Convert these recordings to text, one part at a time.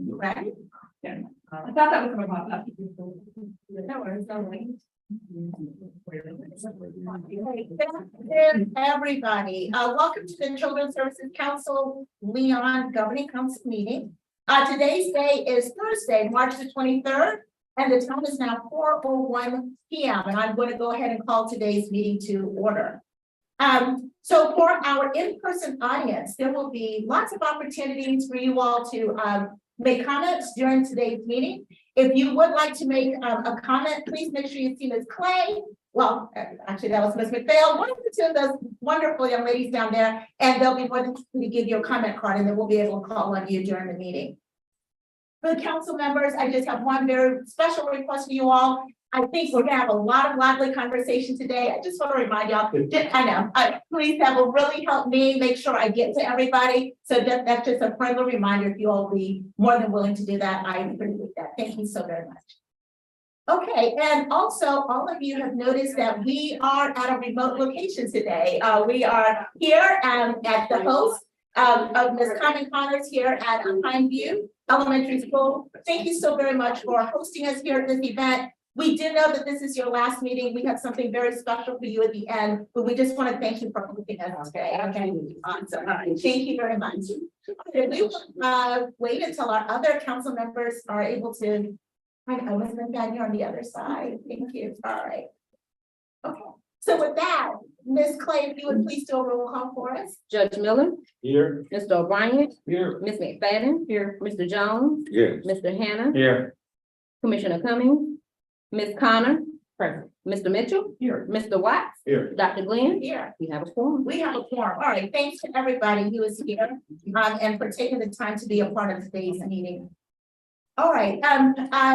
Right? Yeah. I thought that was going to pop up. No worries, no worries. Good, everybody. Welcome to the Children's Services Council Leon Governing Council meeting. Today's day is Thursday, March the 23rd, and the time is now 4:01 p.m. And I'm going to go ahead and call today's meeting to order. So for our in-person audience, there will be lots of opportunities for you all to make comments during today's meeting. If you would like to make a comment, please make sure you see Ms. Clay. Well, actually, that was Ms. McPhail, one of the two of those wonderful young ladies down there, and they'll be more than happy to give you a comment card, and then we'll be able to call on you during the meeting. For the council members, I just have one very special request for you all. I think we're gonna have a lot of lively conversation today. I just want to remind y'all, please that will really help me make sure I get to everybody. So that's just a friendly reminder. If you all be more than willing to do that, I appreciate that. Thank you so very much. Okay, and also all of you have noticed that we are at a remote location today. We are here at the host of Ms. Carmen Connors here at Pine View Elementary School. Thank you so very much for hosting us here at this event. We do know that this is your last meeting. We have something very special for you at the end, but we just want to thank you for hosting us today. Okay, awesome. Thank you very much. We will wait until our other council members are able to. I was down here on the other side. Thank you. All right. Okay. So with that, Ms. Clay, if you would please do a roll call for us. Judge Miller, Here. Mr. O'Brien, Here. Ms. McFadden, here, Mr. Jones, Yes. Mr. Hannah, Here. Commissioner Cummings, Ms. Connor, present, Mr. Mitchell, Here. Mr. Watts, Here. Dr. Glenn, Here. we have a forum. We have a forum. All right. Thanks to everybody who is here and for taking the time to be a part of today's meeting. All right.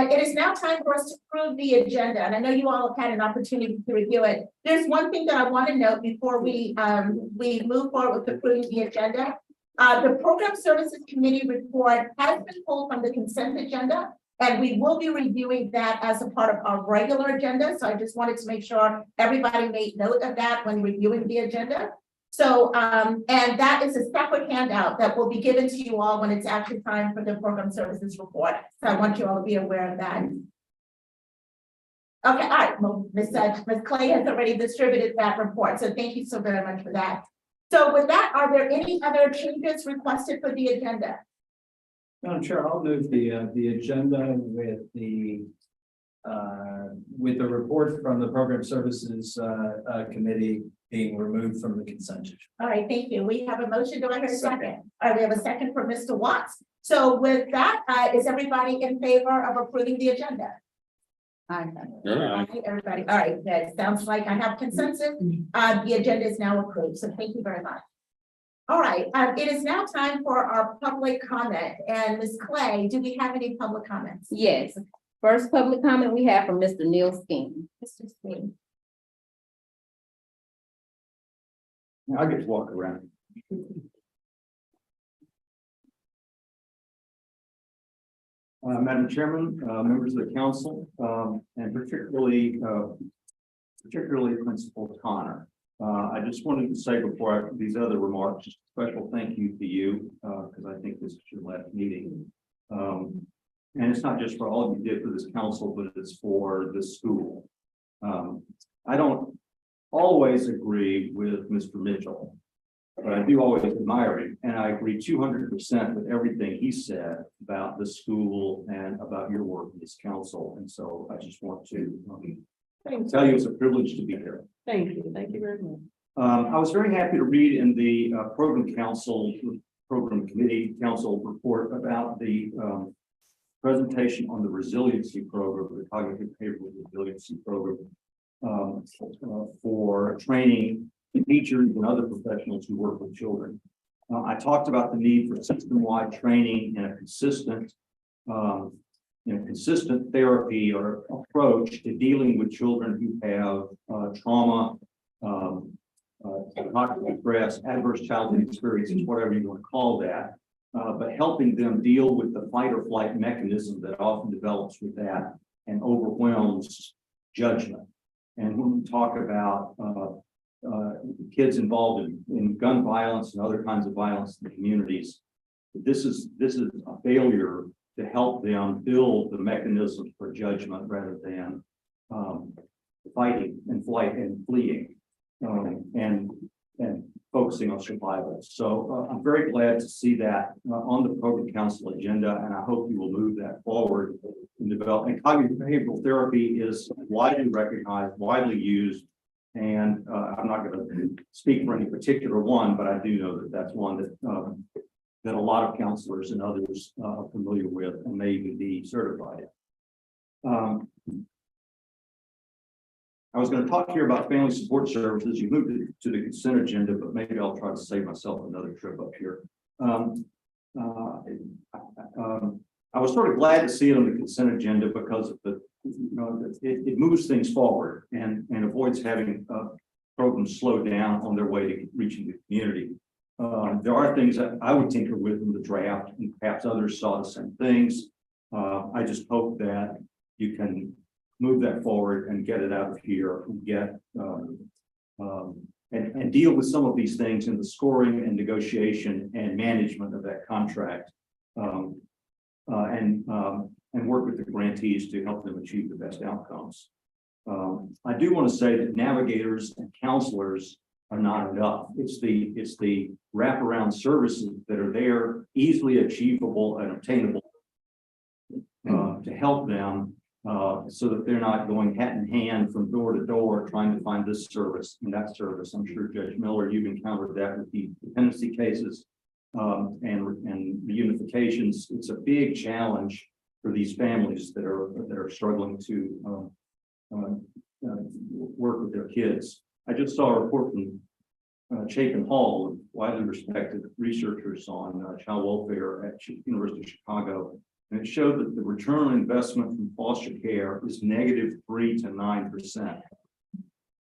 It is now time for us to approve the agenda, and I know you all have had an opportunity to review it. There's one thing that I want to note before we move forward with approving the agenda. The Program Services Committee report has been pulled from the consent agenda, and we will be reviewing that as a part of our regular agenda. So I just wanted to make sure everybody made note of that when reviewing the agenda. So, and that is a separate handout that will be given to you all when it's actually time for the program services report. So I want you all to be aware of that. Okay, all right, well, Ms. Clay has already distributed that report. So thank you so very much for that. So with that, are there any other changes requested for the agenda? Madam Chair, I'll move the agenda with the report from the Program Services Committee being removed from the consent agenda. All right, thank you. We have a motion. Do I hear a second? All right, we have a second from Mr. Watts. So with that, is everybody in favor of approving the agenda? Aye. Everybody. All right, that sounds like I have consensus. The agenda is now approved. So thank you very much. All right, it is now time for our public comment. And Ms. Clay, do we have any public comments? Yes, first public comment we have from Mr. Neil Skeen. Mr. Steen. I get to walk around. Madam Chairman, members of the council, and particularly Principal Connor. I just wanted to say before these other remarks, just a special thank you to you, because I think this is your last meeting. And it's not just for all you did for this council, but it's for the school. I don't always agree with Mr. Mitchell, but I do always admire him. And I agree 200% with everything he said about the school and about your work in this council. And so I just want to tell you it's a privilege to be here. Thank you. Thank you very much. I was very happy to read in the program committee council report about the presentation on the resiliency program, the cognitive behavioral resiliency program for training teachers and other professionals who work with children. I talked about the need for system-wide training and a consistent therapy or approach to dealing with children who have trauma, cognitive stress, adverse childhood experiences, whatever you want to call that, but helping them deal with the fight or flight mechanism that often develops with that and overwhelms judgment. And when we talk about kids involved in gun violence and other kinds of violence in the communities. This is a failure to help them build the mechanisms for judgment rather than fighting and fleeing and focusing on survival. So I'm very glad to see that on the program council agenda, and I hope you will move that forward in development. Cognitive behavioral therapy is widely recognized, widely used, and I'm not going to speak for any particular one, but I do know that that's one that a lot of counselors and others are familiar with and may even be certified. I was going to talk here about family support services. You moved it to the consent agenda, but maybe I'll try to save myself another trip up here. I was sort of glad to see it on the consent agenda because of the, it moves things forward and avoids having programs slow down on their way to reaching the community. There are things that I would tinker with in the draft, and perhaps others saw the same things. I just hope that you can move that forward and get it out of here and get and deal with some of these things in the scoring and negotiation and management of that contract, and work with the grantees to help them achieve the best outcomes. I do want to say that navigators and counselors are not enough. It's the wraparound services that are there, easily achievable and obtainable, to help them so that they're not going hat in hand from door to door trying to find this service and that service. I'm sure Judge Miller, you've encountered that with the dependency cases and reunifications. It's a big challenge for these families that are struggling to work with their kids. I just saw a report from Chapin Hall, widely respected researchers on child welfare at University of Chicago, and it showed that the return on investment from foster care is -3 to 9%.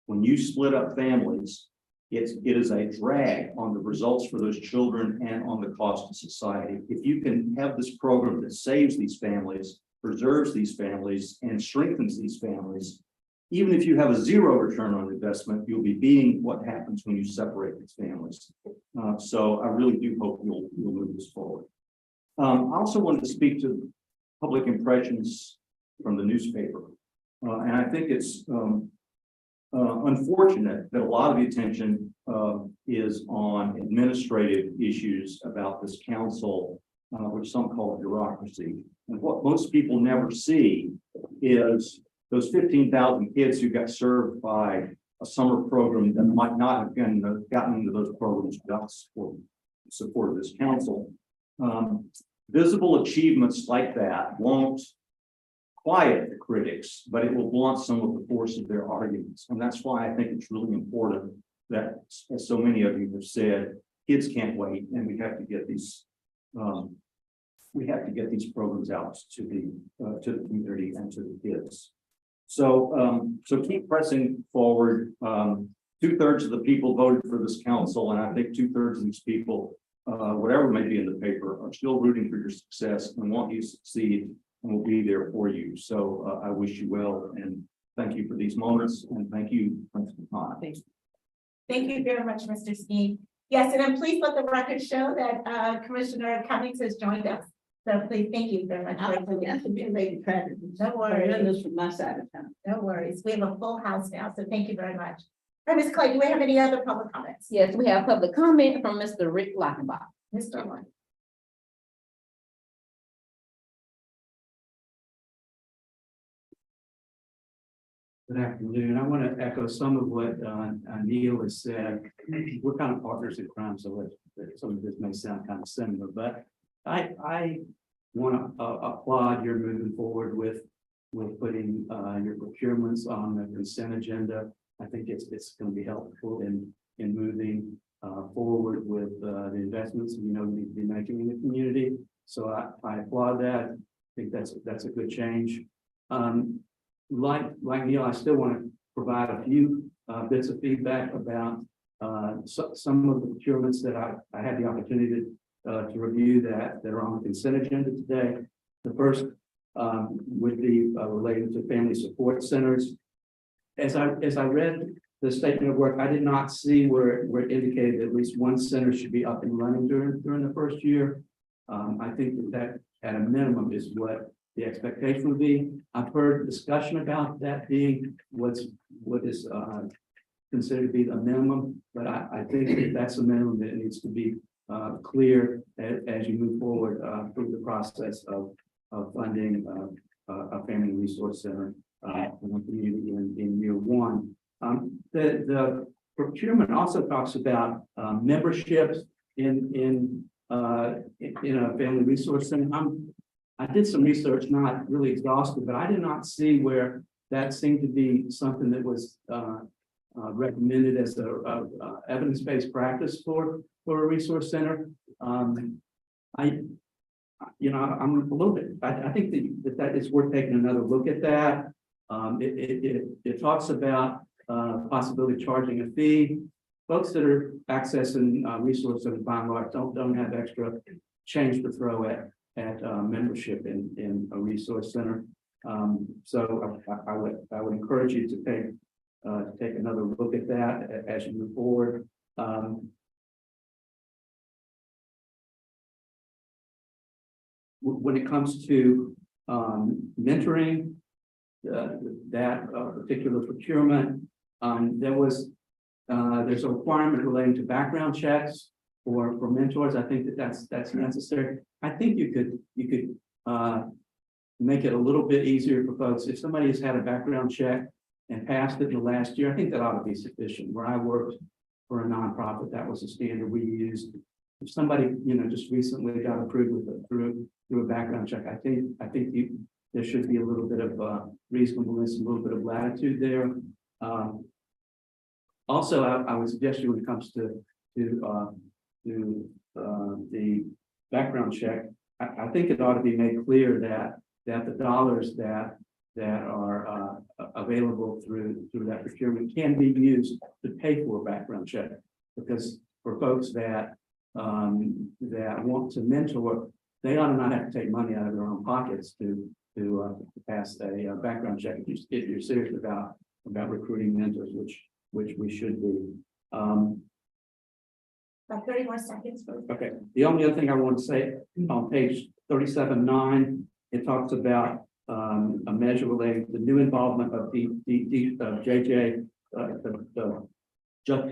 When you split up families, it is a drag on the results for those children and on the cost to society. If you can have this program that saves these families, preserves these families, and strengthens these families, even if you have a 0 return on investment, you'll be beating what happens when you separate these families. So I really do hope you'll move this forward. I also wanted to speak to public impressions from the newspaper. And I think it's unfortunate that a lot of the attention is on administrative issues about this council, which some call bureaucracy. And what most people never see is those 15,000 kids who got served by a summer program that might not have gotten into those programs without support of this council. Visible achievements like that won't quiet the critics, but it will blunt some of the force of their arguments. And that's why I think it's really important that, as so many of you have said, kids can't wait, and we have to get these programs out to the community and to the kids. So keep pressing forward. 2/3 of the people voted for this council, and I think 2/3 of these people, whatever may be in the paper, are still rooting for your success and want you to succeed and will be there for you. So I wish you well, and thank you for these moments, and thank you, Principal Khan. Thank you very much, Mr. Sneed. Yes, and I'm pleased let the record show that Commissioner Cummings has joined us. So please, thank you very much. No worries. From my side of town. No worries. We have a full house now, so thank you very much. All right, Ms. Clay, do we have any other public comments? Yes, we have public comment from Mr. Rick Lockenbach. Mr. Lawrence. Good afternoon. I want to echo some of what Neil has said. We're kind of partners in crime, so some of this may sound kind of similar, but I want to applaud your moving forward with putting your procurements on the consent agenda. I think it's going to be helpful in moving forward with the investments you need to be making in the community. So I applaud that. I think that's a good change. Like Neil, I still want to provide a few bits of feedback about some of the procurements that I had the opportunity to review that are on the consent agenda today. The first would be related to family support centers. As I read the statement of work, I did not see where it indicated at least one center should be up and running during the first year. I think that at a minimum is what the expectation would be. I've heard discussion about that being what is considered to be the minimum, but I think that that's a minimum that needs to be clear as you move forward through the process of funding a family resource center in year one. The procurement also talks about memberships in a family resource center. I did some research, not really exhaustive, but I did not see where that seemed to be something that was recommended as a evidence-based practice for a resource center. I'm a little bit, I think that is worth taking another look at that. It talks about possibility of charging a fee. Folks that are accessing resources by and large don't have extra change to throw at membership in a resource center. So I would encourage you to take another look at that as you move forward. When it comes to mentoring, that particular procurement, there's a requirement relating to background checks for mentors. I think that's necessary. I think you could make it a little bit easier for folks. If somebody has had a background check and passed it in the last year, I think that ought to be sufficient. Where I worked for a nonprofit, that was the standard we used. If somebody, just recently got approved through a background check, I think there should be a little bit of reasonableness, a little bit of latitude there. Also, I would suggest you when it comes to the background check, I think it ought to be made clear that the dollars that are available through that procurement can be used to pay for a background check. Because for folks that want to mentor, they ought to not have to take money out of their own pockets to pass a background check if you're serious about recruiting mentors, which we should be. About 30 more seconds. Please. Okay. The only other thing I want to say on page 37.9, it talks about a measure relating to the new involvement of JJ, the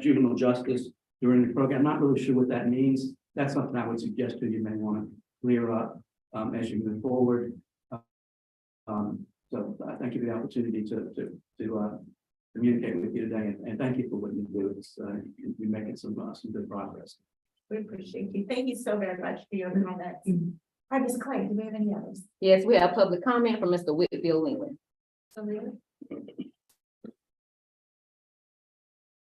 juvenile justice during the program. I'm not really sure what that means. That's something I would suggest to you may want to clear up as you move forward. So I thank you for the opportunity to communicate with you today, and thank you for what you do. It's you're making some good progress. We appreciate you. Thank you so very much for your comments. All right, Ms. Clay, do we have any others? Yes, we have public comment from Mr. Whitfield Leland. So really?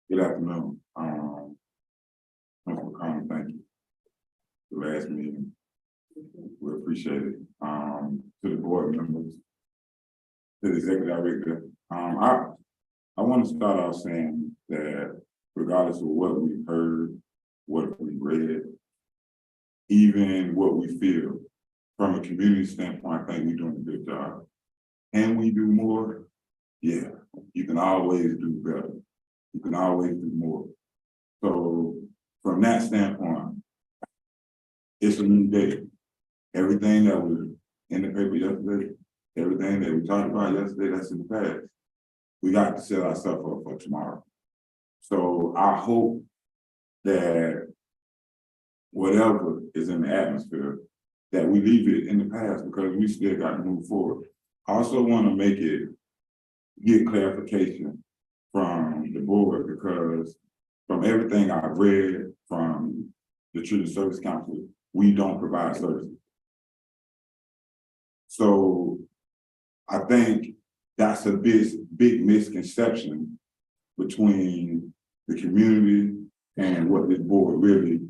Good afternoon. Mr. Connor, thank you. The last meeting, we appreciate it. To the board members, to the executive director, I want to start off saying that regardless of what we've heard, what we've read, even what we feel, from a community standpoint, I think we're doing a good job. Can we do more? Yeah, you can always do better. You can always do more. So from that standpoint, it's a new day. Everything that was in the paper yesterday, everything that we talked about yesterday, that's in the past. We got to set ourselves up for tomorrow. So I hope that whatever is in the atmosphere, that we leave it in the past because we still got to move forward. I also want to get clarification from the board, because from everything I've read from the Children's Service Council, we don't provide services. So I think that's a big misconception between the community and what this board really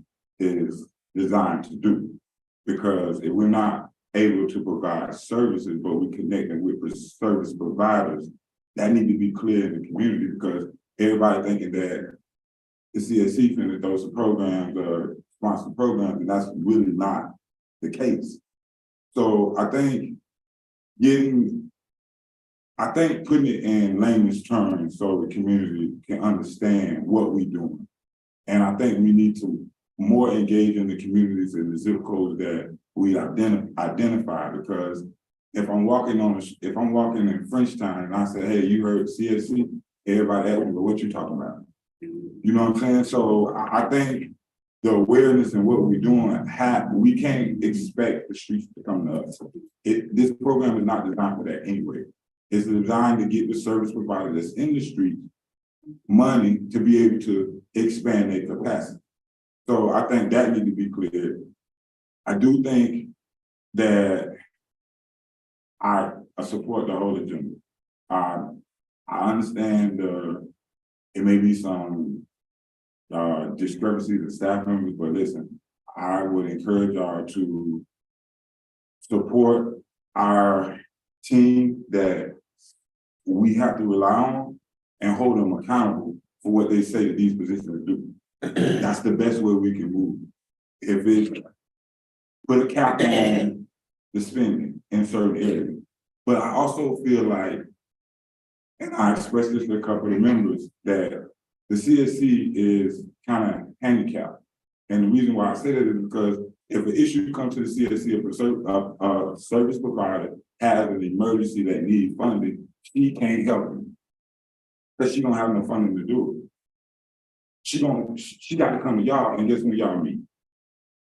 is designed to do. Because if we're not able to provide services, but we're connecting with the service providers, that need to be clear in the community, because everybody thinking that the CSC finna throw some programs or sponsor programs, and that's really not the case. So I think getting I think putting it in layman's terms so the community can understand what we're doing. And I think we need to more engage in the communities and the zip codes that we identify, because if I'm walking in Frenchtown and I say, hey, you heard CSC, everybody asks me, well, what you talking about? You know what I'm saying? So I think the awareness and what we're doing, we can't expect the streets to come to us. This program is not designed for that anyway. It's designed to get the service provider that's in the street money to be able to expand their capacity. So I think that needs to be clear. I do think that I support the whole agenda. I understand it may be some discrepancies in staff members, but listen, I would encourage y'all to support our team that we have to rely on and hold them accountable for what they say that these positions do. That's the best way we can move. If it put a cap on the spending in certain areas. But I also feel like, and I expressed this to a couple of members, that the CSC is kind of handicapped. And the reason why I say that is because if an issue comes to the CSC, if a service provider has an emergency that needs funding, she can't help them because she don't have no funding to do it. She got to come to y'all, and guess when y'all meet?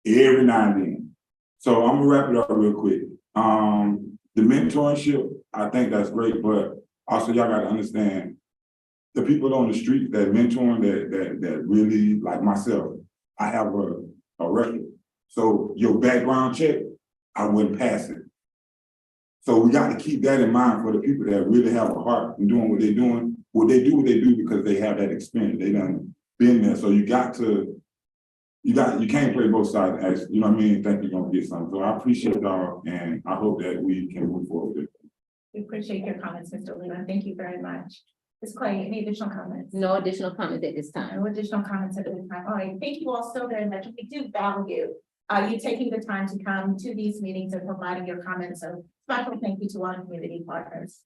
Every now and then. So I'm gonna wrap it up real quick. The mentorship, I think that's great, but also y'all gotta understand the people on the street that mentoring that really, like myself, I have a record. So your background check, I wouldn't pass it. So we got to keep that in mind for the people that really have a heart in doing what they're doing. They do because they have that experience. They done been there. So you can't play both sides, actually. You know what I mean? Think you're gonna get something. So I appreciate y'all, and I hope that we can move forward with it. We appreciate your comments, Mr. Leland. Thank you very much. Ms. Clay, any additional comments? No additional comments at this time. No additional comments at this time. All right, thank you all so very much. We do value you taking the time to come to these meetings and providing your comments. So special thank you to our community partners.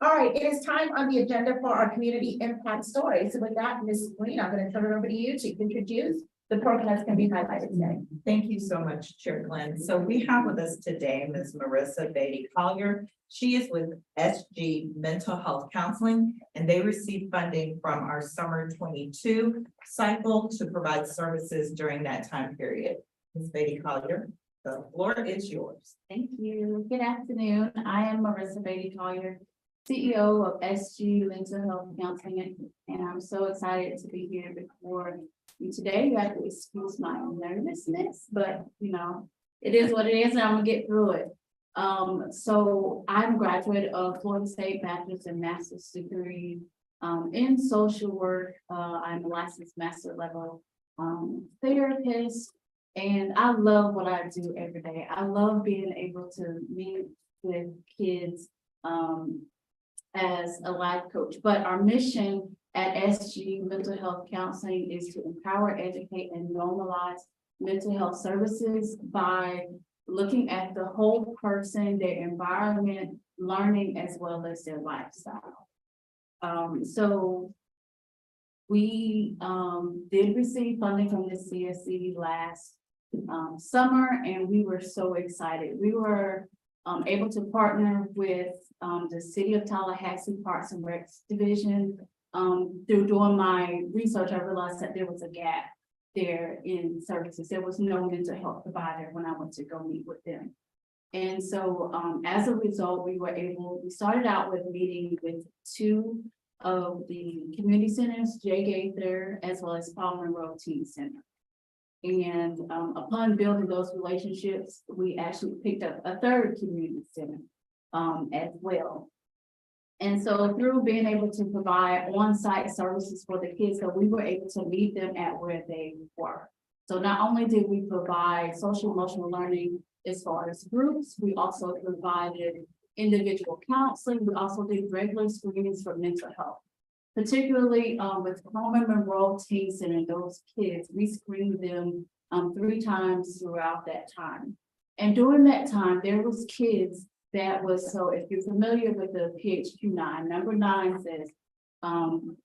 All right, it is time on the agenda for our community impact story. So with that, Ms. Green, I'm going to turn it over to you to introduce the program that's going to be highlighted today. Thank you so much, Chair Glenn. So we have with us today Ms. Marissa Beatty Collier. She is with SG Mental Health Counseling, and they receive funding from our summer 22 cycle to provide services during that time period. Ms. Beatty Collier, the floor is yours. Thank you. Good afternoon. I am Marissa Beatty Collier, CEO of SG Mental Health Counseling, and I'm so excited to be here before you today. You have to excuse my nervousness, but you know, it is what it is, and I'm gonna get through it. So I'm a graduate of Florida State Bachelor's and Master's degree in social work. I'm a licensed master level therapist, and I love what I do every day. I love being able to meet with kids as a life coach, but our mission at SG Mental Health Counseling is to empower, educate, and normalize mental health services by looking at the whole person, their environment, learning, as well as their lifestyle. So we did receive funding from the CSC last summer, and we were so excited. We were able to partner with the City of Tallahassee Parks and Recs Division. Through doing my research, I realized that there was a gap there in services. There was no mental health provider when I went to go meet with them. And so as a result, we started out with meeting with two of the community centers, Jay Gaither, as well as Paul Monroe Teen Center. And upon building those relationships, we actually picked up a third community center as well. And so through being able to provide on-site services for the kids, so we were able to meet them at where they were. So not only did we provide social emotional learning as far as groups, we also provided individual counseling. We also did regular screenings for mental health, particularly with Coleman Monroe Teen Center. Those kids, we screened them 3 times throughout that time. And during that time, there was kids that was, so if you're familiar with the PHQ 9, number 9 says, you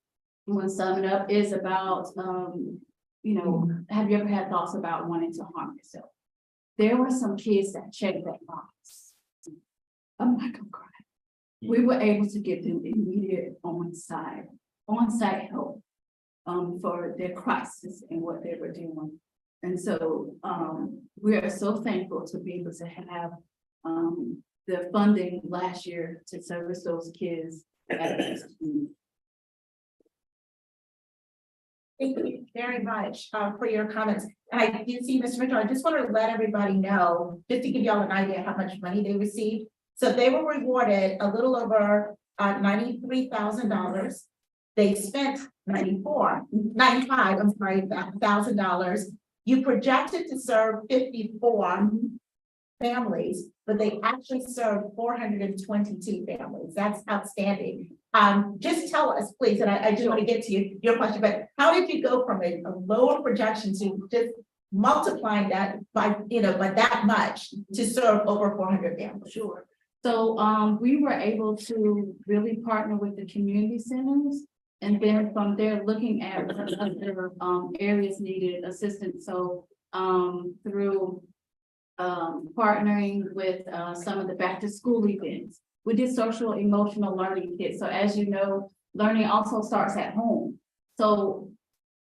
want to sum it up, is about, you know, have you ever had thoughts about wanting to harm yourself? There were some kids that checked that box. I'm not gonna cry. We were able to give them immediate on-site help for their crisis and what they were doing. And so we are so thankful to be able to have the funding last year to service those kids at SG. Thank you very much for your comments. I do see, Mr. Mitchell, I just want to let everybody know, just to give y'all an idea how much money they received. So they were rewarded a little over $93,000. They spent $95,000. You projected to serve 54 families, but they actually served 422 families. That's outstanding. Just tell us, please, and I just want to get to your question, but how did you go from a lower projection to just multiplying that by, by that much to serve over 400 families? Sure. So we were able to really partner with the community centers. And then from there, looking at what other areas needed assistance. So through partnering with some of the back to school events, we did social emotional learning kits. So as you know, learning also starts at home. So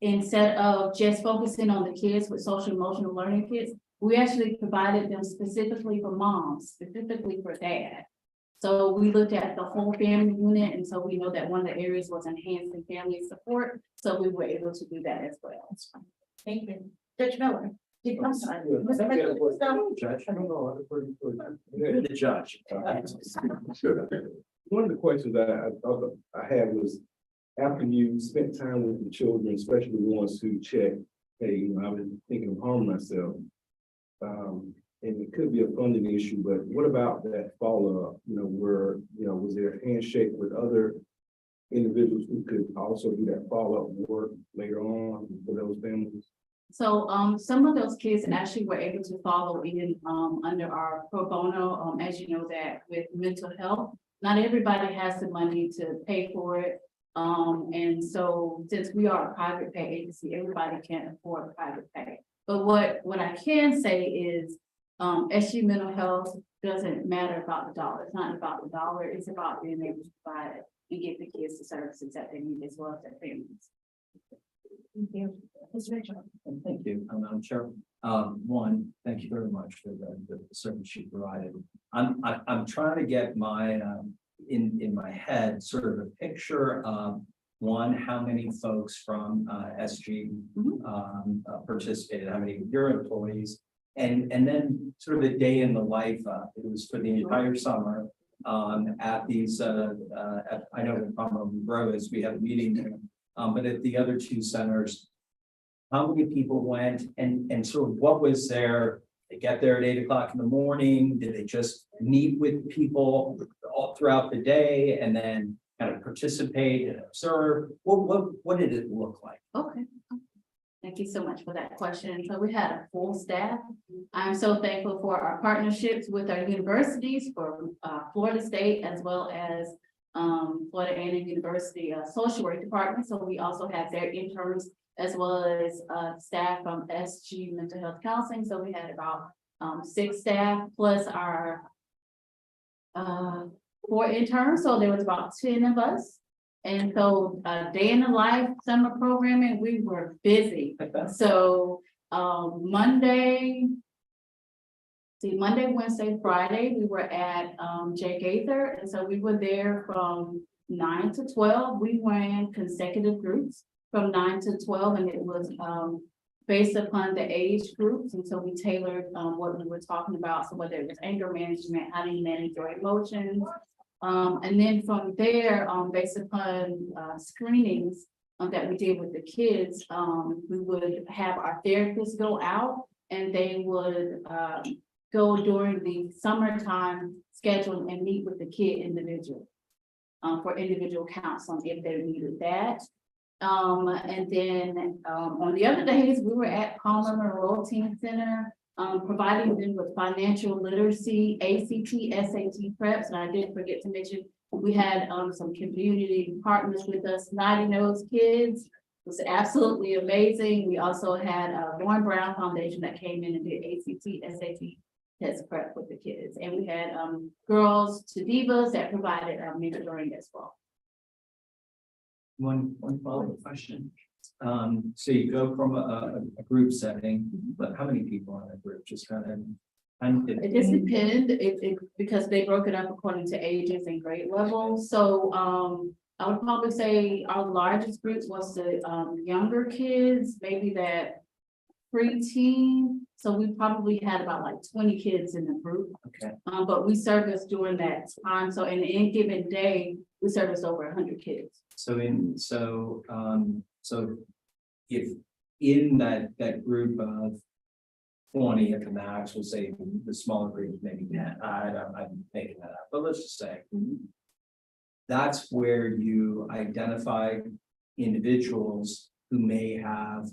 instead of just focusing on the kids with social emotional learning kits, we actually provided them specifically for moms, specifically for dad. So we looked at the whole family unit, and so we know that one of the areas was enhancing family support. So we were able to do that as well. Thank you. Judge Miller. I'm sorry. Judge, Mr. Mitchell, so- I don't know. You're the judge. One of the questions I thought I had was, after you spent time with the children, especially the ones who check, hey, I was thinking of harming myself. And it could be a funding issue, but what about that follow-up? Was there a handshake with other individuals who could also do that follow-up work later on for those families? So some of those kids actually were able to follow in under our pro bono, as you know, that with mental health, not everybody has the money to pay for it. And so since we are a private pay agency, everybody can't afford private pay. But what I can say is SU mental health doesn't matter about the dollar. It's not about the dollar. It's about being able to provide and get the kids the services that they need as well as their families. Thank you. Mr. Mitchell. And thank you, Madam Chair. One, thank you very much for the service you provided. I'm trying to get my in my head sort of a picture of one, how many folks from SG participated, how many of your employees, and then sort of a day in the life. It was for the entire summer at these. I know in Palm Rose we had a meeting there, but at the other two centers, how many people went, and sort of what was their? They get there at 8 o'clock in the morning. Did they just meet with people all throughout the day and then kind of participate and observe? What did it look like? Okay. Thank you so much for that question. So we had a full staff. I'm so thankful for our partnerships with our universities, for Florida State, as well as Florida A&M University social work department. So we also have their interns as well as staff from SG Mental Health Counseling. So we had about 6 staff plus our 4 interns. So there was about 10 of us. And so day in the life summer programming, we were busy. So Monday, Wednesday, Friday, we were at Jay Gaither. And so we were there from 9 to 12. We ran consecutive groups from 9 to 12, and it was based upon the age groups. And so we tailored what we were talking about. So whether it was anger management, how do you manage your emotions? And then from there, based upon screenings that we did with the kids, we would have our therapists go out, and they would go during the summertime schedule and meet with the kid individually for individual counseling if they needed that. And then on the other days, we were at Palmer Monroe Teen Center providing them with financial literacy, ACT, SAT preps, and I did forget to mention, we had, some community partners with us, Nighty Nose Kids. It was absolutely amazing. We also had Lauren Brown Foundation that came in and did ACT, SAT test prep with the kids. And we had Girls to Divas that provided mentoring as well. One follow-up question. So you go from a group setting, but how many people in a group? Just kind of. It just depends, because they broke it up according to ages and grade levels. So I would probably say our largest group was the younger kids, maybe that preteen. So we probably had about like 20 kids in the group. Okay. But we serviced during that time. So in any given day, we serviced over 100 kids. So if in that group of 20 at the max, we'll say the smaller group, maybe 10, I'm making that up, but let's just say. That's where you identify individuals who may have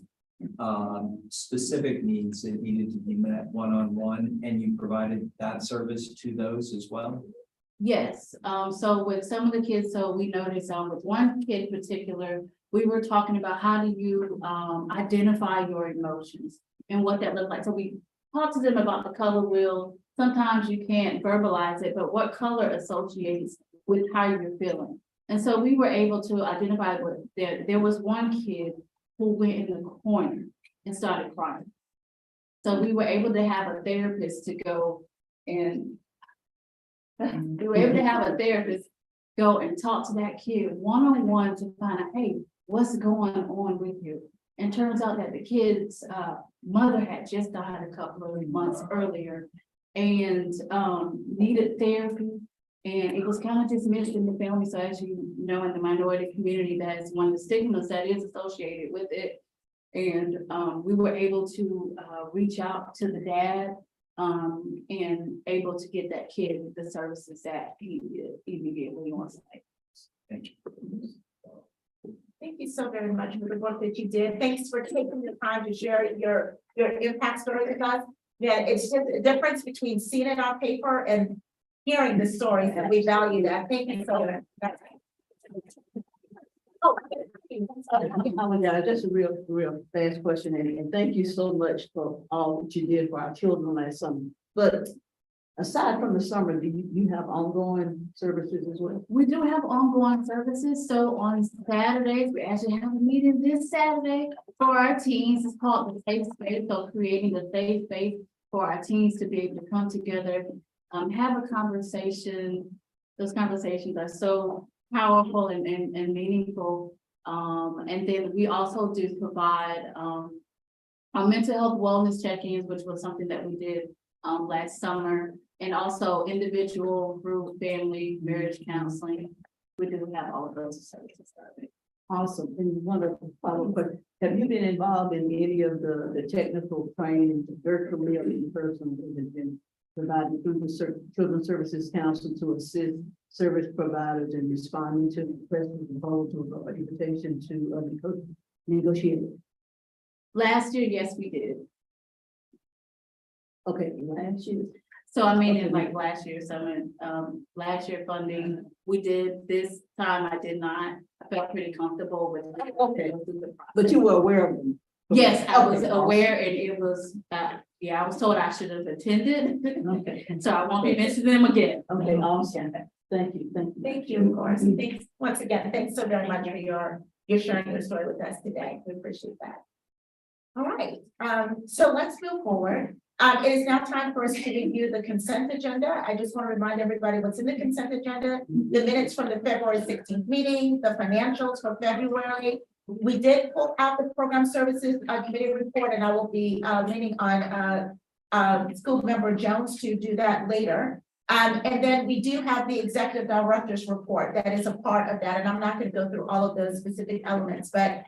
specific needs that needed to be met one-on-one, and you provided that service to those as well? Yes, so with some of the kids, so we noticed with one kid in particular, we were talking about how do you identify your emotions and what that looked like. So we talked to them about the color wheel. Sometimes you can't verbalize it, but what color associates with how you're feeling. And so we were able to identify what there was one kid who went in the corner and started crying. So we were able to have a therapist to go and we were able to have a therapist go and talk to that kid one-on-one to find out, hey, what's going on with you? And turns out that the kid's mother had just died a couple of months earlier and needed therapy. And it was kind of dismissed in the family. So as you know, in the minority community, that is one of the stigmas that is associated with it. And we were able to reach out to the dad and able to get that kid the services that he needed immediately on site. Thank you. Thank you so very much for the work that you did. Thanks for taking the time to share your impact story with us. Yeah, it's just a difference between seeing it on paper and hearing the stories, and we value that. Thank you so much. Oh, yeah, just a real fast question, and thank you so much for all that you did for our children last summer. But aside from the summer, do you have ongoing services as well? We do have ongoing services. So on Saturdays, we actually have a meeting this Saturday for our teens. It's called the Safe Space. So creating a safe space for our teens to be able to come together, have a conversation. Those conversations are so powerful and meaningful. And then we also do provide our mental health wellness check-ins, which was something that we did last summer, and also individual, group, family, marriage counseling. We do have all of those services. Awesome. And one of the follow-up questions, have you been involved in any of the technical training virtually or in person that has been provided through the Children's Services Council to assist service providers in responding to requests and proposals or invitation to negotiate? Last year, yes, we did. Okay, last year. So I mean, in like last year, so in last year funding, we did. This time I did not. I felt pretty comfortable with. Okay, but you were aware of them? Yes, I was aware, and it was, yeah, I was told I should have attended. Okay. So I won't be mentioning them again. Okay, awesome. Thank you. Thank you, of course. Thanks once again. Thanks so very much for your sharing your story with us today. We appreciate that. All right, so let's move forward. It is now time for us to review the consent agenda. I just want to remind everybody what's in the consent agenda, the minutes from the February 16th meeting, the financials for February. We did pull out the program services committee report, and I will be leaning on school member Jones to do that later. And then we do have the executive director's report that is a part of that, and I'm not going to go through all of those specific elements, but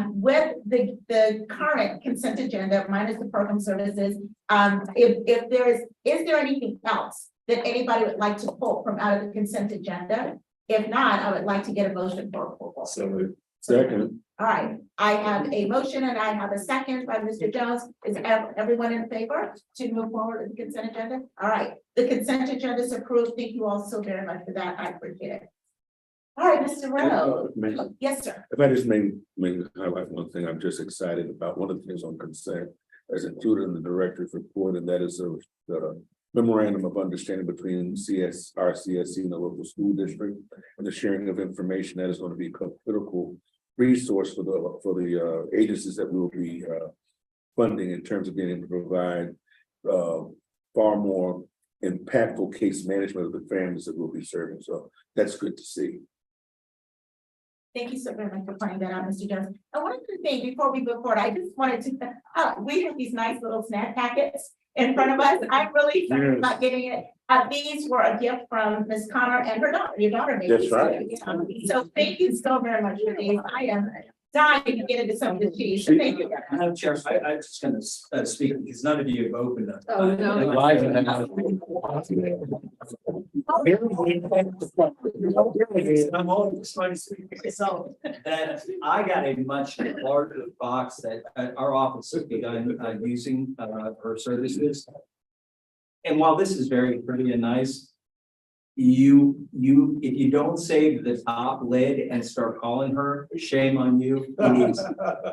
with the current consent agenda minus the program services, if is there anything else that anybody would like to pull from out of the consent agenda? If not, I would like to get a motion for approval. So, second. All right, I have a motion and I have a second by Mr. Jones. Is everyone in favor to move forward with the consent agenda? All right, the consent agenda is approved. Thank you all so very much for that. I appreciate it. All right, Mr. Rowe. Yes, sir. If I just may highlight one thing, I'm just excited about one of the things on consent as included in the director's report, and that is the memorandum of understanding between our CSC and the local school district and the sharing of information that is going to be a critical resource for the agencies that we will be funding in terms of being able to provide far more impactful case management of the families that we'll be serving. So that's good to see. Thank you so very much for pointing that out, Mr. Jones. And one other thing before we go forward, I just wanted to, we have these nice little snack packets in front of us. I'm really sorry about getting it. These were a gift from Ms. Connor and her daughter, your daughter made. That's these. right. So thank you so very much for these. I am dying to get into some of the cheese. So thank you. Madam Chair, I'm just gonna speak because none of you have opened up. Oh, no. I'm always trying to speak for myself, that I got a much larger box that our office has begun using for services. And while this is very pretty and nice, if you don't save the top lid and start calling her, shame on you.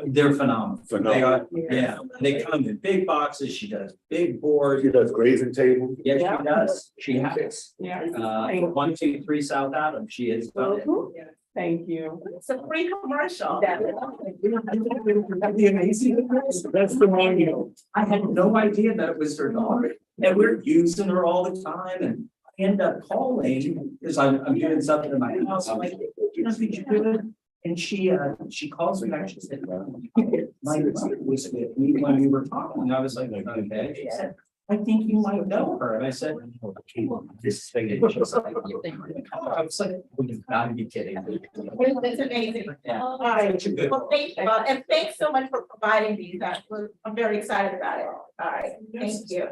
They're phenomenal. They are, yeah, they come in big boxes. She does big boards. She does grazing table. Yes, she does. She has. Yeah. 1, 2, 3 South Adams. She has done it. Thank you. It's a free commercial. That'd be amazing. That's the one. I had no idea that it was her daughter, and we're using her all the time, and I end up calling because I'm doing something in my house. I'm like, you know, think you're doing? And she calls me back. She said, my mother was with me when we were talking. I was like, okay. She said, I think you might know her. And I said, well, this thing. I was like, well, you've got to be kidding. That's amazing. Yeah. All right. Such a good- Well, thank you, and thanks so much for providing these. I'm very excited about it. All right, thank you.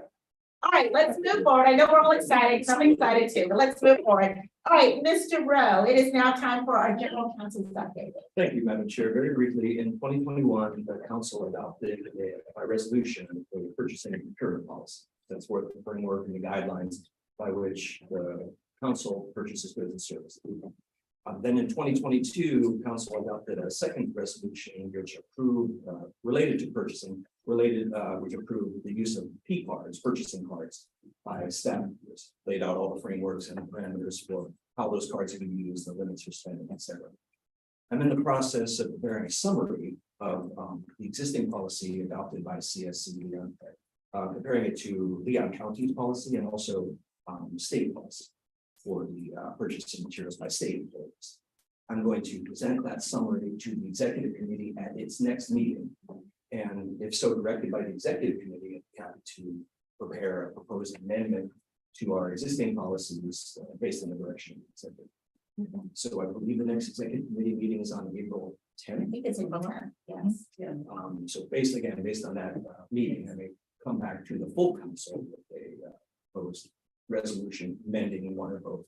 All right, let's move forward. I know we're all excited, so I'm excited too, but let's move forward. All right, Mr. Rowe, it is now time for our general counsel's update. Thank you, Madam Chair. Very briefly, in 2021, the council adopted a resolution for the purchasing and procurement policy. That's where the framework and the guidelines by which the council purchases goods and services. Then in 2022, council adopted a second resolution which approved related to purchasing, which approved the use of P cards, purchasing cards by staff members, laid out all the frameworks and parameters for how those cards are going to be used, the limits for spending, etc. I'm in the process of preparing a summary of the existing policy adopted by CSC, comparing it to Leon County's policy and also state policy for the purchasing materials by state employees. I'm going to present that summary to the executive committee at its next meeting. And if so directed by the executive committee, I'm happy to prepare a proposed amendment to our existing policies based on the direction of the executive. So I believe the next executive committee meeting is on April 10th. I think it's April 10th, yes. So based on that meeting, I may come back to the full council with a proposed resolution amending one or both.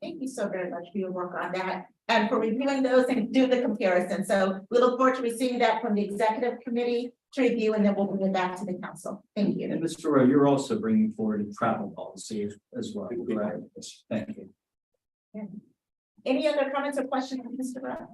Thank you so very much for your work on that and for reviewing those and do the comparison. So we look forward to receiving that from the executive committee to review, and then we'll bring it back to the council. Thank you. And Mr. Rowe, you're also bringing forward a travel policy as well. Correct? Thank you. Any other comments or questions from Mr. Rowe?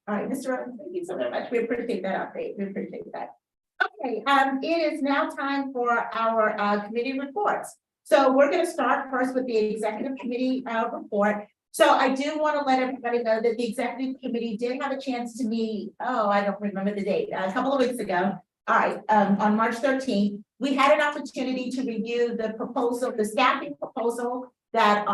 All right, Mr. Rowe, thank you so very much. We appreciate that update. We appreciate that. Okay, it is now time for our committee reports. So we're going to start first with the executive committee report. So I do want to let everybody know that the executive committee did have a chance to meet, I don't remember the date, a couple of weeks ago. All right, on March 13th, we had an opportunity to review the proposal, the staffing proposal that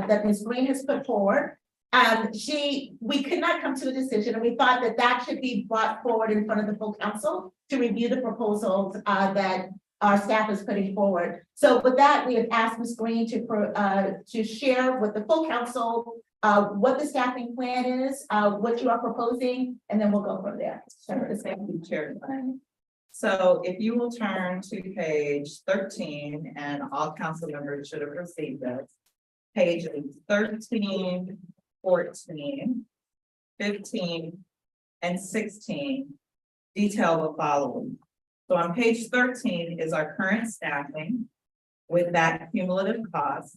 that Ms. Green has put forward. We could not come to a decision, and we thought that that should be brought forward in front of the full council to review the proposals that our staff is putting forward. So with that, we have asked Ms. Green to share with the full council what the staffing plan is, what you are proposing, and then we'll go from there. Thank you, Chair. So if you will turn to page 13, and all council members should have received this. Pages 13, 14, 15, and 16 detail the following. So on page 13 is our current staffing with that cumulative cost.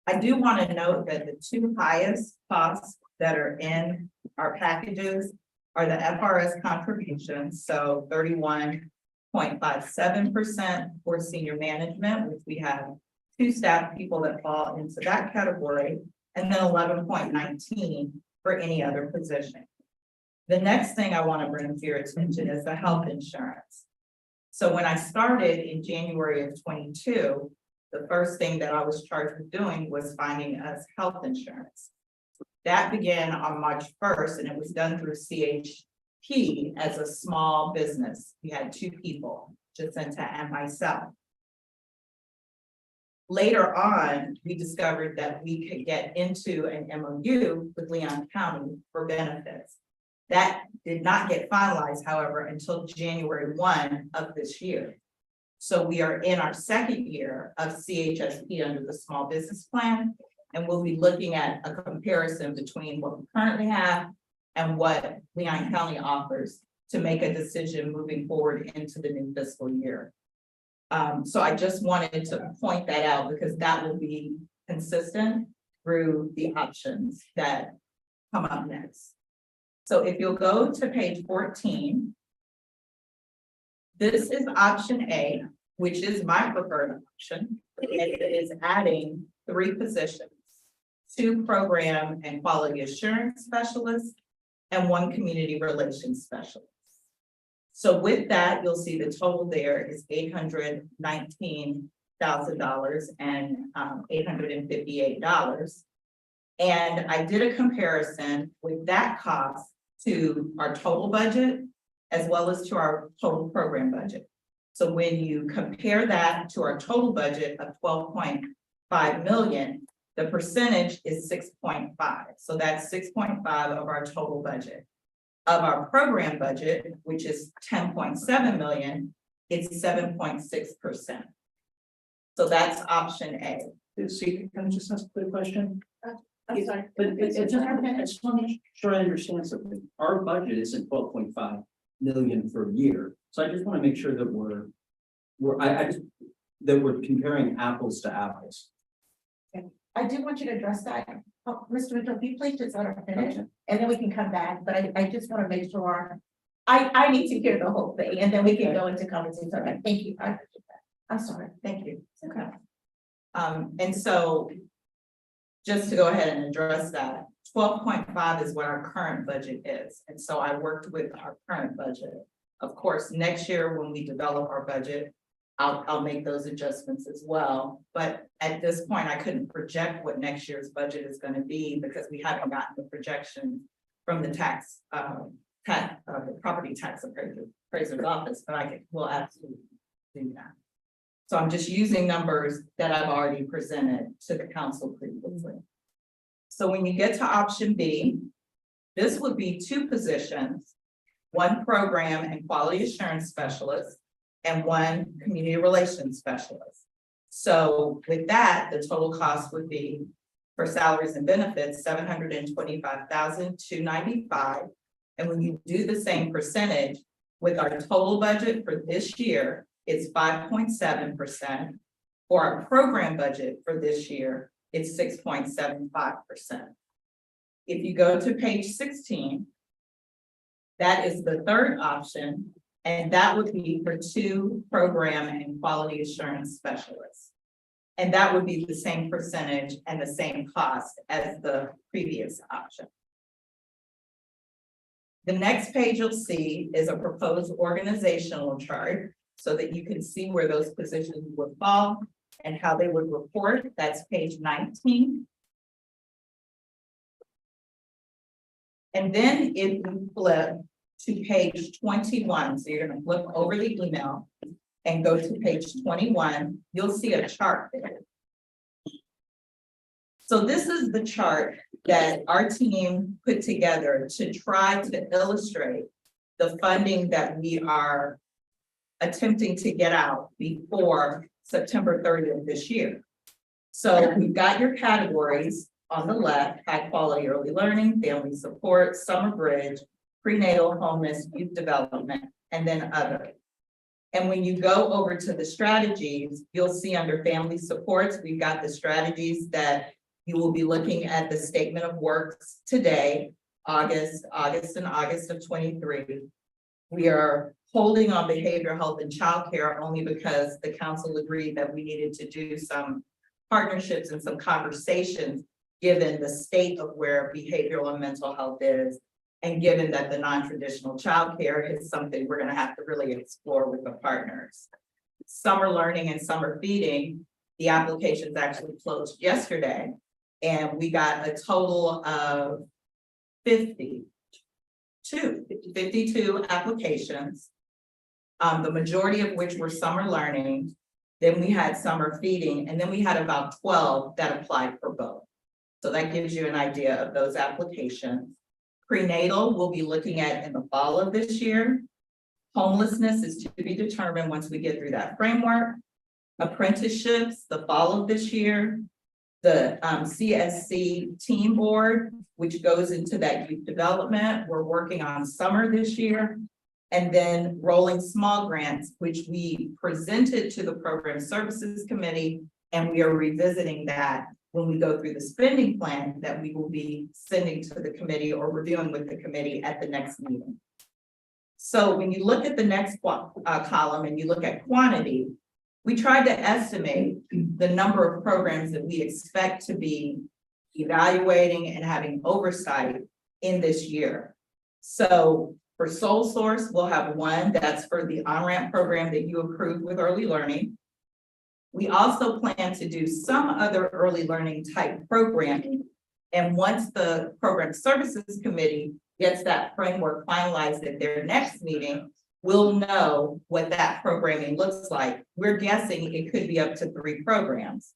I do want to note that the two highest costs that are in our packages are the FRS contributions, so 31.57% for senior management, which we have 2 staff people that fall into that category, and then 11.19 for any other position. The next thing I want to bring to your attention is the health insurance. So when I started in January of 22, the first thing that I was charged with doing was finding us health insurance. That began on March 1st, and it was done through CHP as a small business. We had 2 people, Jacinta and myself. Later on, we discovered that we could get into an MOU with Leon County for benefits. That did not get finalized, however, until January 1 of this year. So we are in our 2nd year of CHSP under the small business plan, and we'll be looking at a comparison between what we currently have and what Leon County offers to make a decision moving forward into the new fiscal year. So I just wanted to point that out because that will be consistent through the options that come up next. So if you'll go to page 14, this is option A, which is my preferred option. It is adding 3 positions, 2 program and quality assurance specialists and 1 community relations specialist. So with that, you'll see the total there is $819,000 and $858. And I did a comparison with that cost to our total budget as well as to our total program budget. So when you compare that to our total budget of 12.5 million, the percentage is 6.5. So that's 6.5 of our total budget. Of our program budget, which is 10.7 million, it's 7.6%. So that's option A. See, can I just ask a quick question? I'm sorry. But I just want to make sure I understand something. Our budget isn't 12.5 million for a year. So I just want to make sure that we're comparing apples to apples. I do want you to address that. Oh, Mr. Mitchell, if you please just let her finish, and then we can come back, but I just want to make sure. I need to hear the whole thing, and then we can go into conversation. Okay, thank you. I appreciate that. I'm sorry. Thank you. Okay. And so just to go ahead and address that, 12.5 is what our current budget is. And so I worked with our current budget. Of course, next year when we develop our budget, I'll make those adjustments as well. But at this point, I couldn't project what next year's budget is going to be because we haven't gotten the projection from the the property tax appraiser's office, but will absolutely do that. So I'm just using numbers that I've already presented to the council previously. So when you get to option B, this would be 2 positions, 1 program and quality assurance specialist, and 1 community relations specialist. So with that, the total cost would be for salaries and benefits, $725,295. And when you do the same percentage with our total budget for this year, it's 5.7%. For our program budget for this year, it's 6.75%. If you go to page 16, that is the 3rd option. And that would be for 2 program and quality assurance specialists. And that would be the same percentage and the same cost as the previous option. The next page you'll see is a proposed organizational chart so that you can see where those positions would fall and how they would report. That's page 19. And then if you flip to page 21. So you're going to flip over the email and go to page 21. You'll see a chart there. So this is the chart that our team put together to try to illustrate the funding that we are attempting to get out before September 30th this year. So we've got your categories on the left, high quality early learning, family support, summer bridge, prenatal, homeless, youth development, and then other. And when you go over to the strategies, you'll see under family supports, we've got the strategies that you will be looking at the statement of works today, August of 23. We are holding on behavioral health and childcare only because the council agreed that we needed to do some partnerships and some conversations, given the state of where behavioral and mental health is. And given that the non-traditional childcare is something we're gonna have to really explore with the partners. Summer learning and summer feeding, the applications actually closed yesterday. And we got a total of 52 applications. The majority of which were summer learning. Then we had summer feeding, and then we had about 12 that applied for both. So that gives you an idea of those applications. Prenatal, we'll be looking at in the fall of this year. Homelessness is to be determined once we get through that framework. Apprenticeships, the fall of this year. The CSC team board, which goes into that youth development. We're working on summer this year. And then rolling small grants, which we presented to the Program Services Committee, and we are revisiting that when we go through the spending plan that we will be sending to the committee or reviewing with the committee at the next meeting. So when you look at the next column and you look at quantity, we tried to estimate the number of programs that we expect to be evaluating and having oversight in this year. So for sole source, we'll have one that's for the on-ramp program that you approved with early learning. We also plan to do some other early learning type programming. And once the Program Services Committee gets that framework finalized at their next meeting, we'll know what that programming looks like. We're guessing it could be up to 3 programs.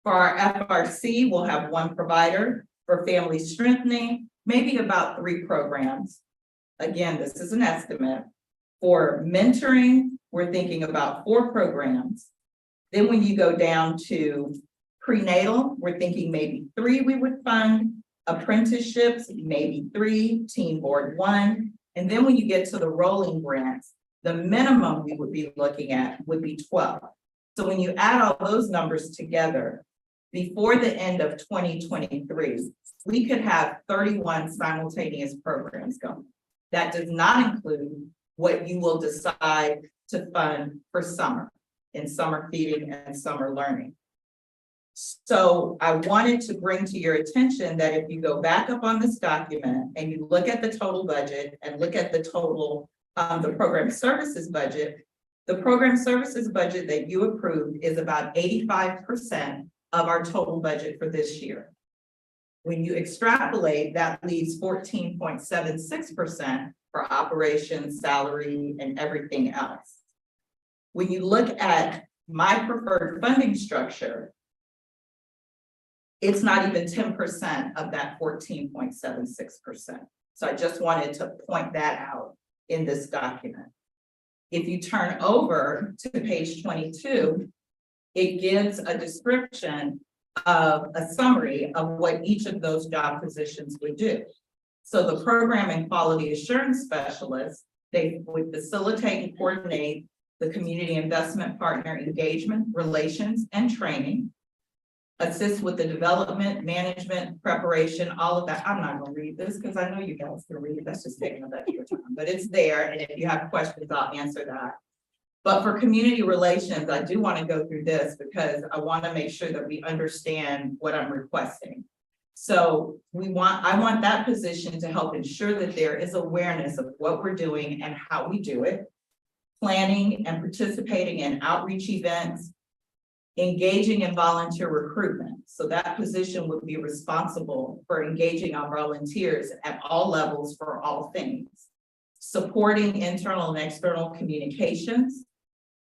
For our FRC, we'll have 1 provider. For family strengthening, maybe about 3 programs. Again, this is an estimate. For mentoring, we're thinking about 4 programs. Then when you go down to prenatal, we're thinking maybe 3 we would fund. Apprenticeships, maybe 3, team board 1. And then when you get to the rolling grants, the minimum we would be looking at would be 12. So when you add all those numbers together, before the end of 2023, we could have 31 simultaneous programs going. That does not include what you will decide to fund for summer, in summer feeding and summer learning. So I wanted to bring to your attention that if you go back up on this document and you look at the total budget and look at the total, the program services budget, the program services budget that you approved is about 85% of our total budget for this year. When you extrapolate, that leaves 14.76% for operations, salary, and everything else. When you look at my preferred funding structure, it's not even 10% of that 14.76%. So I just wanted to point that out in this document. If you turn over to page 22, it gives a description of a summary of what each of those job positions would do. So the program and quality assurance specialists, they would facilitate and coordinate the community investment partner engagement, relations, and training, assist with the development, management, preparation, all of that. I'm not gonna read this because I know you guys can read it. That's just taking up extra time, but it's there. And if you have questions, I'll answer that. But for community relations, I do want to go through this because I want to make sure that we understand what I'm requesting. So I want that position to help ensure that there is awareness of what we're doing and how we do it, planning and participating in outreach events, engaging in volunteer recruitment. So that position would be responsible for engaging our volunteers at all levels for all things, supporting internal and external communications,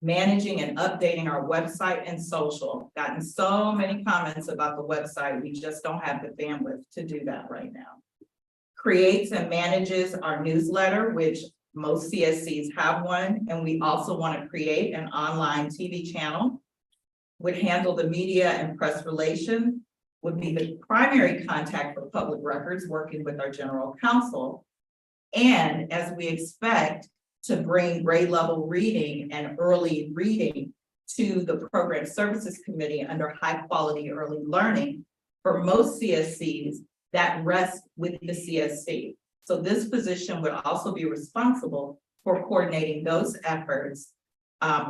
managing and updating our website and social. Gotten so many comments about the website. We just don't have the bandwidth to do that right now. Creates and manages our newsletter, which most CSCs have one. And we also want to create an online TV channel. Would handle the media and press relations, would be the primary contact for public records, working with our general counsel. And as we expect to bring grade level reading and early reading to the Program Services Committee under high quality early learning, for most CSCs, that rests with the CSC. So this position would also be responsible for coordinating those efforts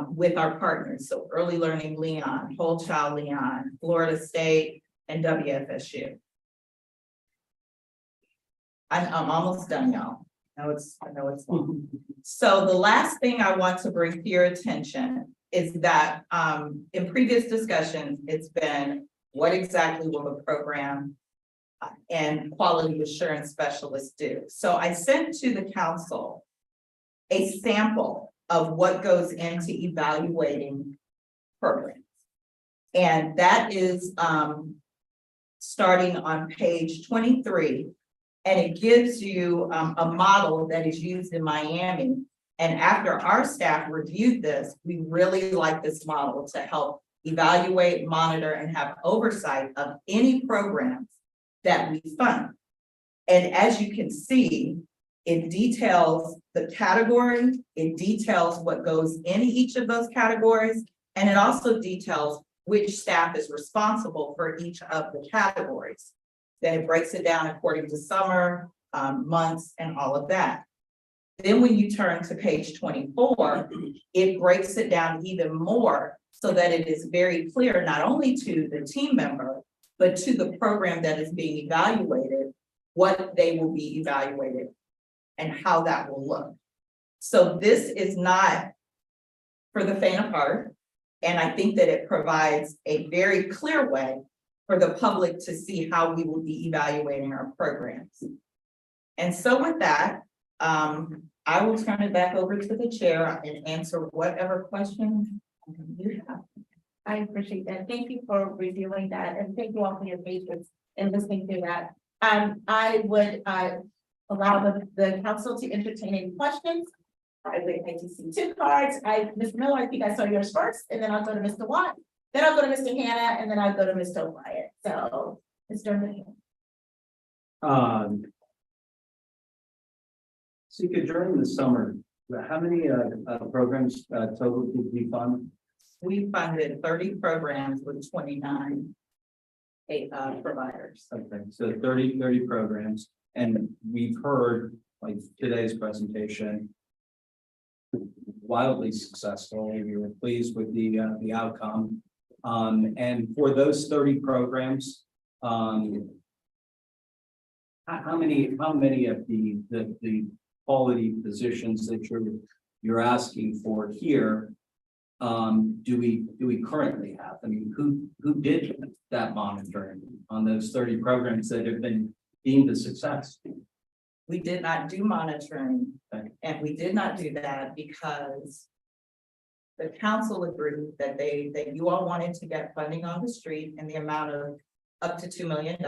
with our partners. So Early Learning Leon, Whole Child Leon, Florida State, and WFSU. I'm almost done, y'all. I know it's long. So the last thing I want to bring to your attention is that in previous discussions, it's been what exactly will the program and quality assurance specialists do? So I sent to the council a sample of what goes into evaluating programs. And that is starting on page 23. And it gives you a model that is used in Miami. And after our staff reviewed this, we really like this model to help evaluate, monitor, and have oversight of any programs that we fund. And as you can see, it details the category, it details what goes in each of those categories, and it also details which staff is responsible for each of the categories. Then it breaks it down according to summer, months, and all of that. Then when you turn to page 24, it breaks it down even more so that it is very clear, not only to the team member, but to the program that is being evaluated, what they will be evaluated and how that will look. So this is not for the faint of heart. And I think that it provides a very clear way for the public to see how we will be evaluating our programs. And so with that, I will turn it back over to the chair and answer whatever questions you have. I appreciate that. Thank you for reviewing that, and thank you all for your patience in listening to that. I would allow the council to entertain any questions. I do see two cards. Mr. Miller, I think I saw yours first, and then I'll go to Mr. Watt, then I'll go to Mr. Hannah, and then I'll go to Mr. O'Brien. So, Mr. Miller. Sika, during the summer, how many programs total did we fund? We funded 30 programs with 29 providers. Okay, so 30 programs, and we've heard, like today's presentation, wildly successful. We were pleased with the outcome. And for those 30 programs, how many of the quality positions that you're asking for here do we currently have? I mean, who did that monitoring on those 30 programs that have been deemed a success? We did not do monitoring, Okay. and we did not do that because the council agreed that you all wanted to get funding on the street in the amount of up to $2 million.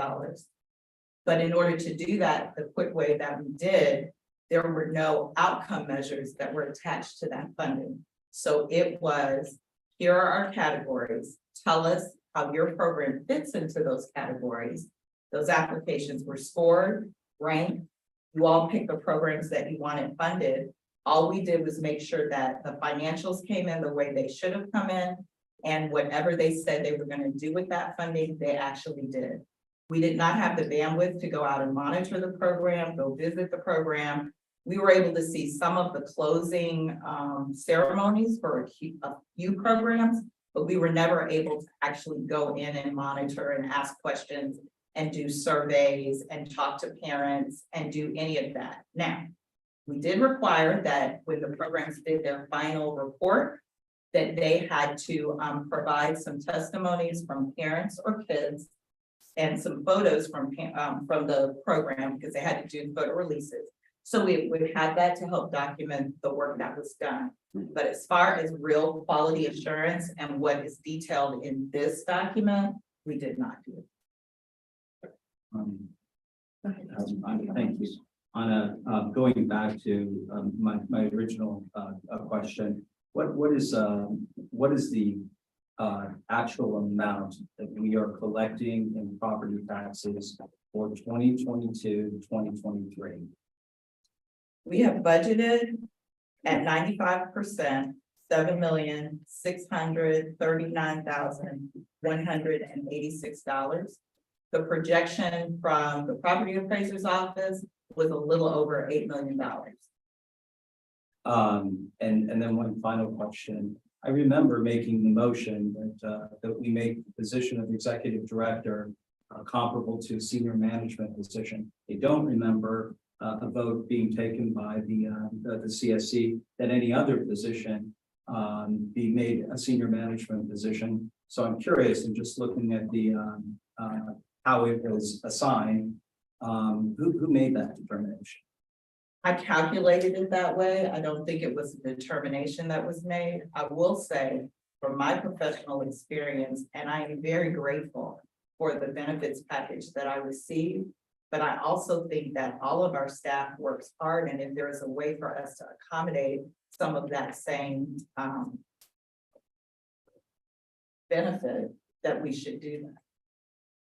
But in order to do that, the quick way that we did, there were no outcome measures that were attached to that funding. So it was, here are our categories. Tell us how your program fits into those categories. Those applications were scored, ranked. You all picked the programs that you wanted funded. All we did was make sure that the financials came in the way they should have come in, and whatever they said they were going to do with that funding, they actually did. We did not have the bandwidth to go out and monitor the program, go visit the program. We were able to see some of the closing ceremonies for a few programs, but we were never able to actually go in and monitor and ask questions and do surveys and talk to parents and do any of that. Now, we did require that when the programs did their final report, that they had to provide some testimonies from parents or kids and some photos from the program, because they had to do photo releases. So we would have that to help document the work that was done. But as far as real quality assurance and what is detailed in this document, we did not do. Thank you. On going back to my original question, what is the actual amount that we are collecting in property taxes for 2022-2023? We have budgeted at 95%, $7,639,186. The projection from the property appraiser's office was a little over $8 million. And then one final question. I remember making the motion that we make the position of executive director comparable to senior management position. I don't remember a vote being taken by the CSC that any other position be made a senior management position. So I'm curious, and just looking at the how it was assigned, who made that determination? I calculated it that way. I don't think it was a determination that was made. I will say, from my professional experience, and I am very grateful for the benefits package that I received, but I also think that all of our staff works hard, and if there is a way for us to accommodate some of that same benefit, that we should do that.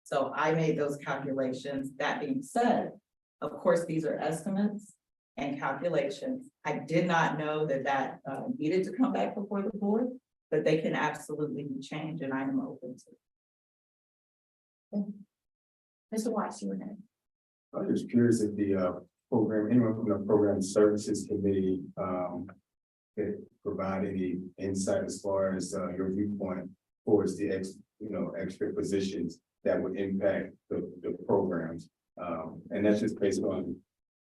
So I made those calculations. That being said, of course, these are estimates and calculations. I did not know that needed to come back before the board, but they can absolutely be changed, and I am open to it. Mr. Weiss, you were next. I'm just curious if the program, anyone from the program services committee, could provide any insight as far as your viewpoint towards the extra positions that would impact the programs. And that's just based on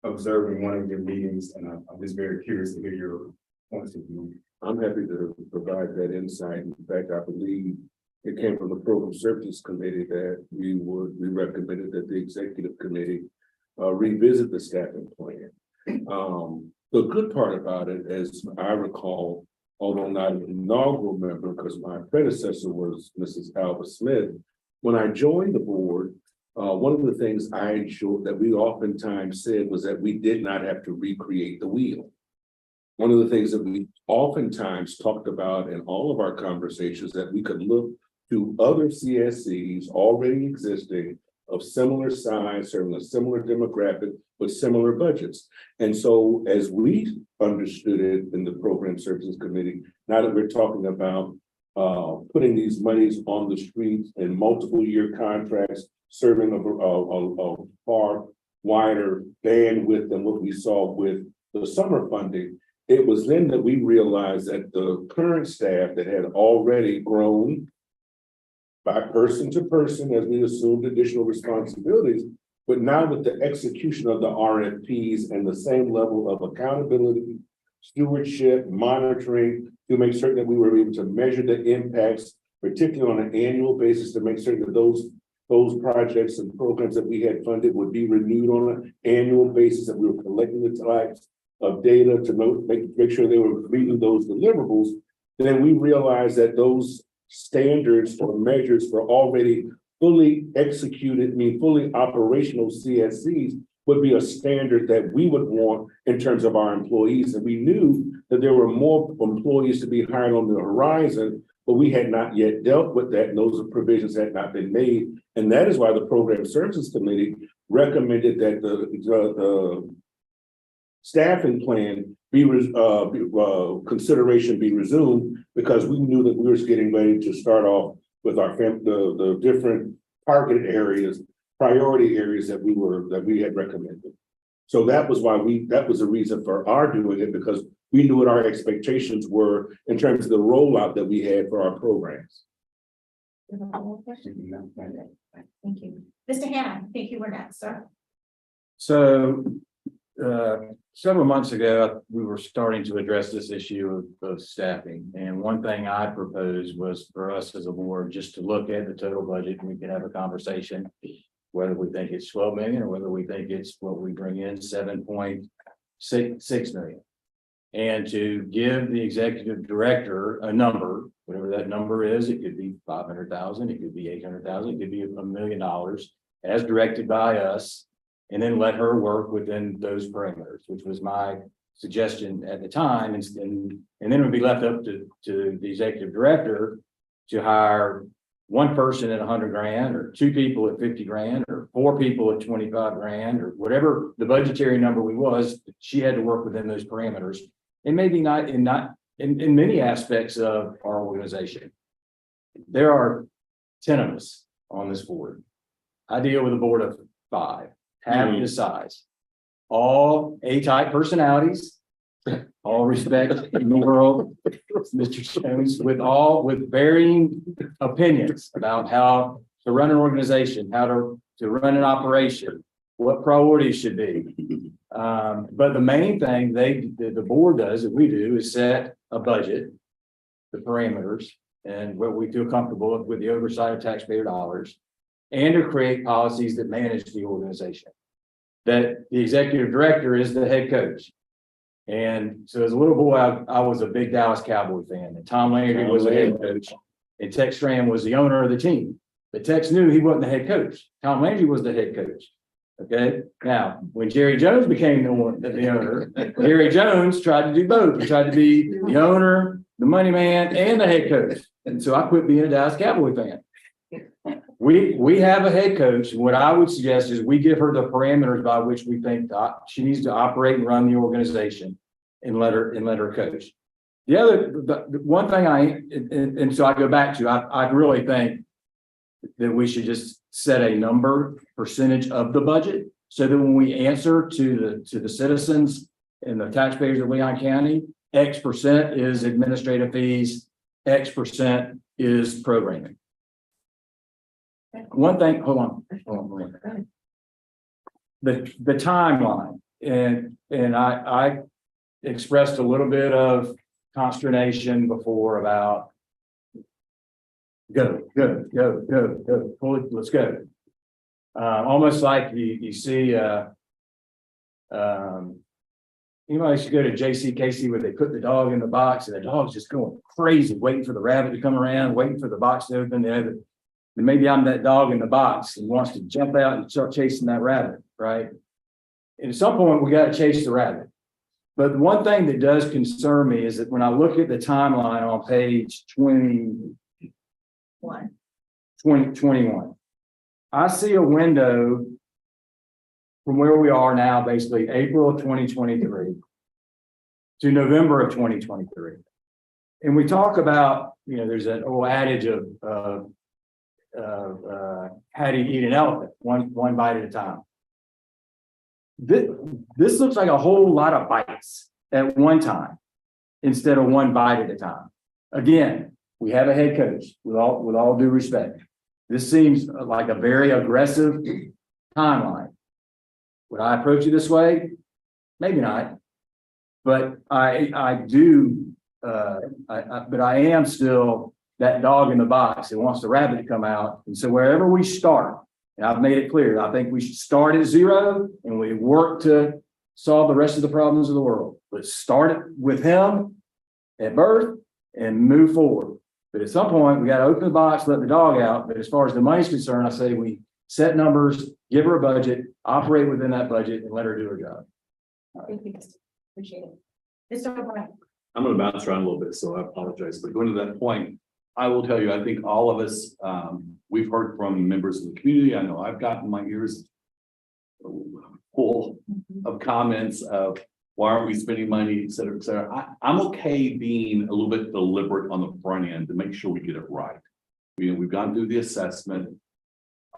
observing one of your meetings, and I'm just very curious to hear your points of view. I'm happy to provide that insight. In fact, I believe it came from the Program Services Committee that we recommended that the Executive Committee revisit the staffing plan. The good part about it, as I recall, although not an inaugural member, because my predecessor was Mrs. Alva Smith, when I joined the board, one of the things I ensured that we oftentimes said was that we did not have to recreate the wheel. One of the things that we oftentimes talked about in all of our conversations that we could look to other CSCs already existing of similar size, serving a similar demographic with similar budgets. And so as we understood it in the Program Services Committee, now that we're talking about putting these monies on the streets in multiple year contracts, serving a far wider bandwidth than what we saw with the summer funding, it was then that we realized that the current staff that had already grown by person to person as we assumed additional responsibilities, but now with the execution of the RFPs and the same level of accountability, stewardship, monitoring, to make certain that we were able to measure the impacts, particularly on an annual basis, to make certain that those projects and programs that we had funded would be renewed on an annual basis, that we were collecting the types of data to make sure they were meeting those deliverables. Then we realized that those standards or measures for already fully executed, fully operational CSCs would be a standard that we would want in terms of our employees. And we knew that there were more employees to be hired on the horizon, but we had not yet dealt with that, and those provisions had not been made. And that is why the Program Services Committee recommended that the staffing plan consideration be resumed, because we knew that we were getting ready to start off with our the different target areas, priority areas that we had recommended. So that was why that was the reason for our doing it, because we knew what our expectations were in terms of the rollout that we had for our programs. Thank you. Mr. Hannah, I think you were next, sir. So several months ago, we were starting to address this issue of staffing. And one thing I proposed was for us as a board just to look at the total budget, and we can have a conversation whether we think it's 12 million or whether we think it's what we bring in 7.6 million. And to give the executive director a number, whatever that number is, it could be 500,000, it could be 800,000, it could be $1 million as directed by us, and then let her work within those parameters, which was my suggestion at the time. And then it would be left up to the executive director to hire one person at 100 grand, or two people at 50 grand, or four people at 25 grand, or whatever the budgetary number was, she had to work within those parameters. And maybe not in many aspects of our organization. There are 10 of us on this board. I deal with a board of 5, half the size, all A-type personalities, all respect in the world, Mr. Jones, with varying opinions about how to run an organization, how to run an operation, what priorities should be. But the main thing the board does, that we do, is set a budget, the parameters, and what we feel comfortable with the oversight of taxpayer dollars, and to create policies that manage the organization. That the executive director is the head coach. And so as a little boy, I was a big Dallas Cowboy fan, and Tom Landry was the head coach, and Tex Schramm was the owner of the team. But Tex knew he wasn't the head coach. Tom Landry was the head coach. Okay, now when Jerry Jones became the owner, Jerry Jones tried to do both. He tried to be the owner, the money man, and the head coach. And so I quit being a Dallas Cowboy fan. We have a head coach. What I would suggest is we give her the parameters by which we think she needs to operate and run the organization, and let her coach. The one thing and so I go back to, I really think that we should just set a percentage of the budget, so that when we answer to the citizens and the taxpayers of Leon County, X percent is administrative fees, X percent is programming. One thing, hold on. The timeline, and I expressed a little bit of consternation before about go, let's go. Almost like you see, I should go to JC Casey where they put the dog in the box and the dog's just going crazy, waiting for the rabbit to come around, waiting for the box to open. And maybe I'm that dog in the box and wants to jump out and start chasing that rabbit, right? And at some point, we got to chase the rabbit. But the one thing that does concern me is that when I look at the timeline on page 21, I see a window from where we are now, basically April of 2023 to November of 2023. And we talk about, there's that old adage of how do you eat an elephant? One bite at a time. This looks like a whole lot of bites at one time instead of one bite at a time. Again, we have a head coach, with all due respect. This seems like a very aggressive timeline. Would I approach it this way? Maybe not. But I am still that dog in the box that wants the rabbit to come out. And so wherever we start, and I've made it clear, I think we should start at 0 and we work to solve the rest of the problems of the world. Let's start it with him at birth and move forward. But at some point, we got to open the box, let the dog out. But as far as the money's concerned, I say we set numbers, give her a budget, operate within that budget, and let her do her job. Thank you. Appreciate it. Mr. O'Brien. I'm going to bounce around a little bit, so I apologize. But going to that point, I will tell you, I think all of us, we've heard from members of the community. I know I've gotten my ears full of comments of why aren't we spending money, et cetera, et cetera. I'm okay being a little bit deliberate on the front end to make sure we get it right. We've gone through the assessment.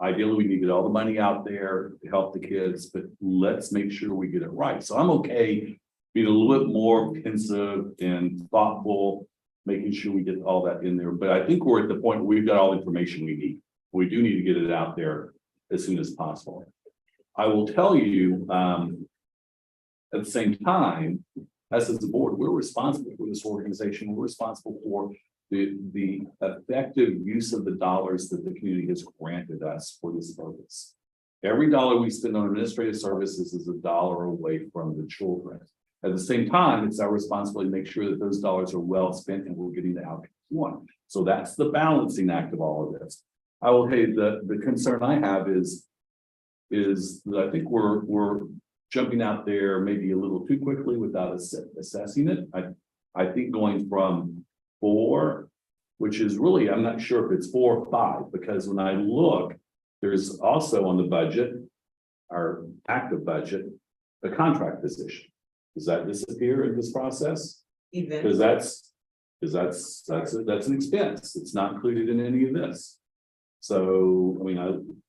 Ideally, we need to get all the money out there to help the kids, but let's make sure we get it right. So I'm okay being a little bit more pensive and thoughtful, making sure we get all that in there. But I think we're at the point where we've got all the information we need. We do need to get it out there as soon as possible. I will tell you, at the same time, as a board, we're responsible for this organization. We're responsible for the effective use of the dollars that the community has granted us for this purpose. Every dollar we spend on administrative services is $1 away from the children. At the same time, it's our responsibility to make sure that those dollars are well spent and we're getting the outcome we want. So that's the balancing act of all of this. I will tell you the concern I have is that I think we're jumping out there maybe a little too quickly without assessing it. I think going from 4 which is really, I'm not sure if it's 4 or 5, because when I look, there's also on the budget, our active budget, the contract position. Does that disappear in this process? Because that's an expense. It's not included in any of this. So, I mean,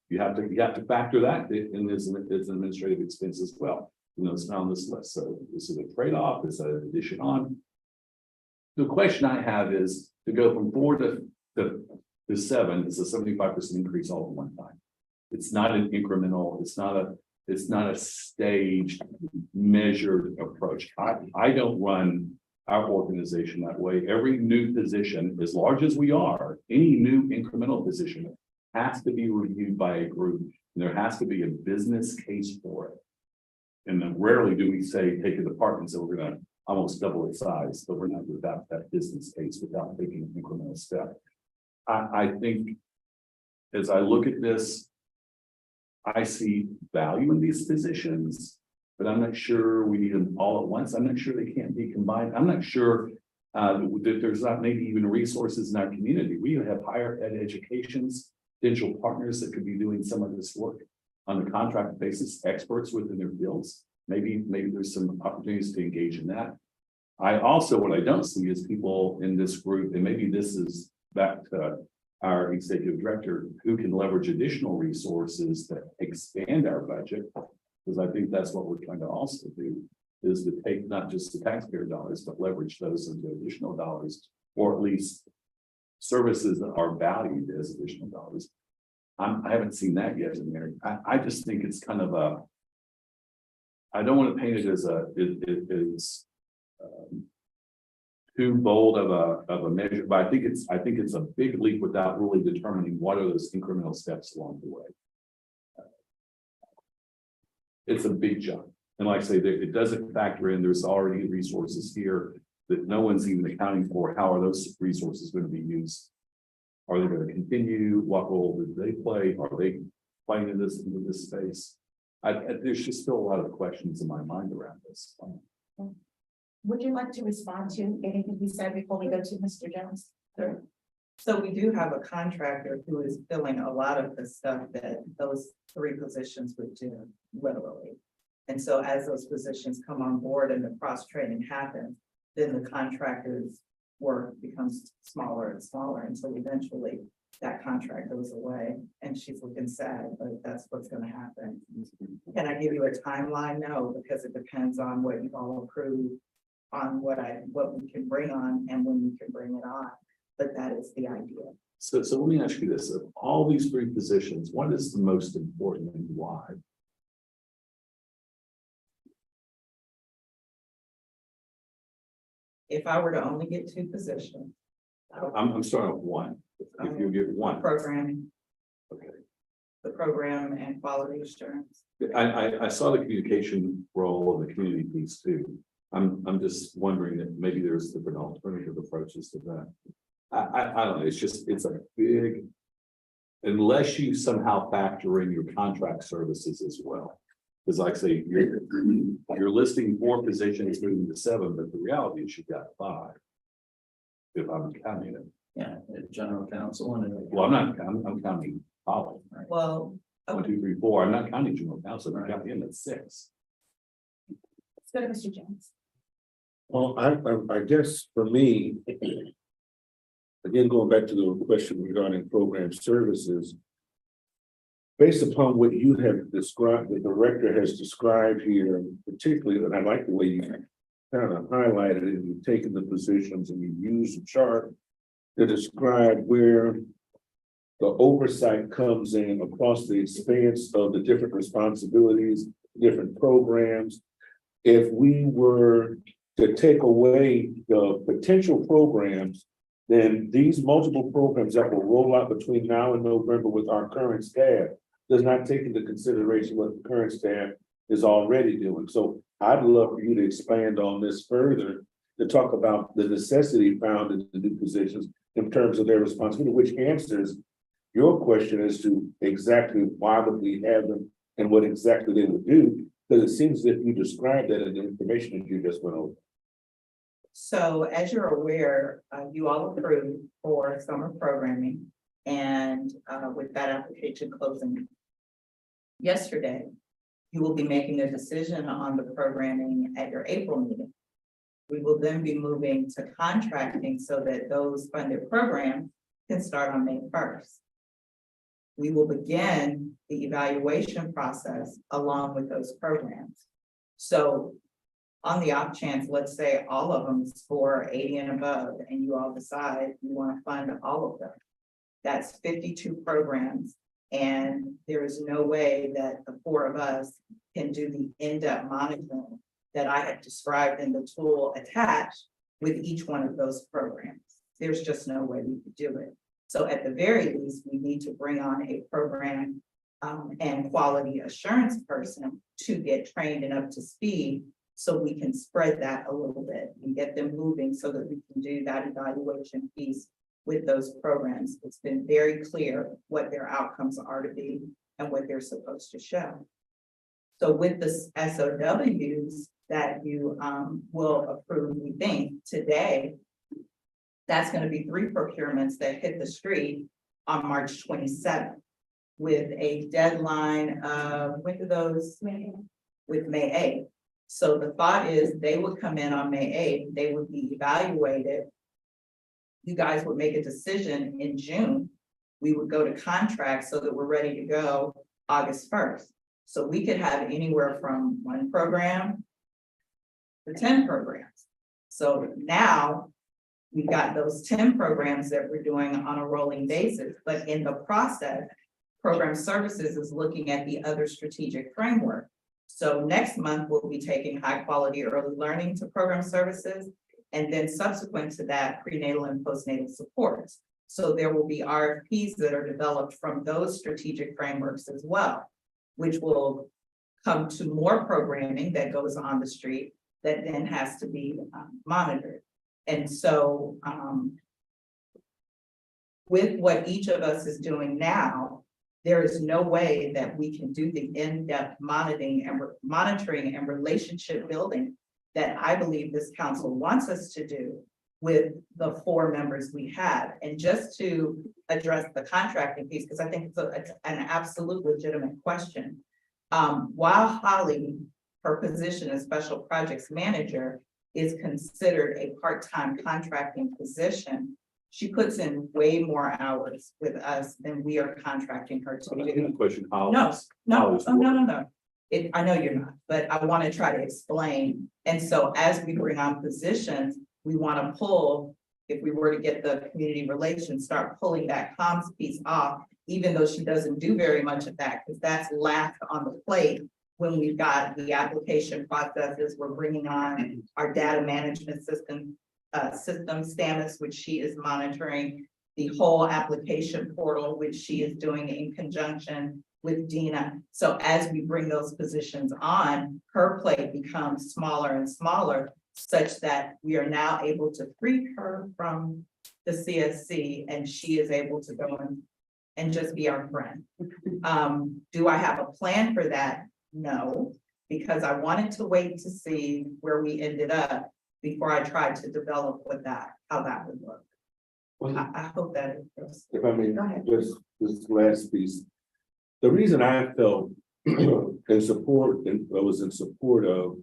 you have to factor that in as an administrative expense as well. You know, it's not on this list. So is it a trade-off? Is that an addition on? The question I have is to go from 4 to 7, it's a 75% increase all at one time. It's not an incremental, it's not a staged, measured approach. I don't run our organization that way. Every new position, as large as we are, any new incremental position has to be reviewed by a group, and there has to be a business case for it. And then rarely do we say, take a department, so we're gonna almost double its size, but we're not without that business case, without taking an incremental step. I think as I look at this, I see value in these positions, but I'm not sure we need them all at once. I'm not sure they can't be combined. I'm not sure that there's not maybe even resources in our community. We have higher ed educations, digital partners that could be doing some of this work on a contract basis, experts within their fields. Maybe there's some opportunities to engage in that. I also, what I don't see is people in this group, and maybe this is back to our executive director, who can leverage additional resources that expand our budget. Because I think that's what we're trying to also do, is to take not just the taxpayer dollars, but leverage those into additional dollars, or at least services that are valued as additional dollars. I haven't seen that yet in there. I just think it's kind of a, I don't want to paint it as too bold of a measure, but I think it's a big leap without really determining what are those incremental steps along the way. It's a big jump. And like I say, it doesn't factor in, there's already resources here that no one's even accounting for. How are those resources going to be used? Are they going to continue? What role do they play? Are they playing into this space? There's just still a lot of questions in my mind around this. Would you like to respond to anything we said before we go to Mr. Jones? Sure. So we do have a contractor who is filling a lot of the stuff that those 3 positions would do, literally. And so as those positions come on board and the cross training happens, then the contractor's work becomes smaller and smaller until eventually that contract goes away. And she's looking sad, but that's what's going to happen. Can I give you a timeline? No, because it depends on what you all approve, on what we can bring on and when we can bring it on. But that is the idea. So let me ask you this: of all these 3 positions, what is the most important and why? If I were to only get 2 positions. I'm starting with 1. If you get 1. Programming. Okay. The program and quality assurance. I saw the communication role of the community piece too. I'm just wondering that maybe there's different alternative approaches to that. I don't know, it's a big, unless you somehow factor in your contract services as well. Because like I say, you're listing 4 positions moving to 7, but the reality is you've got 5. If I'm counting it. Yeah, general counsel and. Well, I'm counting Holly, right? Well, 1, 2, 3, 4. I'm not counting general counsel, I'm counting him at 6. Let's go to Mr. Jones. Well, I guess for me, again, going back to the question regarding program services, based upon what you have described, the director has described here, particularly, and I like the way you kind of highlighted it, you've taken the positions and you've used the chart to describe where the oversight comes in across the expanse of the different responsibilities, different programs. If we were to take away the potential programs, then these multiple programs that will roll out between now and November with our current staff does not take into consideration what the current staff is already doing. So I'd love for you to expand on this further, to talk about the necessity found in the new positions in terms of their responsibility, which answers your question as to exactly why would we have them and what exactly they would do, because it seems as if you described that in the information that you just went over. So as you're aware, you all approved for summer programming. And with that application closing yesterday, you will be making a decision on the programming at your April meeting. We will then be moving to contracting so that those funded programs can start on May 1st. We will begin the evaluation process along with those programs. So on the off chance, let's say all of them score 80 and above, and you all decide you want to fund all of them. That's 52 programs, and there is no way that the four of us can do the in-depth monitoring that I had described in the tool attached with each one of those programs. There's just no way we could do it. So at the very least, we need to bring on a program and quality assurance person to get trained and up to speed so we can spread that a little bit and get them moving so that we can do that evaluation piece with those programs. It's been very clear what their outcomes are to be and what they're supposed to show. So with the SOWs that you will approve, we think today, that's going to be 3 procurements that hit the street on March 27th with a deadline of, when do those? With May 8th. So the thought is they would come in on May 8th, they would be evaluated. You guys would make a decision in June. We would go to contract so that we're ready to go August 1st. So we could have anywhere from 1 program to 10 programs. So now we've got those 10 programs that we're doing on a rolling basis, but in the process, program services is looking at the other strategic framework. So next month, we'll be taking high quality early learning to program services. And then subsequent to that, prenatal and postnatal supports. So there will be RFPs that are developed from those strategic frameworks as well, which will come to more programming that goes on the street that then has to be monitored. And so with what each of us is doing now, there is no way that we can do the in-depth monitoring and relationship building that I believe this council wants us to do with the 4 members we have. And just to address the contracting piece, because I think it's an absolute legitimate question. While Holly, her position as special projects manager, is considered a part-time contracting position, she puts in way more hours with us than we are contracting her to do. Question, how? No, how is it no. I know you're not, but I want to try to explain. And so as we bring on positions, we want to pull, if we were to get the community relations, start pulling that comms piece off, even though she doesn't do very much of that, because that's last on the plate when we've got the application processes. We're bringing on our data management system, Stamus, which she is monitoring, the whole application portal, which she is doing in conjunction with Dina. So as we bring those positions on, her plate becomes smaller and smaller, such that we are now able to free her from the CSC and she is able to go in and just be our friend. Do I have a plan for that? No, because I wanted to wait to see where we ended up before I tried to develop how that would look. I hope that is. If I may, Go ahead. just this last piece. The reason I felt in support, and I was in support of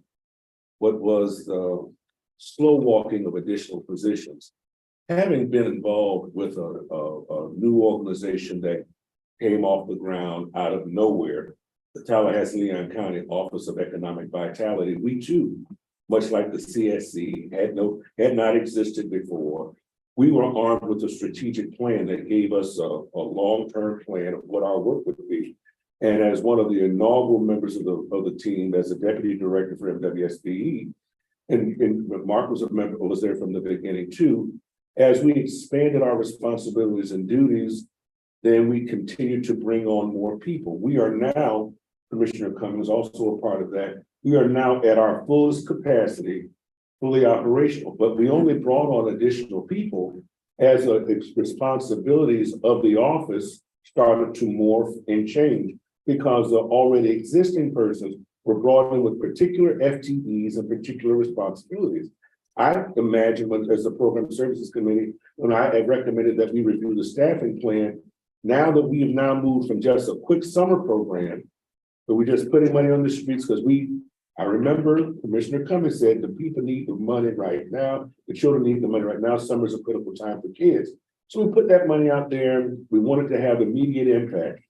what was the slow walking of additional positions. Having been involved with a new organization that came off the ground out of nowhere, the Tallahassee-Leon County Office of Economic Vitality, we too, much like the CSC, had not existed before. We were armed with a strategic plan that gave us a long-term plan of what our work would be. And as one of the inaugural members of the team, as a deputy director for MWSBE, and Mark was there from the beginning too. As we expanded our responsibilities and duties, then we continued to bring on more people. We are now, Commissioner Cummings, also a part of that. We are now at our fullest capacity, fully operational, but we only brought on additional people as the responsibilities of the office started to morph and change because the already existing persons were brought in with particular FTEs and particular responsibilities. I imagine when, as the Program Services Committee, when I had recommended that we review the staffing plan, now that we have now moved from just a quick summer program, but we're just putting money on the streets because I remember Commissioner Cummings said the people need the money right now, the children need the money right now, summer is a critical time for kids. So we put that money out there, we wanted to have immediate impact.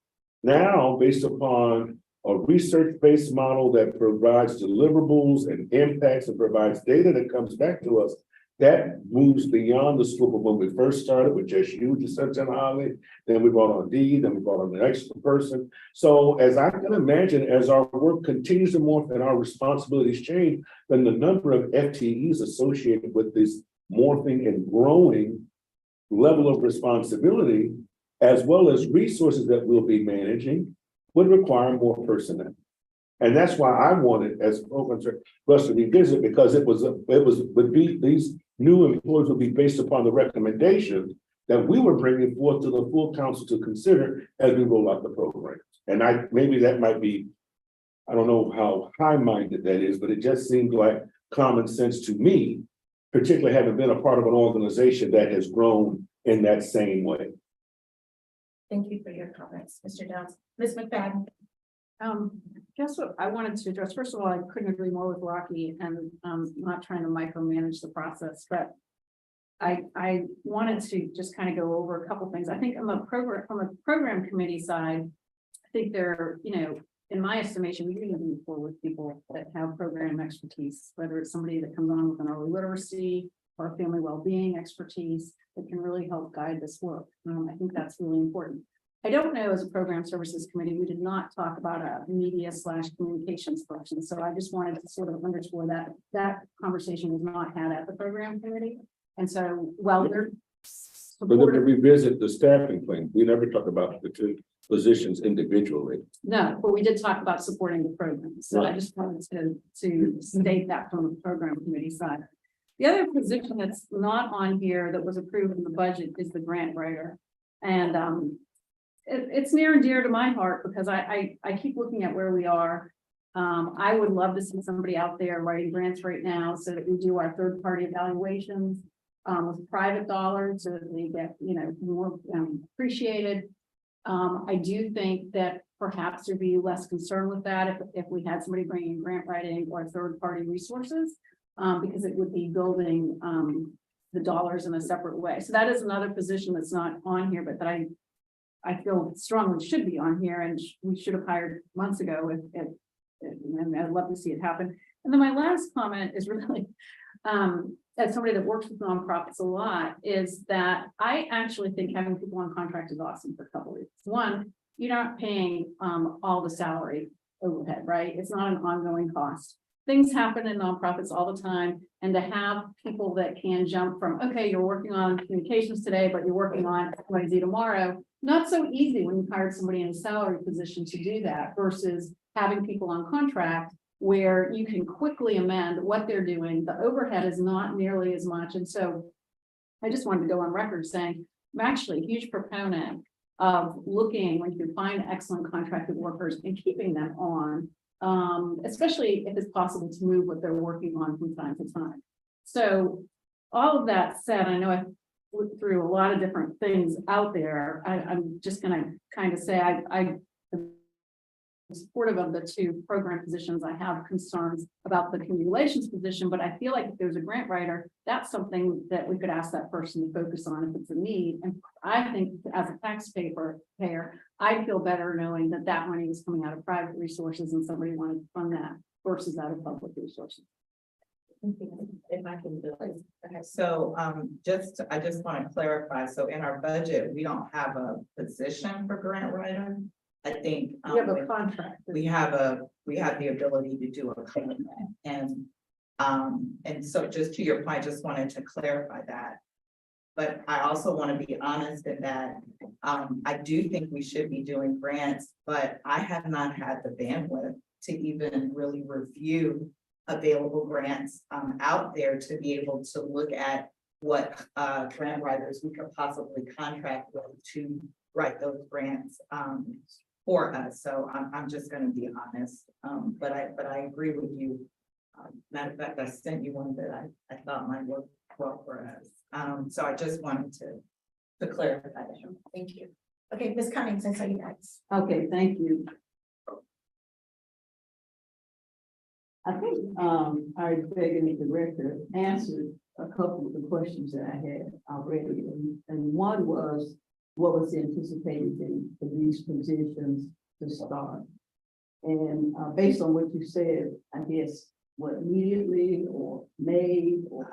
Now, based upon a research-based model that provides deliverables and impacts and provides data that comes back to us, that moves beyond the scope of when we first started with just you, just Sunshine Holly, then we brought on Dee, then we brought on the extra person. So as I can imagine, as our work continues to morph and our responsibilities change, then the number of FTEs associated with this morphing and growing level of responsibility, as well as resources that we'll be managing, would require more personnel. And that's why I wanted, as program for us to revisit, because would be these new employees would be based upon the recommendations that we were bringing forth to the full council to consider as we roll out the program. And maybe that might be, I don't know how high-minded that is, but it just seemed like common sense to me, particularly having been a part of an organization that has grown in that same way. Thank you for your comments, Mr. Downs. Ms. McFadden. Guess what I wanted to address, first of all, I couldn't agree more with Rocky and not trying to micromanage the process, but I wanted to just kind of go over a couple things. I think from a program committee side, I think there, in my estimation, we really move forward with people that have program expertise, whether it's somebody that comes on with an early literacy or family well-being expertise that can really help guide this work. I think that's really important. I don't know, as a program services committee, we did not talk about a media/communications person. So I just wanted to sort of underscore that conversation was not had at the program committee. And so, well, they're But then to revisit the staffing plan, we never talked about the two positions individually. no, but we did talk about supporting the program. So I Right. just wanted to state that from the program committee side. The other position that's not on here that was approved in the budget is the grant writer. And it's near and dear to my heart because I keep looking at where we are. I would love to see somebody out there writing grants right now so that we do our third-party evaluations with private dollars so that they get, more appreciated. I do think that perhaps there'd be less concern with that if we had somebody bringing grant writing or third-party resources, because it would be building the dollars in a separate way. So that is another position that's not on here, but that I feel strongly should be on here, and we should have hired months ago and I'd love to see it happen. And then my last comment is really, as somebody that works with nonprofits a lot, is that I actually think having people on contract is awesome for a couple of reasons. One, you're not paying all the salary overhead, right? It's not an ongoing cost. Things happen in nonprofits all the time, and to have people that can jump from, okay, you're working on communications today, but you're working on XYZ tomorrow, not so easy when you hired somebody in a salary position to do that versus having people on contract where you can quickly amend what they're doing. The overhead is not nearly as much. And so I just wanted to go on record saying, I'm actually a huge proponent of looking when you find excellent contracted workers and keeping them on, especially if it's possible to move what they're working on from time to time. So all of that said, I know I looked through a lot of different things out there. I'm just going to kind of say I'm supportive of the two program positions. I have concerns about the community relations position, but I feel like if there's a grant writer, that's something that we could ask that person to focus on if it's a need. And I think as a taxpayer, I feel better knowing that that money is coming out of private resources and somebody wanted to fund that versus out of public resources. If I can do it. Okay. So I just want to clarify. So in our budget, we don't have a position for grant writer. I think We have a contract. we have the ability to do a contract, and so just to your point, I just wanted to clarify that. But I also want to be honest in that I do think we should be doing grants, but I have not had the bandwidth to even really review available grants out there to be able to look at what grant writers we could possibly contract with to write those grants for us. So I'm just going to be honest, but I agree with you Matter of fact, I sent you one that I thought might work well for us. So I just wanted to clarify that. Thank you. Okay, Ms. Cummings, I saw you next. Okay, thank you. I think, our executive director answered a couple of the questions that I had already, and one was, what was the anticipated date for these positions to start? And, based on what you said, I guess, what, immediately or May or?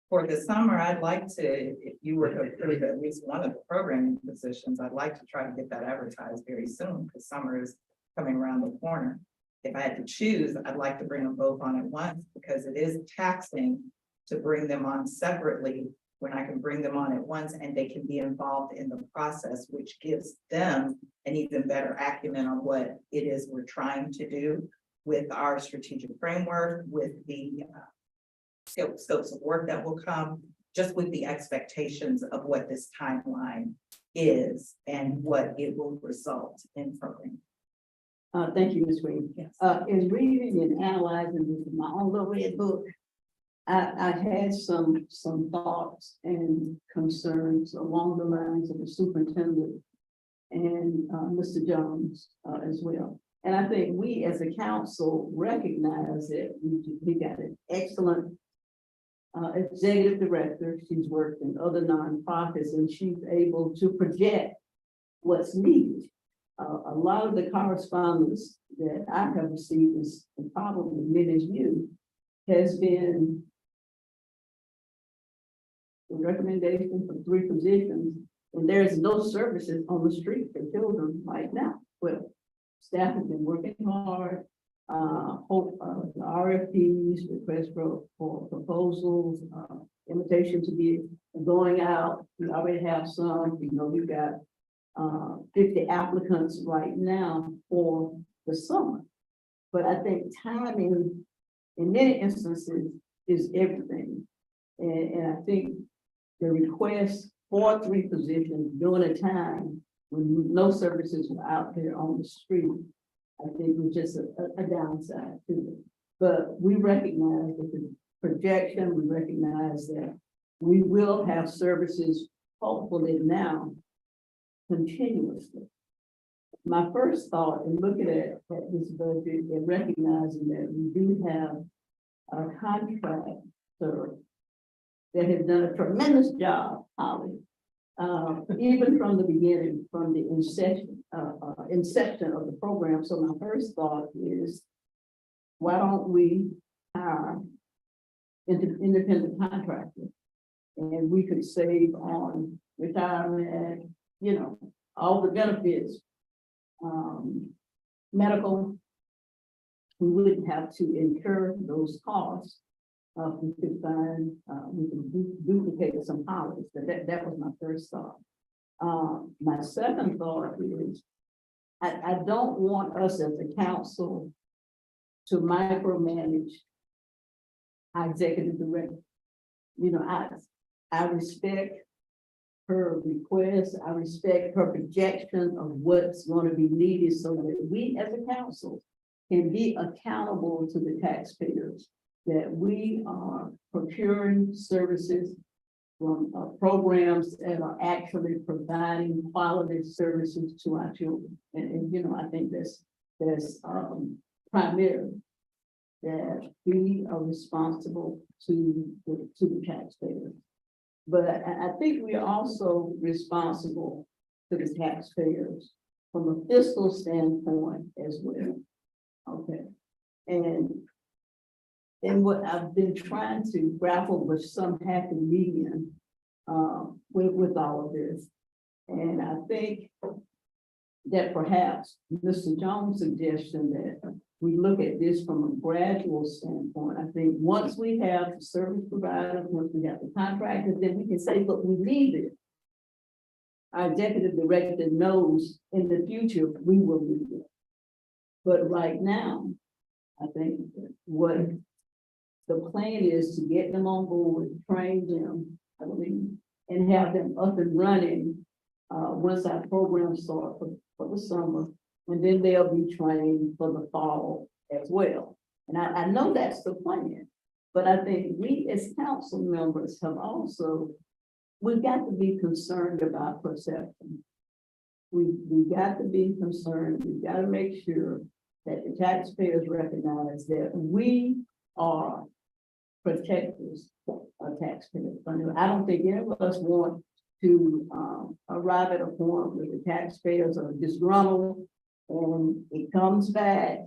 For the summer, I'd like to, if you were to approve at least one of the programming positions, I'd like to try to get that advertised very soon, because summer is coming around the corner. If I had to choose, I'd like to bring them both on at once, because it is taxing to bring them on separately when I can bring them on at once and they can be involved in the process, which gives them an even better acumen on what it is we're trying to do with our strategic framework, with the scopes of work that will come, just with the expectations of what this timeline is and what it will result in programming. Thank you, Ms. Reed. Yes. In reading and analyzing this in my own little red book, I had some thoughts and concerns along the lines of the superintendent and Mr. Jones as well. And I think we as a council recognize that we got an excellent executive director. She's worked in other nonprofits and she's able to project what's needed. A lot of the correspondence that I have received is, and probably many as you, has been the recommendation for 3 positions, and there's no services on the street for children right now. Well, staff has been working hard. Hope the RFPs, requests for proposals, invitation to be going out. We already have some. We know we've got 50 applicants right now for the summer. But I think timing in many instances is everything. And I think the request for 3 positions during a time when no services were out there on the street, I think was just a downside to it. But we recognize that the projection, we recognize that we will have services hopefully now continuously. My first thought in looking at this budget and recognizing that we do have a contractor that has done a tremendous job, Holly, even from the beginning, from the inception of the program. So my first thought is, why don't we hire independent contractor? And we could save on retirement, you know, all the benefits, medical. We wouldn't have to incur those costs. We could find, we can duplicate some holidays, but that was my first thought. My second thought is, I don't want us as a council to micromanage our executive director. You know, I respect her request, I respect her projection of what's going to be needed so that we as a council can be accountable to the taxpayers, that we are procuring services from programs that are actually providing quality services to our children. And you know, I think that's primary, that we are responsible to the taxpayers. But I think we are also responsible to the taxpayers from a fiscal standpoint as well. Okay. And what I've been trying to grapple with some happy medium with all of this. And I think that perhaps Mr. Jones' suggestion that we look at this from a gradual standpoint. I think once we have the service provider, once we have the contractors, then we can say, look, we need it. Our executive director knows in the future we will need it. But right now, I think what the plan is to get them on board, train them, I believe, and have them up and running once our program starts for the summer. And then they'll be trained for the fall as well. And I know that's the plan, but I think we as council members have also, we've got to be concerned about perception. We got to be concerned, we've got to make sure that the taxpayers recognize that we are protectors of taxpayers money. I don't think any of us want to arrive at a point where the taxpayers are disgruntled and it comes back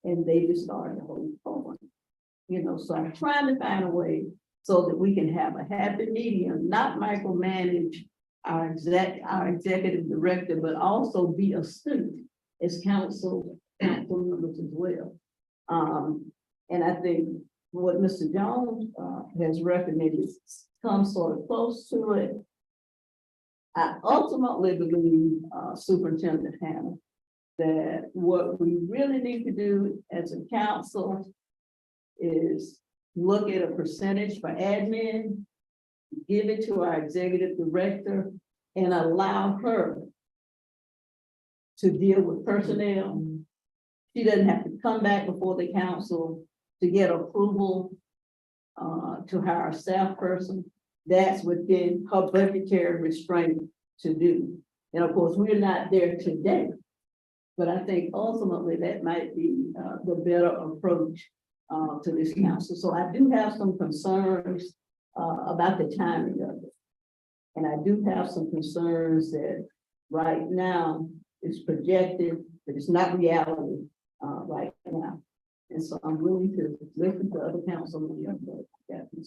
and they just start the whole program. You know, so I'm trying to find a way so that we can have a happy medium, not micromanage our executive director, but also be astute as council members as well. And I think what Mr. Jones has recommended comes sort of close to it. I ultimately believe, Superintendent Hannah, that what we really need to do as a council is look at a percentage for admin, give it to our executive director, and allow her to deal with personnel. She doesn't have to come back before the council to get approval to hire a staff person. That's within her budgetary restraint to do. And of course, we're not there today, but I think ultimately that might be the better approach to this council. So I do have some concerns about the timing of it. And I do have some concerns that right now it's projected, but it's not reality right now. And so I'm willing to listen to other council members.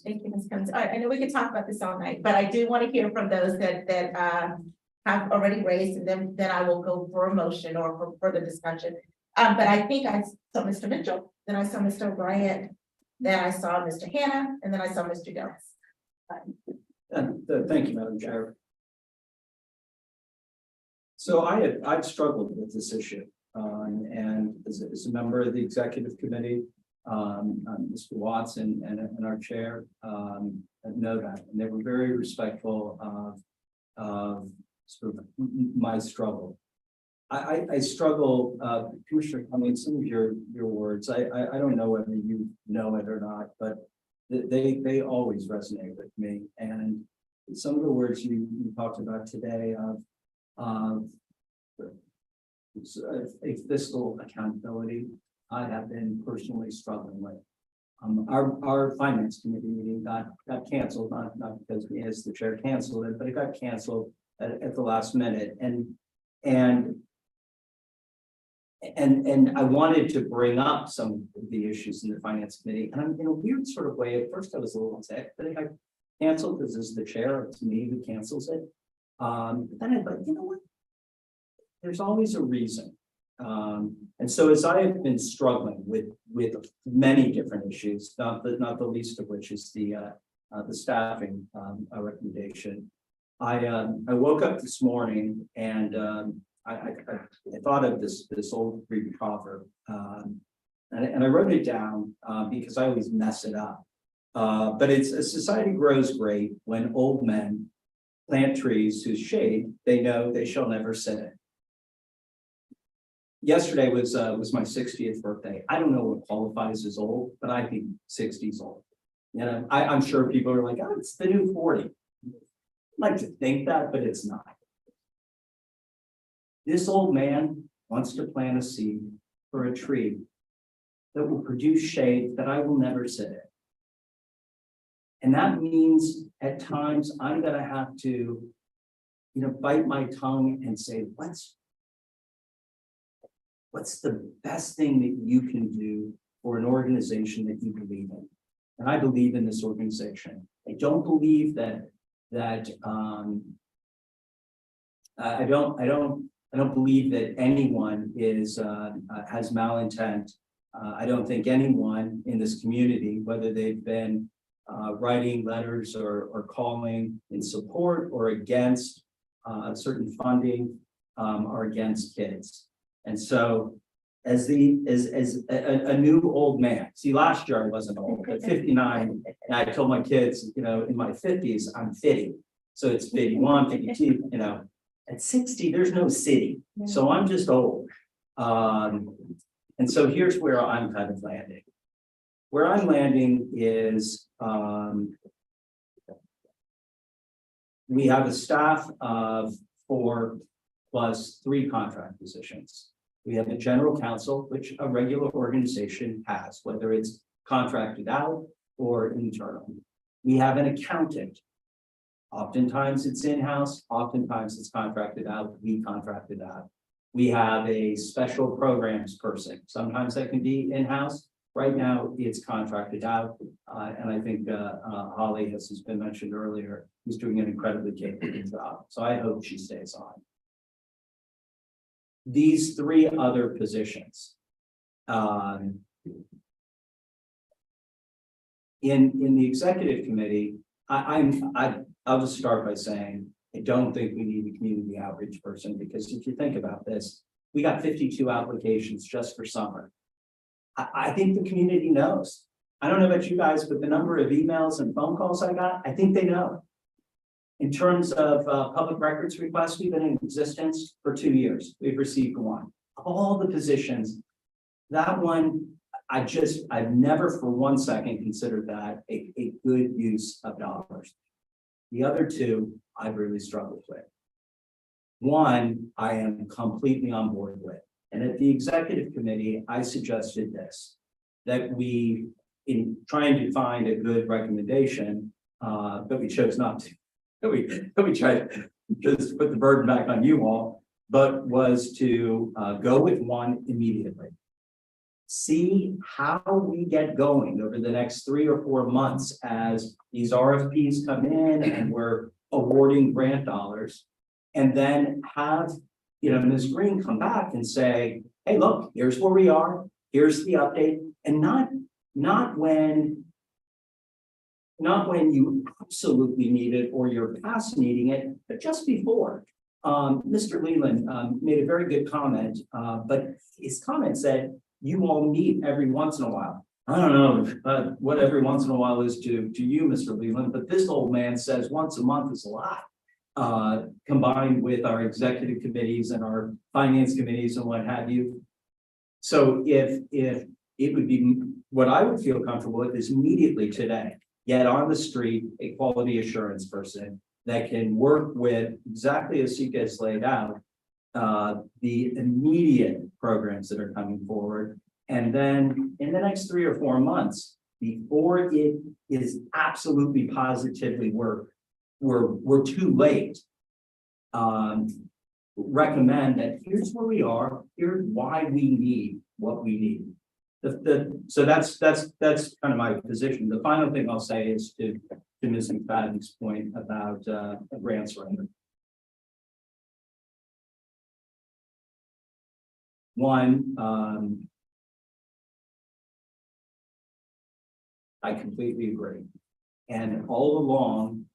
Thank you, Ms. Cummings. I know we could talk about this all night, but I do want to hear from those that have already raised, and then I will go for a motion or for further discussion. But I think I saw Mr. Mitchell, then I saw Mr. Bryant, then I saw Mr. Hannah, and then I saw Mr. Jones. Thank you, Madam Chair. So I've struggled with this issue, and as a member of the executive committee, Mr. Watson and our chair know that, and they were very respectful of sort of my struggle. I struggle, Commissioner Cummings, some of your words. I don't know whether you know it or not, but they always resonate with me. And some of the words you talked about today of a fiscal accountability, I have been personally struggling with. Our finance committee meeting got canceled, not because we as the chair canceled it, but it got canceled at the last minute. And I wanted to bring up some of the issues in the finance committee, and I'm in a weird sort of way. At first I was a little upset, but I got canceled because as the chair, it's me who cancels it. But then I thought, you know what? There's always a reason. And so as I have been struggling with many different issues, not the least of which is the staffing recommendation. I woke up this morning and I thought of this old Greek proverb, and I wrote it down because I always mess it up. But it's a society grows great when old men plant trees whose shade they know they shall never sit in. Yesterday was my 60th birthday. I don't know what qualifies as old, but I think 60 is old. You know, I'm sure people are like, oh, it's the new 40. I'd like to think that, but it's not. This old man wants to plant a seed for a tree that will produce shade that I will never sit in. And that means at times I'm gonna have to, bite my tongue and say, what's the best thing that you can do for an organization that you believe in? And I believe in this organization. I don't believe that I don't believe that anyone has malintent. I don't think anyone in this community, whether they've been writing letters or calling in support or against certain funding, are against kids. And so as a new old man, see, last year I wasn't old, at 59, and I told my kids, in my 50s, I'm 50. So it's 51, 52, At 60, there's no city. So I'm just old. And so here's where I'm kind of landing. Where I'm landing is, we have a staff of 4 plus 3 contract positions. We have a general counsel, which a regular organization has, whether it's contracted out or internal. We have an accountant. Oftentimes it's in-house, oftentimes it's contracted out, we contracted out. We have a special programs person. Sometimes that can be in-house. Right now, it's contracted out. And I think Holly, as has been mentioned earlier, is doing an incredibly capable job. So I hope she stays on. These 3 other positions. In the executive committee, I'll just start by saying, I don't think we need a community outreach person, because if you think about this, we got 52 applications just for summer. I think the community knows. I don't know about you guys, but the number of emails and phone calls I got, I think they know. In terms of public records requests, we've been in existence for 2 years. We've received 1. All the positions, that one, I've never for 1 second considered that a good use of dollars. The other 2, I've really struggled with. 1, I am completely on board with. And at the executive committee, I suggested this, that we, in trying to find a good recommendation, but we chose not to. We tried to just put the burden back on you all, but was to go with 1 immediately. See how we get going over the next 3 or 4 months as these RFPs come in and we're awarding grant dollars. And then have, Ms. Green come back and say, hey, look, here's where we are, here's the update, and not when you absolutely need it or you're past needing it, but just before. Mr. Leland made a very good comment, but his comment said, you all meet every once in a while. I don't know what every once in a while is to you, Mr. Leland, but this old man says once a month is a lot. Combined with our executive committees and our finance committees and what have you. So if it would be, what I would feel comfortable with is immediately today, get on the street a quality assurance person that can work with exactly as Sika has laid out, the immediate programs that are coming forward. And then in the next 3 or 4 months, before it is absolutely positively we're too late. Recommend that here's where we are, here's why we need what we need. So that's kind of my position. The final thing I'll say is to Ms. McFadden's point about a grant surrender. 1, I completely agree. And all along,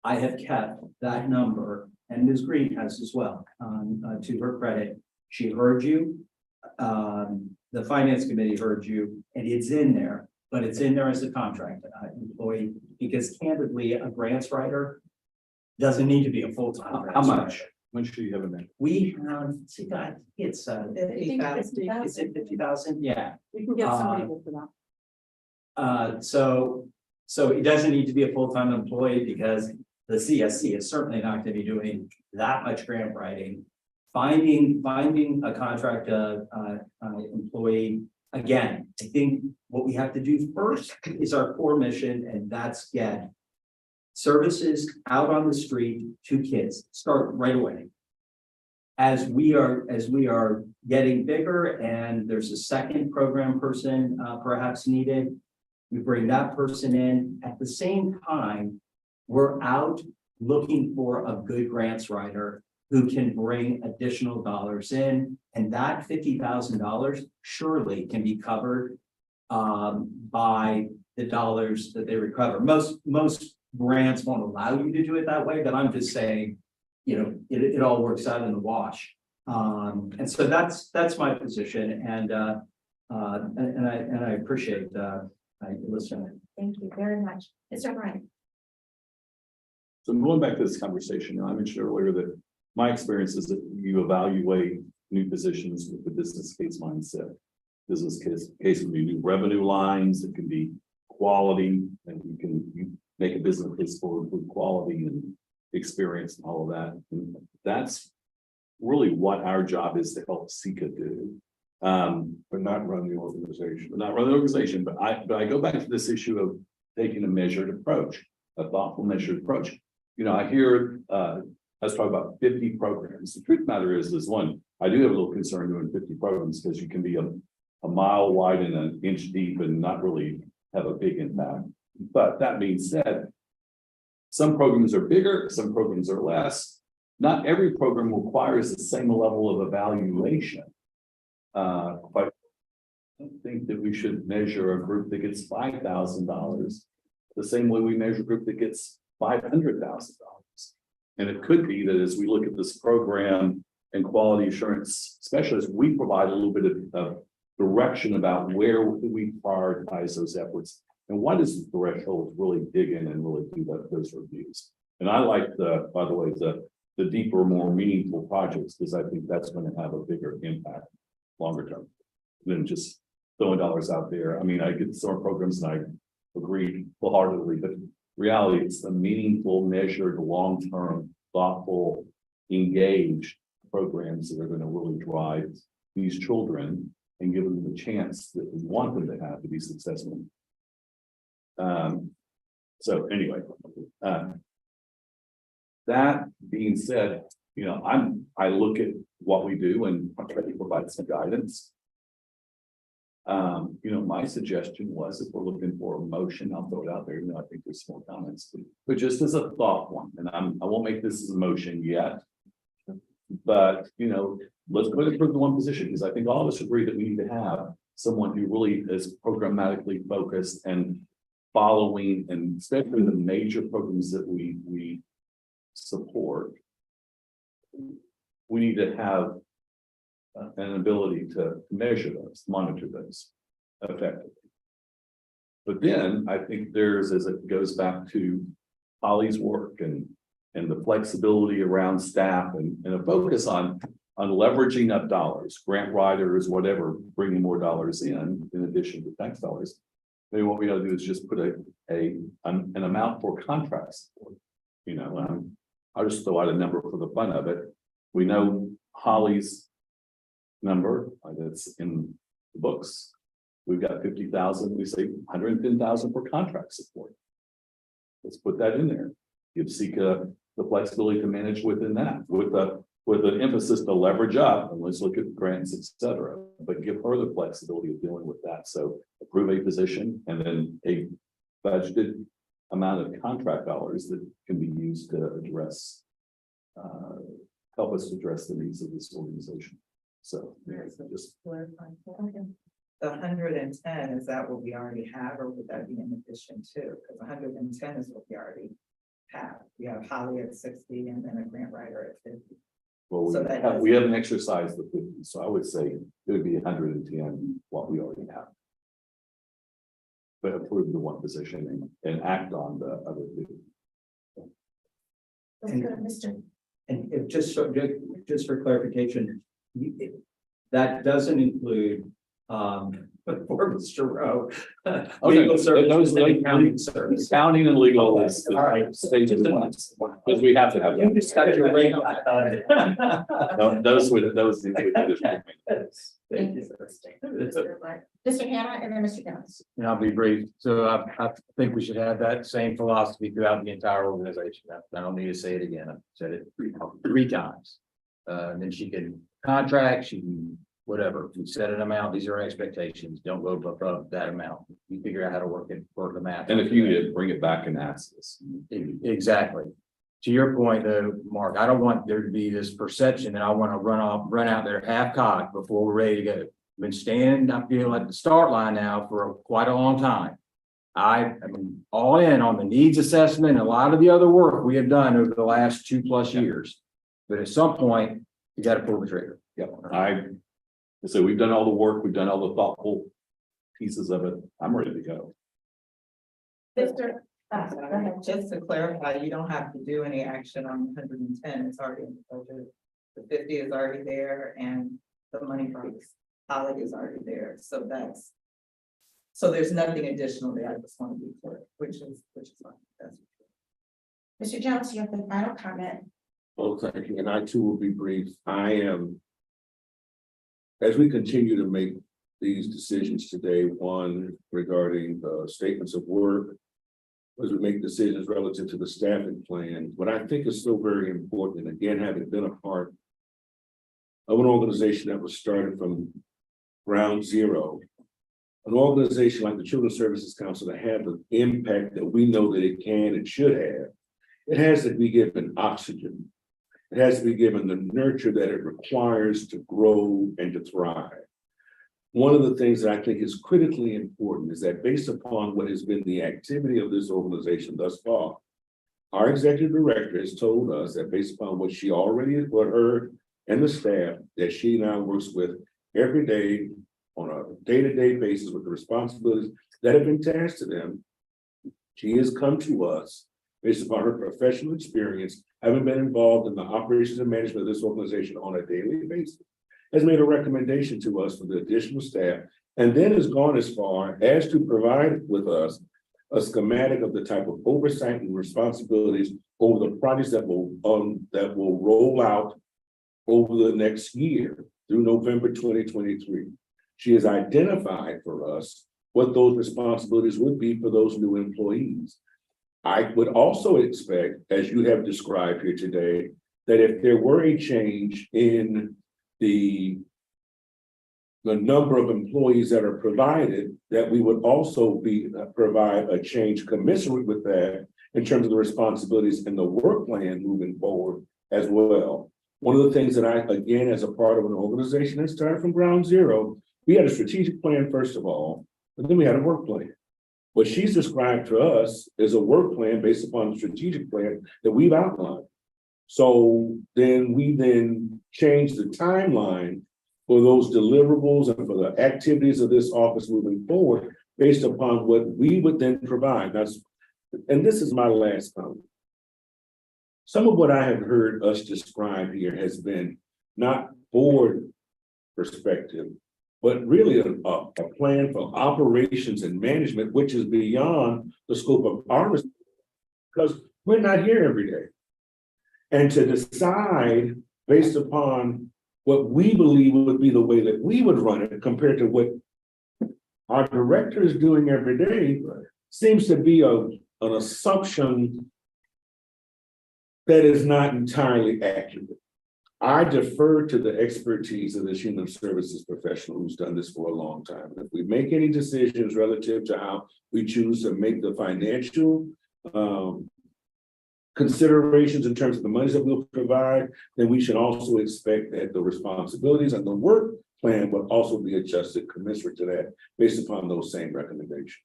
I have kept that number, and Ms. Green has as well, to her credit. She heard you, the finance committee heard you, and it's in there, but it's in there as a contract employee, because candidly, a grants writer doesn't need to be a full-time. How much? When should you have it? We have, see, God, it's 50,000. Is it 50,000? Yeah. We can get somebody for that. So it doesn't need to be a full-time employee, because the CSC is certainly not going to be doing that much grant writing. Finding a contract employee, again, I think what we have to do first is our core mission, and that's get services out on the street to kids. Start right away. As we are getting bigger and there's a second program person perhaps needed, we bring that person in. At the same time, we're out looking for a good grants writer who can bring additional dollars in, and that $50,000 surely can be covered by the dollars that they recover. Most grants won't allow you to do it that way, but I'm just saying, it all works out in the wash. And so that's my position, and I appreciate listening. Thank you very much. Mr. Ryan. So going back to this conversation, I mentioned earlier that my experience is that you evaluate new positions with the business case mindset. business case can be new revenue lines, it can be quality, and you make a business case for good quality and experience and all of that. And that's really what our job is to help SECA do. But not run the organization. Not run the organization, but I go back to this issue of taking a measured approach, a thoughtful measured approach. You know, I hear let's talk about 50 programs. The truth of the matter is one, I do have a little concern doing 50 programs because you can be a mile wide and an inch deep and not really have a big impact. But that being said, some programs are bigger, some programs are less. Not every program requires the same level of evaluation. But I don't think that we should measure a group that gets $5,000 the same way we measure a group that gets $500,000. And it could be that as we look at this program and quality assurance specialists, we provide a little bit of direction about where we prioritize those efforts and what is the threshold to really dig in and really do those reviews. And I like by the way, the deeper, more meaningful projects, because I think that's going to have a bigger impact longer term than just throwing dollars out there. I mean, I get some programs and I agree wholeheartedly, but reality, it's the meaningful, measured, long-term, thoughtful, engaged programs that are going to really drive these children and give them the chance that we want them to have to be successful. So anyway, that being said, you know, I look at what we do and I try to provide some guidance. You know, my suggestion was if we're looking for a motion, I'll throw it out there. You know, I think there's more comments, but just as a thought one, and I won't make this as a motion yet. But you know, let's go ahead and prove the one position because I think all of us agree that we need to have someone who really is programmatically focused and following, and especially the major programs that we support. We need to have an ability to measure those, monitor those effectively. But then I think there's, as it goes back to Holly's work and the flexibility around staff and a focus on leveraging up dollars, grant writers, whatever, bringing more dollars in addition to tax dollars. Maybe what we ought to do is just put an amount for contract support. You know, I'll just throw out a number for the fun of it. We know Holly's number that's in the books. We've got 50,000. We say 110,000 for contract support. Let's put that in there. Give SECA the flexibility to manage within that, with an emphasis to leverage up. And let's look at grants, etc. But give her the flexibility of dealing with that. So approve a position and then a budgeted amount of contract dollars that can be used to address, help us address the needs of this organization. So just clarify. The 110, is that what we already have, or would that be in addition to? Because 110 is what we already have. We have Holly at 60 and then a grant writer at 50. well, So we haven't exercised the 50, so I would say it would be 110 what we already have. But approve the one position and act on the other two. Let's go to Mr. And if just for clarification, that doesn't include, for Mr. Rowe. Legal services and accounting service. Accounting and legal is All right. stages because we have to have You that. just got your ring on. No, those would just. Thank you. Mr. Hannah and then Mr. Jones. And I'll be brief. So I think we should have that same philosophy throughout the entire organization. I don't need to say it again. I've said it three times. And then she can contract, she can whatever. We set an amount. These are our expectations. Don't go above that amount. You figure out how to work the math. And if you did, bring it back and ask us. Exactly. To your point though, Mark, I don't want there to be this perception that I want to run out there half cocked before we're ready to go. I've been standing, I feel at the start line now for quite a long time. I mean, all in on the needs assessment and a lot of the other work we have done over the last 2+ years. But at some point, you got to pull the trigger. Yeah, so we've done all the work, we've done all the thoughtful pieces of it. I'm ready to go. Mr. Just to clarify, you don't have to do any action on 110. It's already in the budget. The 50 is already there, and the money from Holly is already there, so that's. So there's nothing additional there, I just want to be clear, which is fine, that's. Mr. Jones, you have the final comment. Well, thank you, and I too will be brief. I am. As we continue to make these decisions today, one regarding the statements of work. As we make decisions relative to the staffing plan, what I think is still very important, and again, having been a part of an organization that was started from ground zero. An organization like the Children's Services Council to have the impact that we know that it can and should have, it has to be given oxygen. It has to be given the nurture that it requires to grow and to thrive. One of the things that I think is critically important is that based upon what has been the activity of this organization thus far, our executive director has told us that based upon what she already has heard and the staff that she now works with every day on a day-to-day basis with the responsibilities that have been tasked to them, she has come to us based upon her professional experience, having been involved in the operations and management of this organization on a daily basis, has made a recommendation to us for the additional staff, and then has gone as far as to provide with us a schematic of the type of oversight and responsibilities over the projects that will roll out over the next year through November 2023. She has identified for us what those responsibilities would be for those new employees. I would also expect, as you have described here today, that if there were a change in the number of employees that are provided, that we would also provide a change commensurate with that in terms of the responsibilities and the work plan moving forward as well. One of the things that I, again, as a part of an organization that started from ground zero, we had a strategic plan first of all, but then we had a work plan. What she's described to us is a work plan based upon the strategic plan that we've outlined. So then we change the timeline for those deliverables and for the activities of this office moving forward based upon what we would then provide. And this is my last comment. Some of what I have heard us describe here has been not board perspective, but really a plan for operations and management, which is beyond the scope of our, because we're not here every day. And to decide based upon what we believe would be the way that we would run it compared to what our director is doing every day seems to be an assumption that is not entirely accurate. I defer to the expertise of this human services professional who's done this for a long time. If we make any decisions relative to how we choose to make the financial considerations in terms of the monies that we'll provide, then we should also expect that the responsibilities and the work plan will also be adjusted commensurate to that based upon those same recommendations.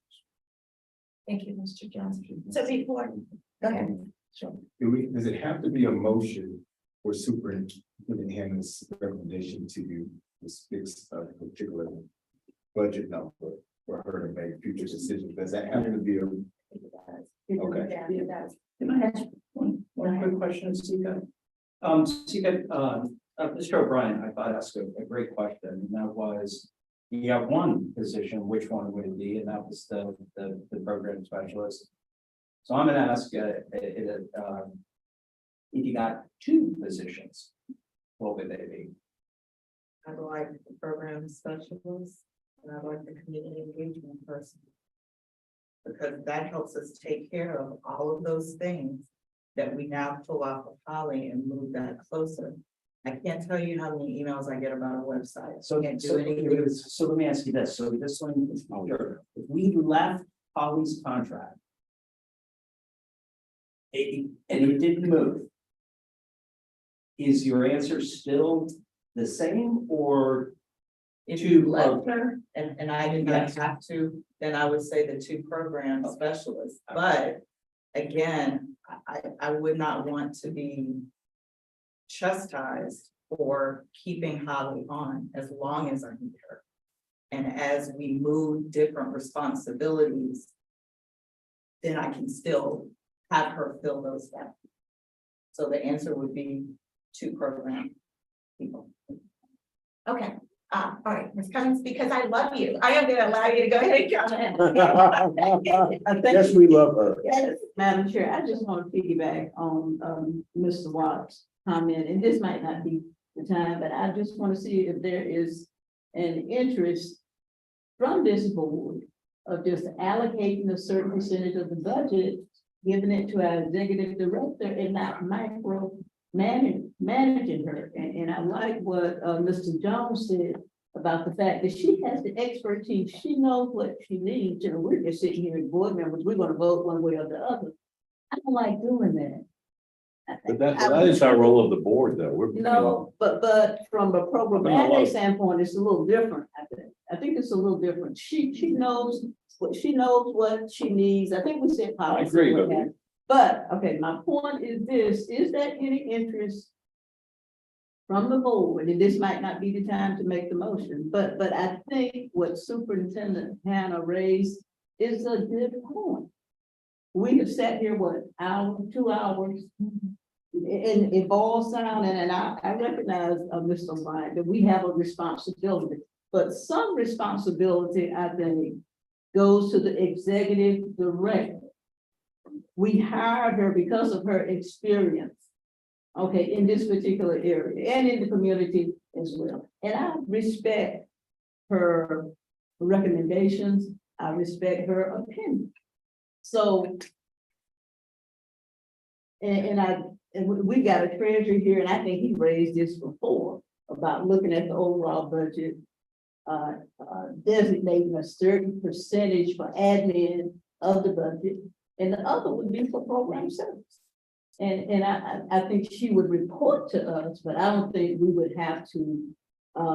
Thank you, Mr. Jones. So before, go ahead. Sure. Does it have to be a motion for superintendent Hannah's recommendation to you to fix a particular budget number for her to make future decisions? Does that have to be a? Okay. Can I ask one quick question, Sika? Mr. O'Brien, I thought asked a great question, and that was, you have one position, which one would it be? And that was the program specialist. So I'm gonna ask, if you got two positions, what would they be? I would like the program specialist, and I like the community engagement person. Because that helps us take care of all of those things that we now pull off of Holly and move that closer. I can't tell you how many emails I get about a website. So Can't do anything. So let me ask you this, so this one, if we left Holly's contract. And it didn't move. Is your answer still the same, or? If you left her and I did not have to, then I would say the two program specialists. But again, I would not want to be chastised for keeping Holly on as long as I need her. And as we move different responsibilities, then I can still have her fill those gaps. So the answer would be two program people. Okay, All right, Ms. Cummings, because I love you, I am gonna allow you to go ahead and comment. Yes, we love her. Yes. Madam Chair, I just want to piggyback on, Mr. Watts' comment, and this might not be the time, but I just want to see if there is an interest from this board of just allocating a certain percentage of the budget, giving it to our executive director and not managing her. And I like what, Mr. Jones said about the fact that she has the expertise. She knows what she needs. And we're just sitting here as board members, we're gonna vote one way or the other. I don't like doing that. But that is our role of the board, though. We're. No, but from a programmatic standpoint, it's a little different, I think. I think it's a little different. She knows what she needs. I think we said policy. I agree with that. But, okay, my point is this, is there any interest from the board, and this might not be the time to make the motion, but I think what Superintendent Hannah raised is a good point. We have sat here, what, hour, 2 hours, and it boils down, and I recognize, Mr. Bryant, that we have a responsibility, but some responsibility, I think, goes to the executive director. We hired her because of her experience, okay, in this particular area and in the community as well. And I respect her recommendations. I respect her opinion. So, and we got a treasurer here, and I think he raised this before about looking at the overall budget, designating a certain percentage for admin of the budget, and the other would be for program service. And I think she would report to us, but I don't think we would have to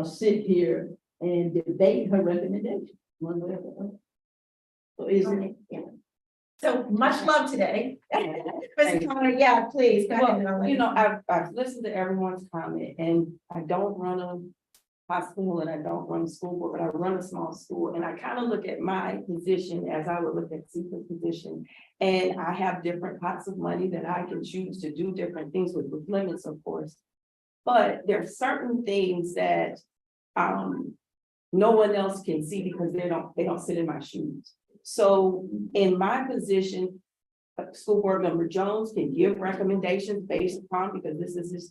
sit here and debate her recommendation one way or the other. So is it? Yeah. So much love today. Mr. Connor, yeah, please. Go ahead. Well, you know, I've listened to everyone's comment, and I don't run a hospital and I don't run a school board, but I run a small school, and I kind of look at my position as I would look at Seafa's position. And I have different pots of money that I can choose to do different things with limits, of course. But there are certain things that no one else can see because they don't sit in my shoes. So in my position, School Board Member Jones can give recommendations based upon, because this is his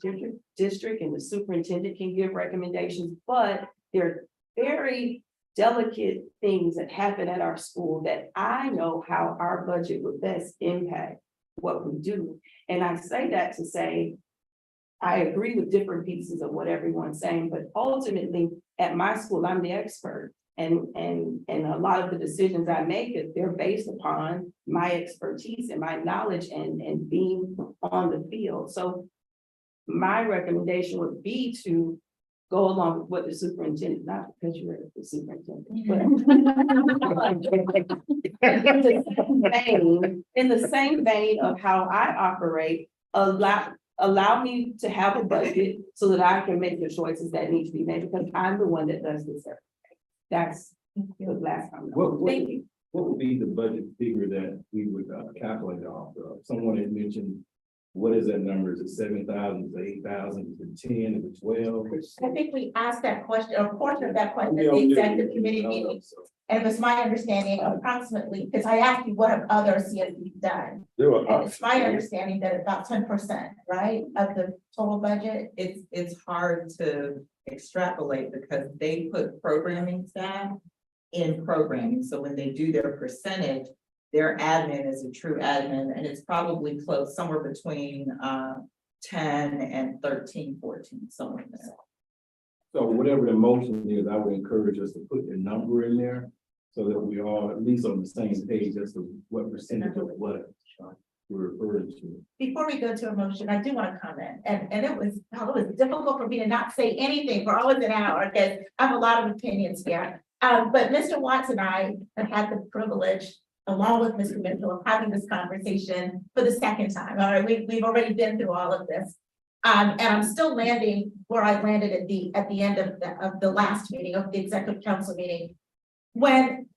district, and the superintendent can give recommendations, but there are very delicate things that happen at our school that I know how our budget would best impact what we do. And I say that to say, I agree with different pieces of what everyone's saying, but ultimately at my school, I'm the expert. And a lot of the decisions I make, they're based upon my expertise and my knowledge and being on the field. So my recommendation would be to go along with what the superintendent, not because you're the superintendent, but in the same vein of how I operate, allow me to have a budget so that I can make the choices that need to be made, because I'm the one that does this. That's the last time. Thank you. What would be the budget figure that we would calculate off of? Someone had mentioned, what is that number? Is it 7,000, is it 8,000, is it 10, is it 12? I think we asked that question, or a portion of that question, at the executive committee meeting. And it was my understanding approximately, because I asked you what have other CSCs done? And it's my understanding that about 10%, right, of the total budget. It's hard to extrapolate because they put programming staff in programming. So when they do their percentage, their admin is a true admin, and it's probably close somewhere between 10 and 13, 14, somewhere in there. So whatever the motion is, I would encourage us to put the number in there so that we are at least on the same page as to what percentage of what we're referring to. Before we go to a motion, I do want to comment, and it was difficult for me to not say anything for almost an hour because I have a lot of opinions here. But Mr. Watts and I have had the privilege, along with Mr. Mitchell, of having this conversation for the second time. All right, we've already been through all of this. And I'm still landing where I landed at the end of the last meeting, of the executive council meeting. When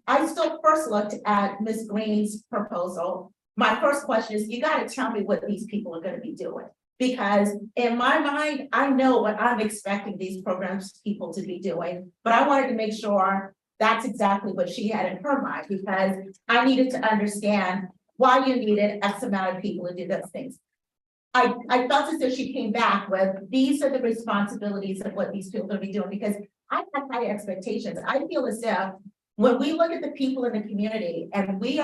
I still first looked at Ms. Green's proposal, my first question is, you got to tell me what these people are going to be doing. Because in my mind, I know what I'm expecting these programs people to be doing, but I wanted to make sure that's exactly what she had in her mind, because I needed to understand why you needed X amount of people to do those things. I felt as if she came back with, these are the responsibilities of what these people are gonna be doing, because I have high expectations. I feel as if when we look at the people in the community and we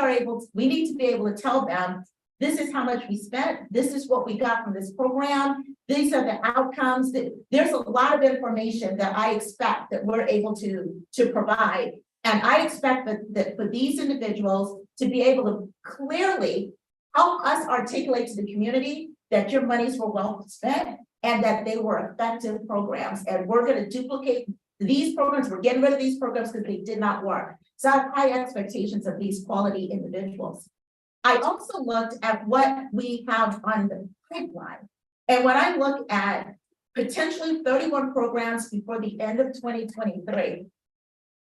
need to be able to tell them, this is how much we spent, this is what we got from this program, these are the outcomes. There's a lot of information that I expect that we're able to provide. And I expect that for these individuals to be able to clearly help us articulate to the community that your monies were well spent and that they were effective programs. And we're going to duplicate these programs. We're getting rid of these programs because they did not work. So I have high expectations of these quality individuals. I also looked at what we have on the pipeline. And when I look at potentially 31 programs before the end of 2023,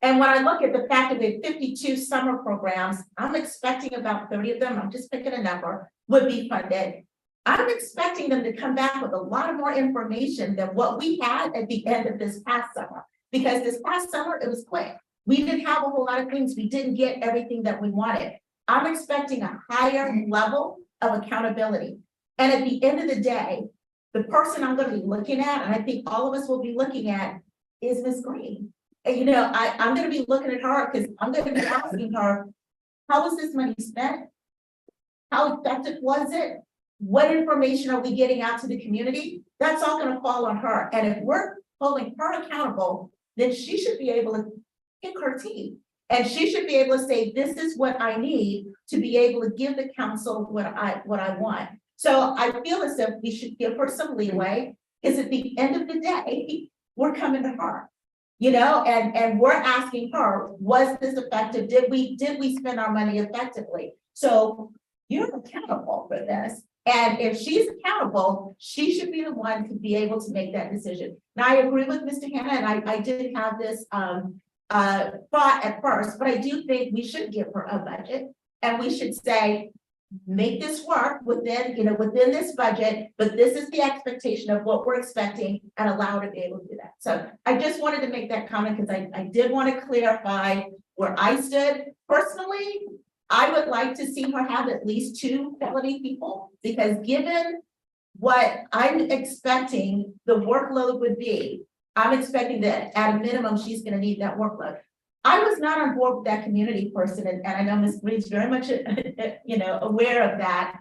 and when I look at the fact that we have 52 summer programs, I'm expecting about 30 of them, I'm just picking a number, would be funded. I'm expecting them to come back with a lot more information than what we had at the end of this past summer. Because this past summer, it was quick. We didn't have a whole lot of things. We didn't get everything that we wanted. I'm expecting a higher level of accountability. And at the end of the day, the person I'm going to be looking at, and I think all of us will be looking at, is Ms. Green. And, you know, I'm going to be looking at her because I'm going to be asking her, how was this money spent? How effective was it? What information are we getting out to the community? That's all going to fall on her. And if we're holding her accountable, then she should be able to pick her team. And she should be able to say, this is what I need to be able to give the council what I want. So I feel as if we should give her some leeway, because at the end of the day, we're coming to her, you know, and we're asking her, was this effective? Did we spend our money effectively? So you're accountable for this. And if she's accountable, she should be the one to be able to make that decision. Now, I agree with Mr. Hannah, and I did have this thought at first, but I do think we should give her a budget, and we should say, make this work within, you know, within this budget, but this is the expectation of what we're expecting, and allow her to be able to do that. So I just wanted to make that comment because I did want to clarify where I stood. Personally, I would like to see her have at least 2 quality people, because given what I'm expecting the workload would be, I'm expecting that at a minimum, she's going to need that workload. I was not on board with that community person, and I know Ms. Green's very much, you know, aware of that,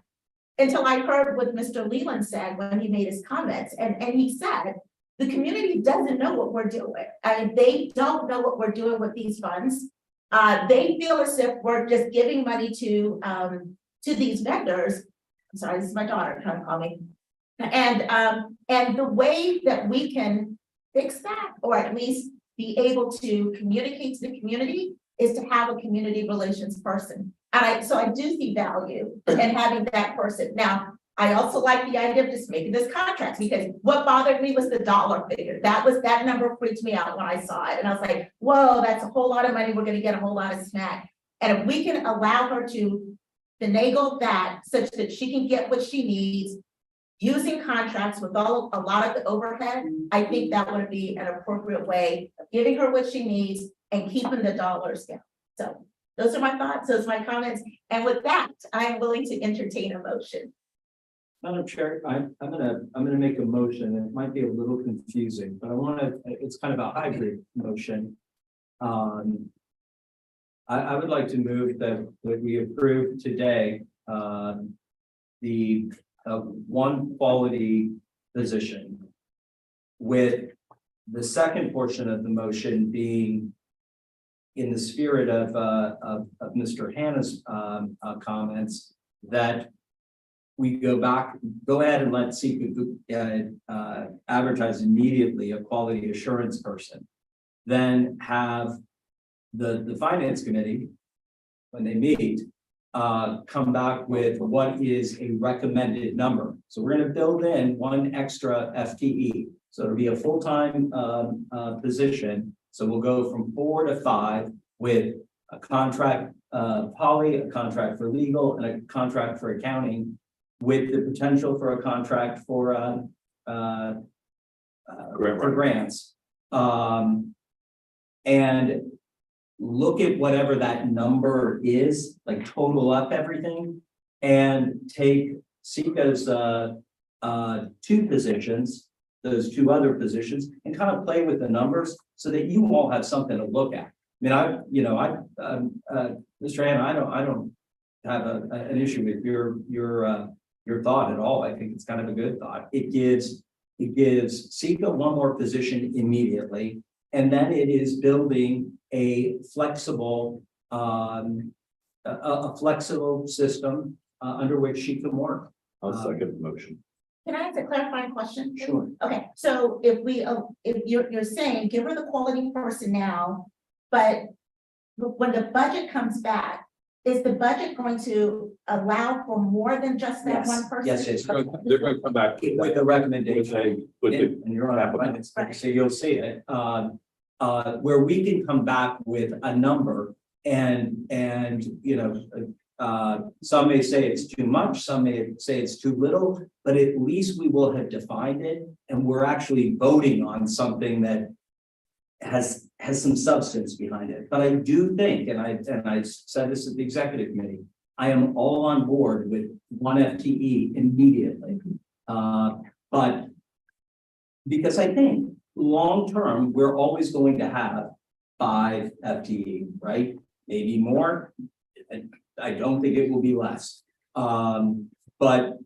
until I heard what Mr. Leland said when he made his comments, and he said, the community doesn't know what we're doing. I mean, they don't know what we're doing with these funds. They feel as if we're just giving money to these vendors. I'm sorry, this is my daughter trying to call me. And the way that we can fix that, or at least be able to communicate to the community, is to have a community relations person. And so I do see value in having that person. Now, I also like the idea of just making this contract, because what bothered me was the dollar figure. That number freaked me out when I saw it. And I was like, whoa, that's a whole lot of money. We're going to get a whole lot of snack. And if we can allow her to finagle that such that she can get what she needs, using contracts with a lot of the overhead, I think that would be an appropriate way of giving her what she needs and keeping the dollars down. So those are my thoughts, those are my comments. And with that, I am willing to entertain a motion. Madam Chair, I'm gonna make a motion. It might be a little confusing, but it's kind of a hybrid motion. I would like to move that we approve today the one quality position, with the second portion of the motion being in the spirit of Mr. Hannah's comments, that we go ahead and let CEQA advertise immediately a quality assurance person, then have the finance committee, when they meet, come back with what is a recommended number. So we're going to build in 1 extra FTE. So it'll be a full-time position. So we'll go from 4 to 5 with a contract poly, a contract for legal, and a contract for accounting with the potential for a contract for, Grant for writing. grants. And look at whatever that number is, like total up everything, and take Sika's, two positions, those two other positions, and kind of play with the numbers so that you all have something to look at. I mean, Mr. Hannah, I don't have an issue with your thought at all. I think it's kind of a good thought. It gives Sika one more position immediately, and then it is building a flexible, a flexible system under which she can work. I'll second the motion. Can I ask a clarifying question? Sure. Okay, so if you're saying, give her the quality personnel, but when the budget comes back, is the budget going to allow for more than just that one person? Yes, yes. They're going to come back With the recommendation. with the And you're on finance, so you'll see it, where we can come back with a number and, some may say it's too much, some may say it's too little, but at least we will have defined it, and we're actually voting on something that has some substance behind it. But I do think, and I said this at the executive committee, I am all on board with one FTE immediately. But because I think long-term, we're always going to have 5 FTE, right? Maybe more. I don't think it will be less. But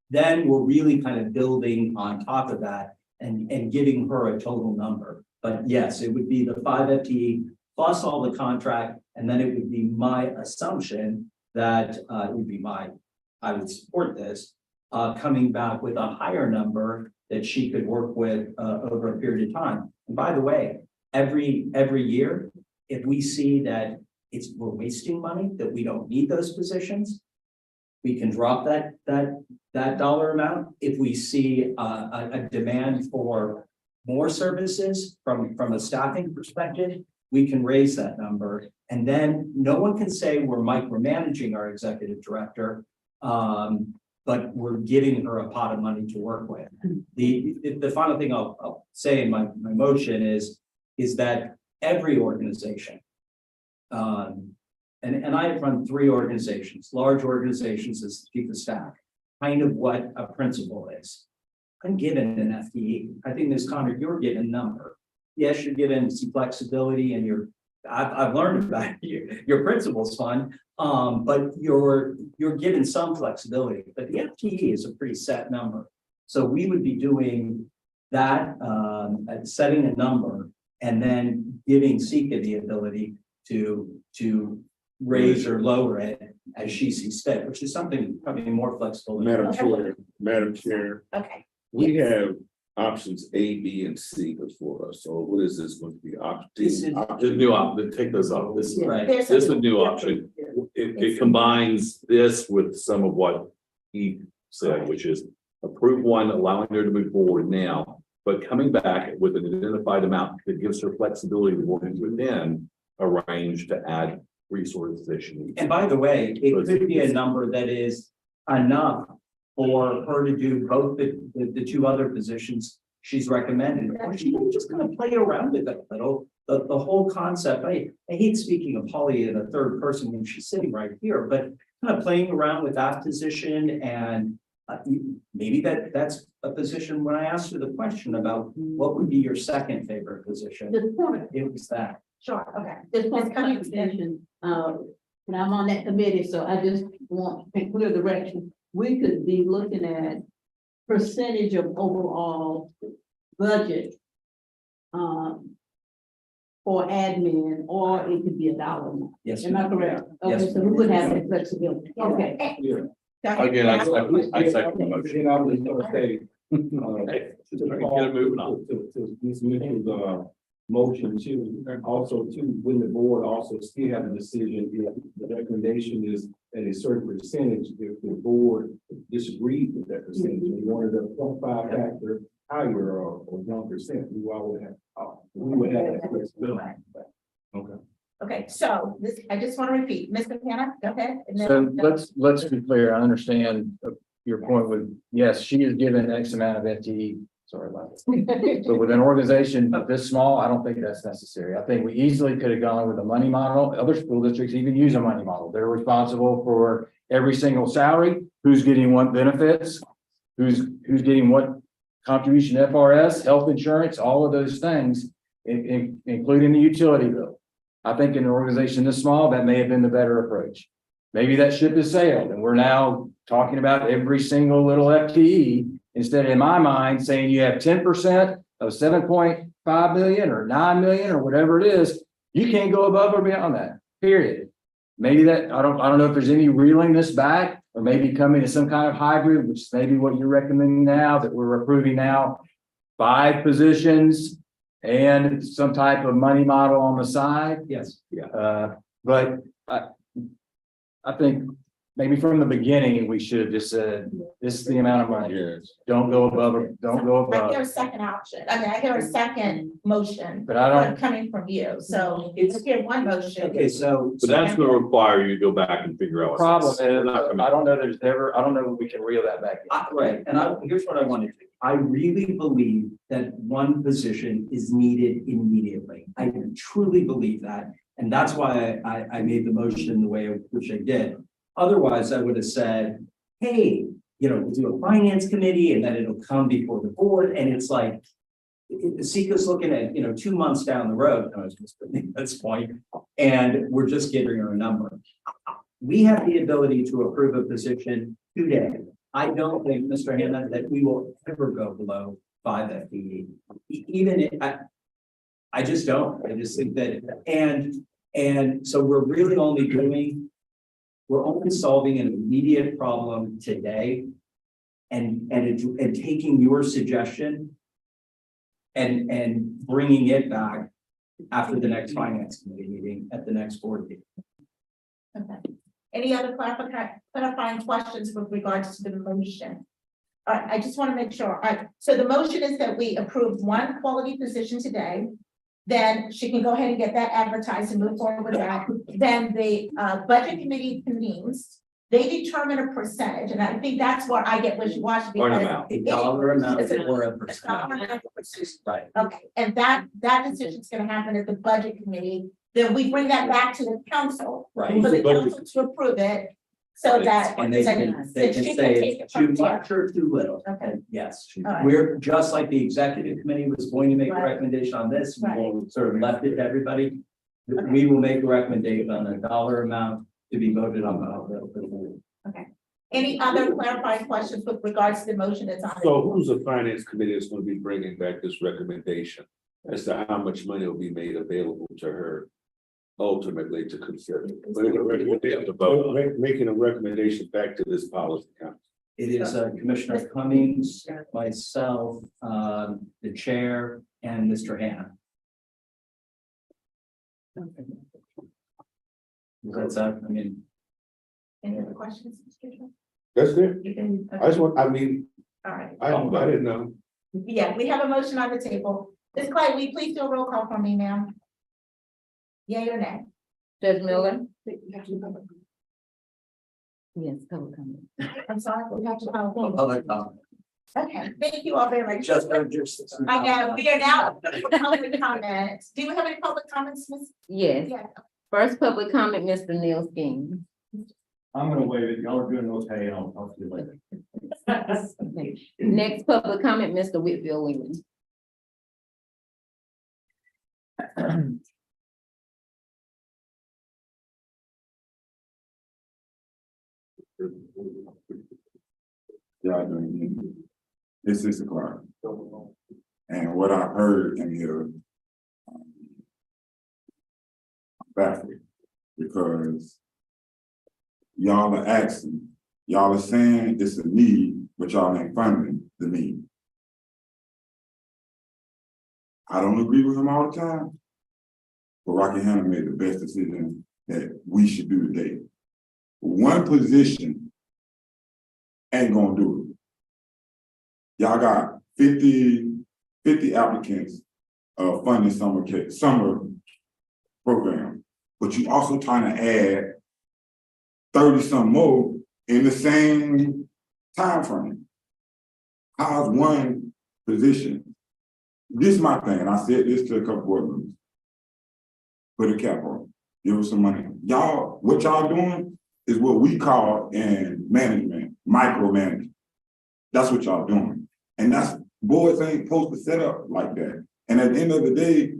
then we're really kind of building on top of that and giving her a total number. But yes, it would be the 5 FTE plus all the contract, and then it would be my assumption that it would be I would support this, coming back with a higher number that she could work with over a period of time. And by the way, every year, if we see that we're wasting money, that we don't need those positions, we can drop that dollar amount. If we see a demand for more services from a staffing perspective, we can raise that number. And then no one can say we're micromanaging our executive director, but we're giving her a pot of money to work with. The final thing I'll say in my motion is that every organization, and I have run 3 organizations, large organizations as chief of staff, kind of what a principal is. I'm given an FTE. I think Ms. Connor, you're given a number. Yes, you're given some flexibility, and I've learned about your principal's fun, but you're given some flexibility. But the FTE is a pretty set number. So we would be doing that, setting a number, and then giving Sika the ability to raise or lower it as she sees fit, which is something probably more flexible. Madam Chair, Okay, we have options A, B, and C before us. So what is this going to be? This is- The new take those off. This Right. there's is a a, new option. It combines this with some of what he said, which is approve one, allowing her to move forward now, but coming back with an identified amount that gives her flexibility to work within a range to add resources that she needs. And by the way, it could be a number that is enough for her to do both the 2 other positions she's recommended. Or she can just kind of play around with it a little. The whole concept, I hate speaking of Polly in a third person when she's sitting right here, but kind of playing around with that position, and maybe that's a position. When I asked her the question about what would be your second favorite position, Just point, it was that. sure, okay. just point clarification, and I'm on that committee, so I just want to clear direction. We could be looking at percentage of overall budget, for admin, or it could be a dollar amount. Yes. Am I correct? Yes. Okay, so we would have that flexibility. Okay. Again, I second the motion. And I was gonna say, Okay, to get it moving on. Ms. Mitchell's, motion too, and also too, when the board also still have a decision, if the recommendation is at a certain percentage, if the board disagrees with that percentage, we wanted a 0.5 factor higher or 1%, we would have that flexibility. Okay, so this, I just want to repeat, Mr. Hannah, go ahead. and then- So let's be clear. I understand, your point with, yes, she is given X amount of FTE, sorry about that. But with an organization this small, I don't think that's necessary. I think we easily could have gone with a money model. Other school districts even use a money model. They're responsible for every single salary, who's getting what benefits, who's getting what contribution, FRS, health insurance, all of those things, including the utility bill. I think in an organization this small, that may have been the better approach. Maybe that ship has sailed and we're now talking about every single little FTE instead of, in my mind, saying you have 10% of 7.5 million or 9 million or whatever it is, you can't go above or beyond that, period. Maybe that, I don't know if there's any reeling this back or maybe coming to some kind of hybrid, which is maybe what you're recommending now, that we're approving now 5 positions and some type of money model on the side. Yes. But I think maybe from the beginning, we should have just said, this is the amount of money. Yes. Don't go above or don't go I hear above. a second option. I mean, I hear a second motion. But I don't, Coming from you. So it's here one motion. Okay, so. But that's gonna require you to go back and figure out. the problem is, I don't know I don't know if we can reel that back in. Right, and here's what I want to do. I really believe that one position is needed immediately. I truly believe that. And that's why I made the motion the way which I did. Otherwise, I would have said, hey, we'll do a finance committee and then it'll come before the board. And it's like, Sika's looking at, 2 months down the road, I was just at this point, and we're just giving her a number. We have the ability to approve a position today. I don't think, Mr. Hammond, that we will ever go below 5 FTE. I just don't. I just think that, and so we're really we're only solving an immediate problem today. And taking your suggestion and bringing it back after the next finance committee meeting at the next board meeting. Okay. Any other clarifying questions with regards to the motion? I just want to make sure. So the motion is that we approve 1 quality position today. Then she can go ahead and get that advertised and move forward with that. Then the budget committee convenes. They determine a percentage, and I think that's where I get wishy-washy. Or an amount. A dollar amount or a percent. Right. Okay, and that decision is going to happen at the budget committee. Then we bring that back to the council. Right. For the council to approve it, so that. And they can say take it's it from too there. much or too little. Okay. Yes, All right. we're just like the executive committee was going to make a Right. recommendation on this. We Right. will sort of left it to everybody. We will make a recommendation on a dollar amount to be voted on. Okay. Any other clarifying questions with regards to the motion that's on? So who's the finance committee that's going to be bringing back this recommendation as to how much money will be made available to her ultimately to consider? Making a recommendation back to this policy council. It is Commissioner Cummings, myself, the chair, and Mr. Hannah. That's Any other questions? Mr. Chair? That's it. You can. I just want, All right. I didn't know. Yeah, we have a motion on the table. Ms. Clay, will you please do a roll call for me, ma'am? Yea or nay? Judge Miller? Yes, public comment. I'm sorry. We have to call. Other comment. Okay, thank you all very much. Just. I know, we are now for public comment. Do you have any public comments, Ms.? Yes. Yeah. First public comment, Mr. Neil King. I'm gonna waive it. Y'all are doing okay, and I'll talk to you later. Okay. Next public comment, Mr. Whitfield Williams. Yeah, it's 6 o'clock. And what I heard in here, baffled, because y'all are asking, y'all are saying it's a need, but y'all ain't funding the need. I don't agree with him all the time, but Rocky Hannah made the best decision that we should do today. One position ain't gonna do it. Y'all got 50 applicants funding summer program, but you also trying to add 30 some more in the time frame. How's one position? This is my thing, and I said this to a couple board members. Put a cap on, give us some money. Y'all, what y'all doing is what we call in management, micromanagement. That's what y'all doing. And that's, boards ain't supposed to set up like that. And at the end of the day,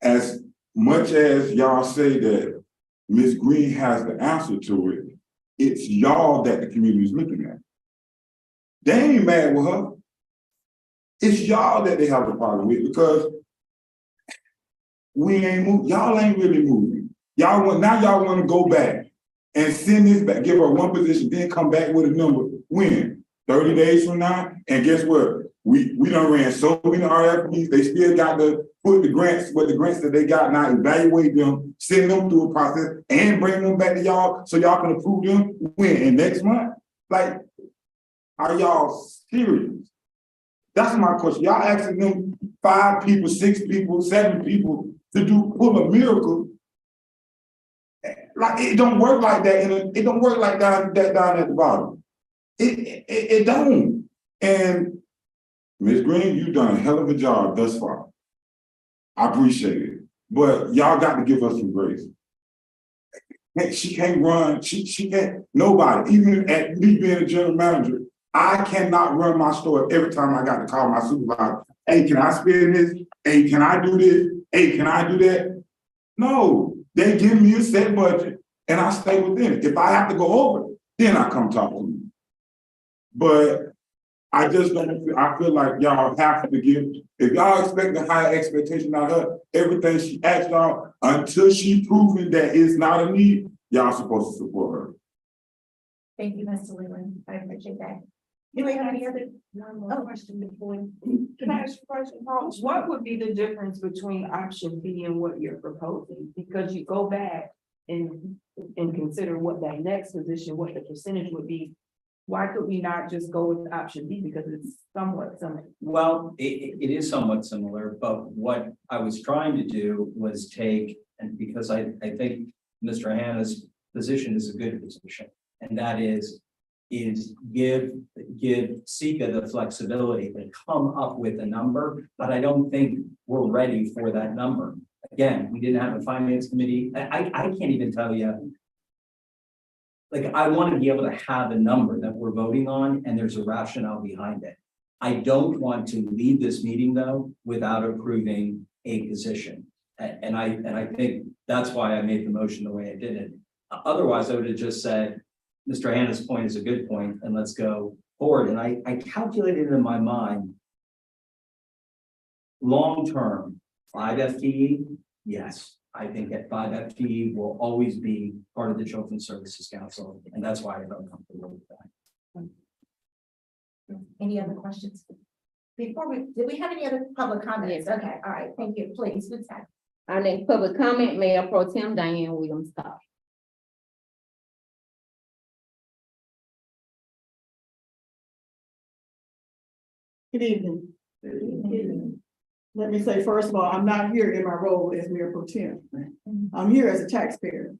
as much as y'all say that Ms. Green has the answer to it, it's y'all that the community is looking at. They ain't mad with her. It's y'all that they have a problem with, because we ain't moving. Y'all ain't really moving. Y'all want to go back and send this back, give her one position, then come back with a number. When? 30 days from now? And guess what? We done ran so many RFPs, they still got to put the grants, what the grants that they got now, evaluate them, send them through a process, and bring them back to y'all so y'all can approve them when? And next month? Like, are y'all serious? That's my question. Y'all asking them 5 people, 6 people, 7 people to pull a miracle. Like, it don't work like that. It don't work like that down at the bottom. It don't. And Ms. Green, you've done a hell of a job thus far. I appreciate it. But y'all got to give us some grace. She can't run, she can't, nobody, even at me being a general manager, I cannot run my store every time I got to call my supervisor. Hey, can I spend this? Hey, can I do this? Hey, can I do that? No, they give me a set budget and I stay within it. If I have to go over, then I come talk to me. But I just don't, I feel like y'all have to give, if y'all expect a higher expectation out of her, everything she asked y'all, until she proven that it's not a need, y'all supposed to support her. Thank you, Mr. Leland. I appreciate that. Do we have any other? Question before. Can I ask you a question, Paul? What would be the difference between option B and what you're proposing? Because you go back and consider what that next position, what the percentage would be. Why could we not just go with option B? Because it's somewhat similar. Well, it is somewhat similar, but what I was trying to do was take, and because I think Mr. Hannah's position is a good position, and that is give Sika the flexibility to come up with a number, but I don't think we're ready for that number. Again, we didn't have a finance committee. I can't even tell you. Like, I want to be able to have a number that we're voting on and there's a rationale behind it. I don't want to leave this meeting though, without approving a position. And I think that's why I made the motion the way I did it. Otherwise, I would have just said, Mr. Hannah's point is a good point and let's go forward. And I calculated in my mind, long-term, 5 FTE, yes. I think at 5 FTE will always be part of the Children's Services Council, and that's why I felt comfortable with that. Any other questions? Did we have any other public comments? Yes. Okay, all right, thank you. Please, who's that? Our next public comment, Mayor Pro Tem Diane Williams Scott. Good evening. Let me say, first of all, I'm not here in my role as Mayor Pro Tem. I'm here as a taxpayer.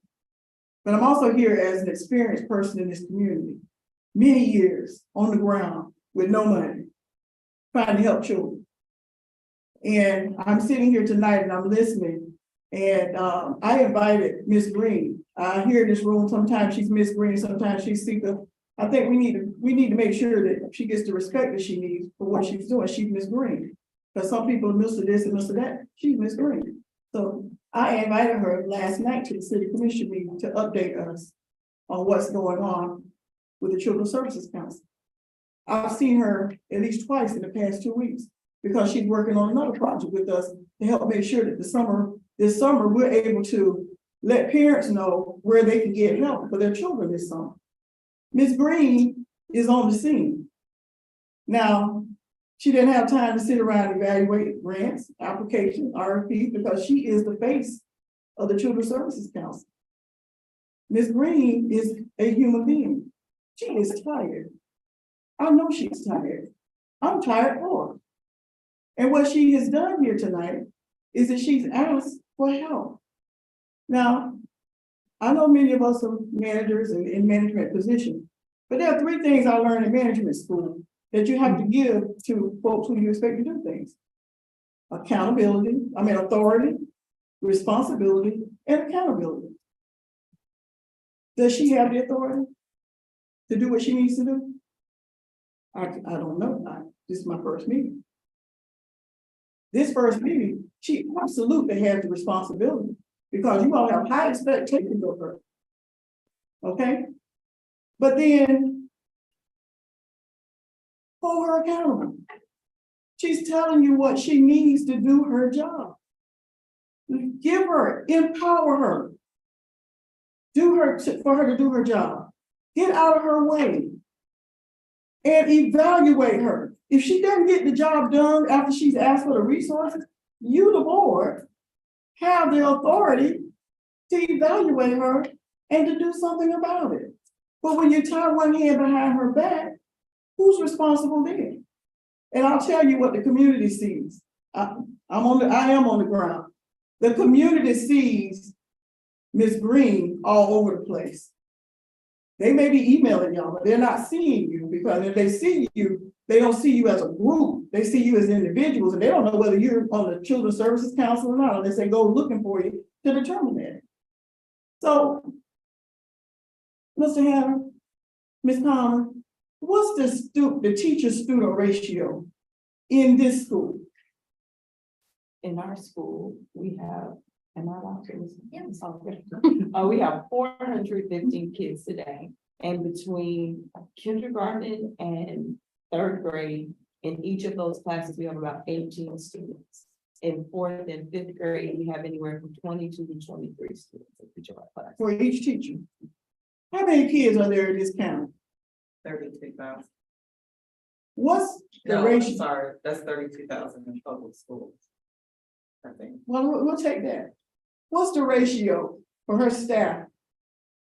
But I'm also here as an experienced person in this community. Many years on the ground with no money, trying to help children. And I'm sitting here tonight and I'm listening. And I invited Ms. Green. Here in this room, sometimes she's Ms. Green, sometimes she's Sika. I think we need to make sure that she gets the respect that she needs for what she's doing. She's Ms. Green. Because some people miss this and miss that. She's Ms. Green. So I invited her last night to the city commission meeting to update us on what's going on with the Children's Services Council. I've seen her at least twice in the past 2 weeks because she's working on another project with us to help make sure that this summer we're able to let parents know where they can get help for their children this summer. Ms. Green is on the scene. Now, she didn't have time to sit around and evaluate grants, applications, RFPs, because she is the face of the Children's Services Council. Ms. Green is a human being. She is tired. I know she's tired. I'm tired for her. And what she has done here tonight is that she's asked for help. Now, I know many of us are managers and in management positions. But there are three things I learned in management school that you have to give to folks who you expect to do things. Authority, responsibility, and accountability. Does she have the authority to do what she needs to do? I don't know. This is my first meeting. This first meeting, she absolutely has the responsibility because you all have high expectations of her. Okay? But then hold her accountable. She's telling you what she needs to do her job. Give her, empower her. For her to do her job. Get out of her way. And evaluate her. If she doesn't get the job done after she's asked for the resources, you, the board, have the authority to evaluate her and to do something about it. But when you tie one hand behind her back, who's responsible then? And I'll tell you what the community sees. I am on the ground. The community sees Ms. Green all over the place. They may be emailing y'all, but they're not seeing you because if they see you, they don't see you as a group. They see you as individuals and they don't know whether you're on the Children's Services Council or not, unless they go looking for you to determine that. So, Mr. Hanna, Ms. Palmer, what's the teacher-student ratio in this school? In our school, we have, am I allowed to? Yes. We have 415 kids today, and between kindergarten and third grade, in each of those classes, we have about 18 students. In fourth and fifth grade, we have anywhere from 22 to 23 students in each of our classes. For each teacher. How many kids are there in this county? 32,000. What's the No, ratio? sorry, that's 32,000 in public schools. I think. Well, we'll take that. What's the ratio for her staff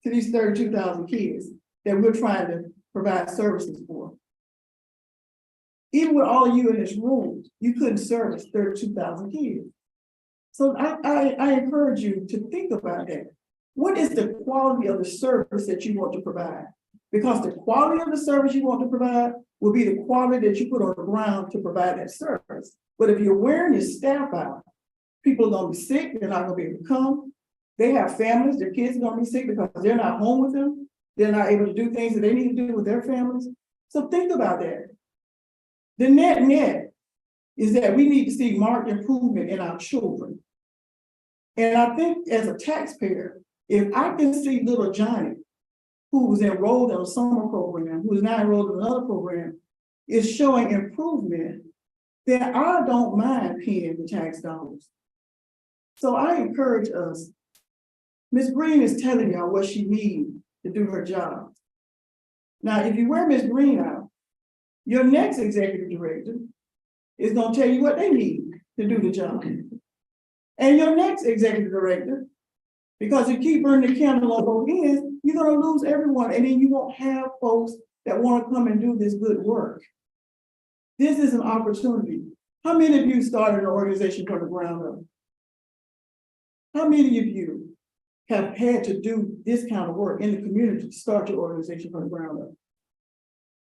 to these 32,000 kids that we're trying to provide services for? Even with all of you in this room, you couldn't service 32,000 kids. So I encourage you to think about that. What is the quality of the service that you want to provide? Because the quality of the service you want to provide will be the quality that you put on the ground to provide that service. But if you're wearing your staff out, people are gonna be sick, they're not gonna be able to come. They have families, their kids are gonna be sick because they're not home with them. They're not able to do things that they need to do with their families. So think about that. The net is that we need to see marked improvement in our children. And I think as a taxpayer, if I can see little Johnny, who was enrolled in a summer program, who is now enrolled in another program, is showing improvement, then I don't mind paying the tax dollars. So I encourage us. Ms. Green is telling y'all what she needs to do her job. Now, if you wear Ms. Green out, your next executive director is gonna tell you what they need to do the job. And your next executive director, because you keep burning the candle on both ends, you're gonna lose everyone, and then you won't have folks that wanna come and do this good work. This is an opportunity. How many of you started an organization from the ground up? How many of you have had to do this kind of work in the community to start your organization from the ground up?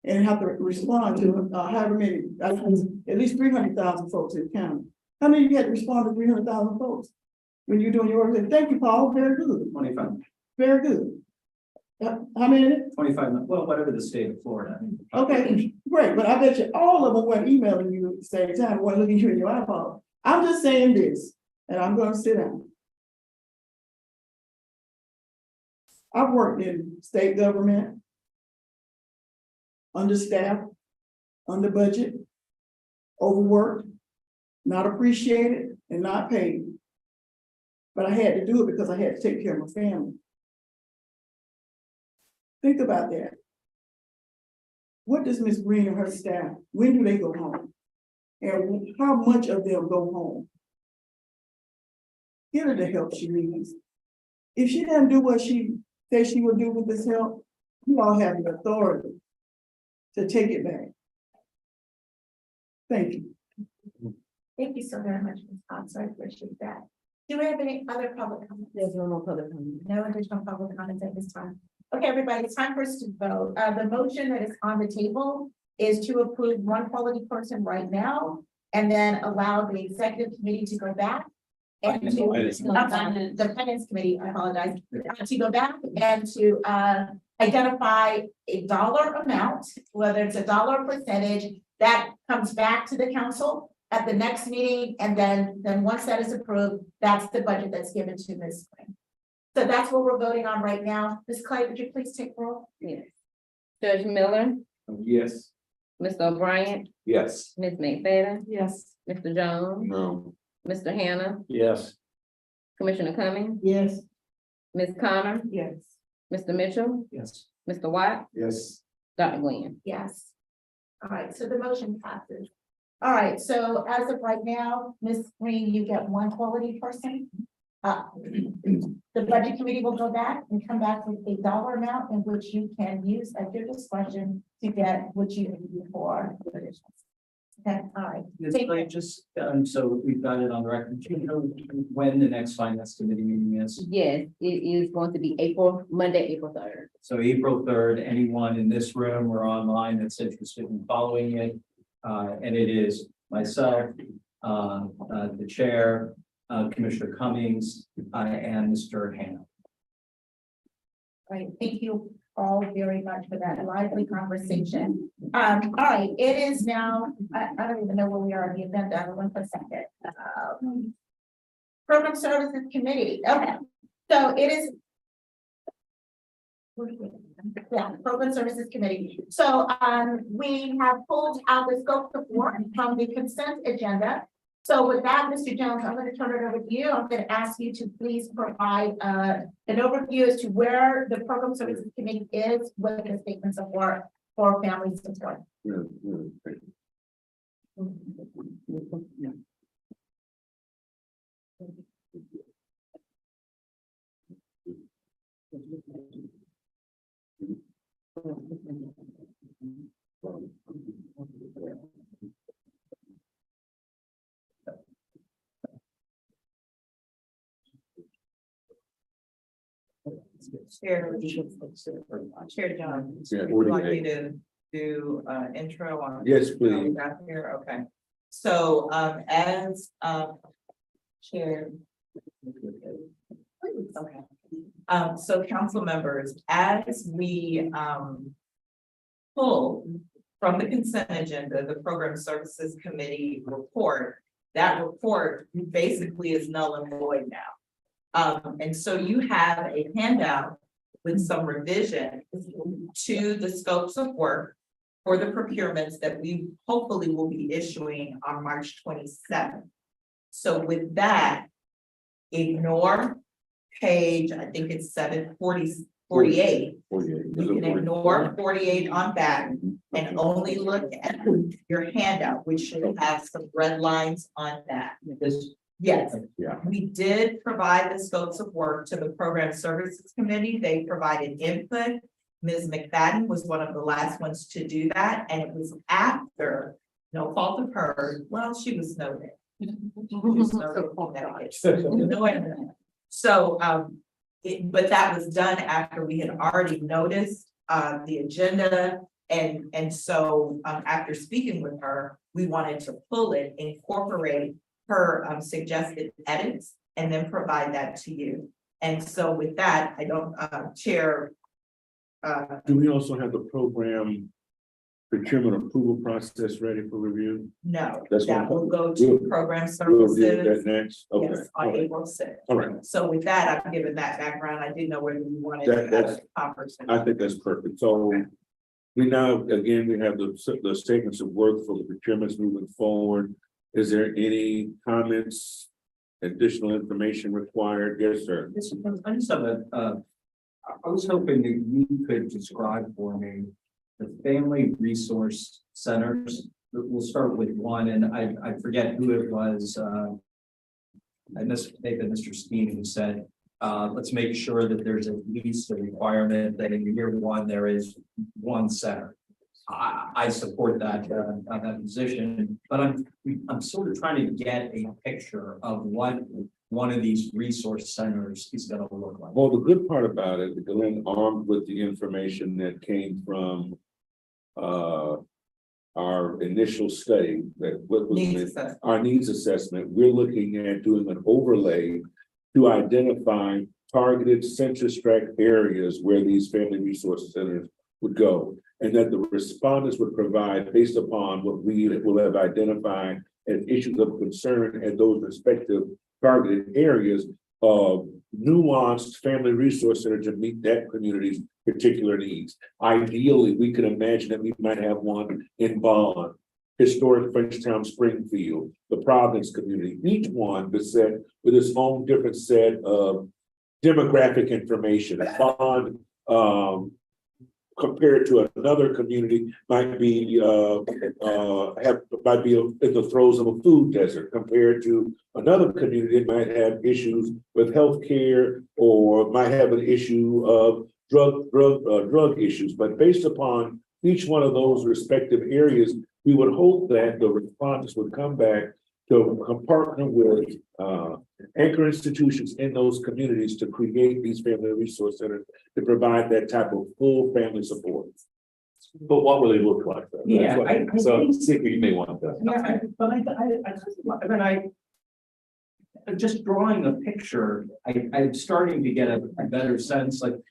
And have to respond to however many, at least 300,000 folks in the county. How many of you had to respond to 300,000 folks when you're doing your organization? Thank you, Paul, very good. 25. Very good. How many? 25, well, whatever the state of Florida. Okay, great, but I bet you all of them weren't emailing you at the same time, weren't looking you in your iPod. I'm just saying this, and I'm gonna sit down. I've worked in state government, understaffed, under budget, overworked, not appreciated, and not paid. But I had to do it because I had to take care of my family. Think about that. What does Ms. Green and her staff, when do they go home? And how much of them go home? Get her the help she needs. If she doesn't do what she says she will do with this help, you all have the authority to take it back. Thank you. Thank you so very much, Ms. Potts. I appreciate that. Do we have any other public comments? There's no more public comment. No additional public comments at this time. Okay, everybody, it's time for us to vote. The motion that is on the table is to approve one quality person right now and then allow the executive committee to go back. And to, the finance committee, I apologize, to go back and to identify a dollar amount, whether it's a dollar percentage, that comes back to the council at the next meeting, and then once that is approved, that's the budget that's given to Ms. Clay. So that's what we're voting on right now. Ms. Clay, would you please take roll? Yes. Judge Miller, Yes. Mr. O'Brien, Yes. Ms. McFadden, Yes. Mr. Jones, No. Mr. Hannah, Yes. Commissioner Cummings, Yes. Ms. Connor, Yes. Mr. Mitchell, Yes. Mr. Watt, Yes. Dr. Glenn. Yes. All right, so the motion passes. All right, so as of right now, Ms. Green, you get one quality person. The budget committee will go back and come back with a dollar amount in which you can use at your discretion to get what you need for. Okay, all right. Ms. Clay, just, so we've got it on the record, do you know when the next finance committee meeting is? Yes, it is going to be Monday, April 3rd. So April 3rd, anyone in this room or online that's interested in following it. And it is myself, the chair, Commissioner Cummings, and Mr. Hannah. All right, thank you all very much for that lively conversation. All right, it is now, I don't even know where we are on the agenda. I went for a second. Program Services Committee, okay, so it is. Yeah, Program Services Committee. So we have pulled out the scope of work from the consent agenda. So with that, Mr. Jones, I'm going to turn it over to you. I'm going to ask you to please provide an overview as to where the Program Services Committee is with the statements of work for family support. Chair John, Yeah, would you like me to do intro on? Yes, how we please. got here, okay. So as Chair. Okay. So council members, as we pull from the consent agenda, the Program Services Committee report, that report basically is null and void now. And so you have a handout with some revision to the scopes of work for the procurements that we hopefully will be issuing on March 27th. So with that, ignore page, I think it's 48. You can ignore 48 on that and only look at your handout, which should have some red lines on that. Yes, Yeah. we did provide the scopes of work to the Program Services Committee. They provided input. Ms. McFadden was one of the last ones to do that, and it was after, no fault of hers, well, she was noted. So, but that was done after we had already noticed the agenda. And so after speaking with her, we wanted to pull it, incorporate her suggested edits, and then provide that to you. And so with that, I don't chair. Do we also have the program procurement approval process ready for review? No, That's that what- will go to Program We'll deal with Services. that next. Okay. Yes, on April 6th. All right. So with that, I'm giving that background. I didn't know whether you wanted to have That's- a conversation. I think that's perfect. So we now, again, we have the statements of work for the procurements moving forward. Is there any comments, additional information required? Yes, sir. I just have I was hoping that you could describe for me the family resource centers. We'll start with one, and I forget who it was. And this maybe Mr. Skeen who said, let's make sure that there's at least a requirement that in year one there is one center. I support that that position, but I'm sort of trying to get a picture of what one of these resource centers is gonna look like. Well, the good part about it, Glenn, armed with the information that came from our initial study, that what was Needs it? assessment. Our needs assessment, we're looking at doing an overlay to identify targeted census tract areas where these family resource centers would go. And that the respondents would provide based upon what we will have identified as issues of concern at those respective targeted areas of nuanced family resource center to meet that community's particular needs. Ideally, we could imagine that we might have one in Bond, historic Frenchtown, Springfield, the Providence community, each one beset with its own different set of demographic information. Bond, compared to another community might be in the throes of a food desert, compared to another community that might have issues with healthcare or might have an issue of drug issues. But based upon each one of those respective areas, we would hope that the respondents would come back to partner with anchor institutions in those communities to create these family resource centers to provide that type of full family support. But what will they look like? Though? Yeah, That's what- I So, think- see, you may want to. Yeah, but I just drawing a picture, I'm starting to get a better sense, like,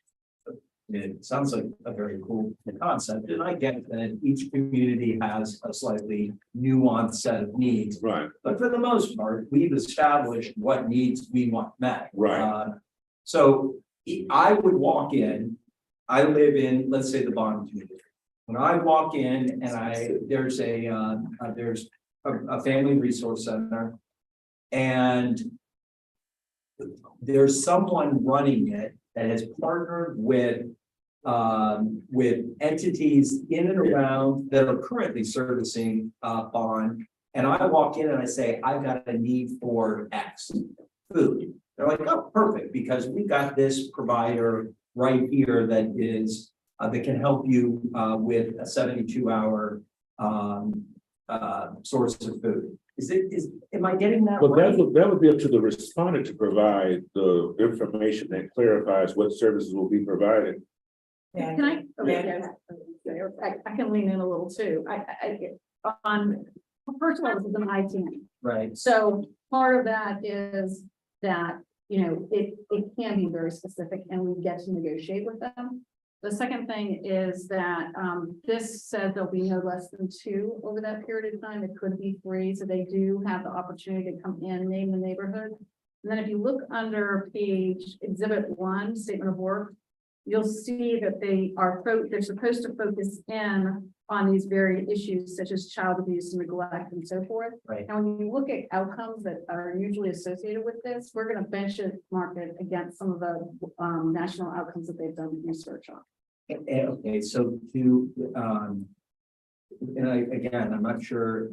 it sounds like a very cool concept, and I get that each community has a slightly nuanced set of needs. Right, But for the most part, we've established what needs we want met. right. So I would walk in, I live in, let's say, the Bond community. When I walk in and there's a family resource center. And there's someone running it that has partnered with entities in and around that are currently servicing Bond. And I walk in and I say, I've got a need for X food. They're like, oh, perfect, because we got this provider right here that is that can help you with a 72-hour source of food. Am I getting that But right? that would be up to the respondent to provide the information that clarifies what services will be provided. Yeah. Can I? Okay, Yeah. yes. I can lean in a little too. First of all, this is an ITN. Right. So part of that is that, it can be very specific and we get to negotiate with them. The second thing is that this says there'll be no less than 2 over that period of time. It could be 3, so they do have the opportunity to come in, name the neighborhood. And then if you look under page Exhibit 1, Statement of Work, you'll see that they're supposed to focus in on these very issues such as child abuse, neglect, and so forth. Right. And when you look at outcomes that are usually associated with this, we're going to benchmark it against some of the national outcomes that they've done research on. Okay, so I'm not sure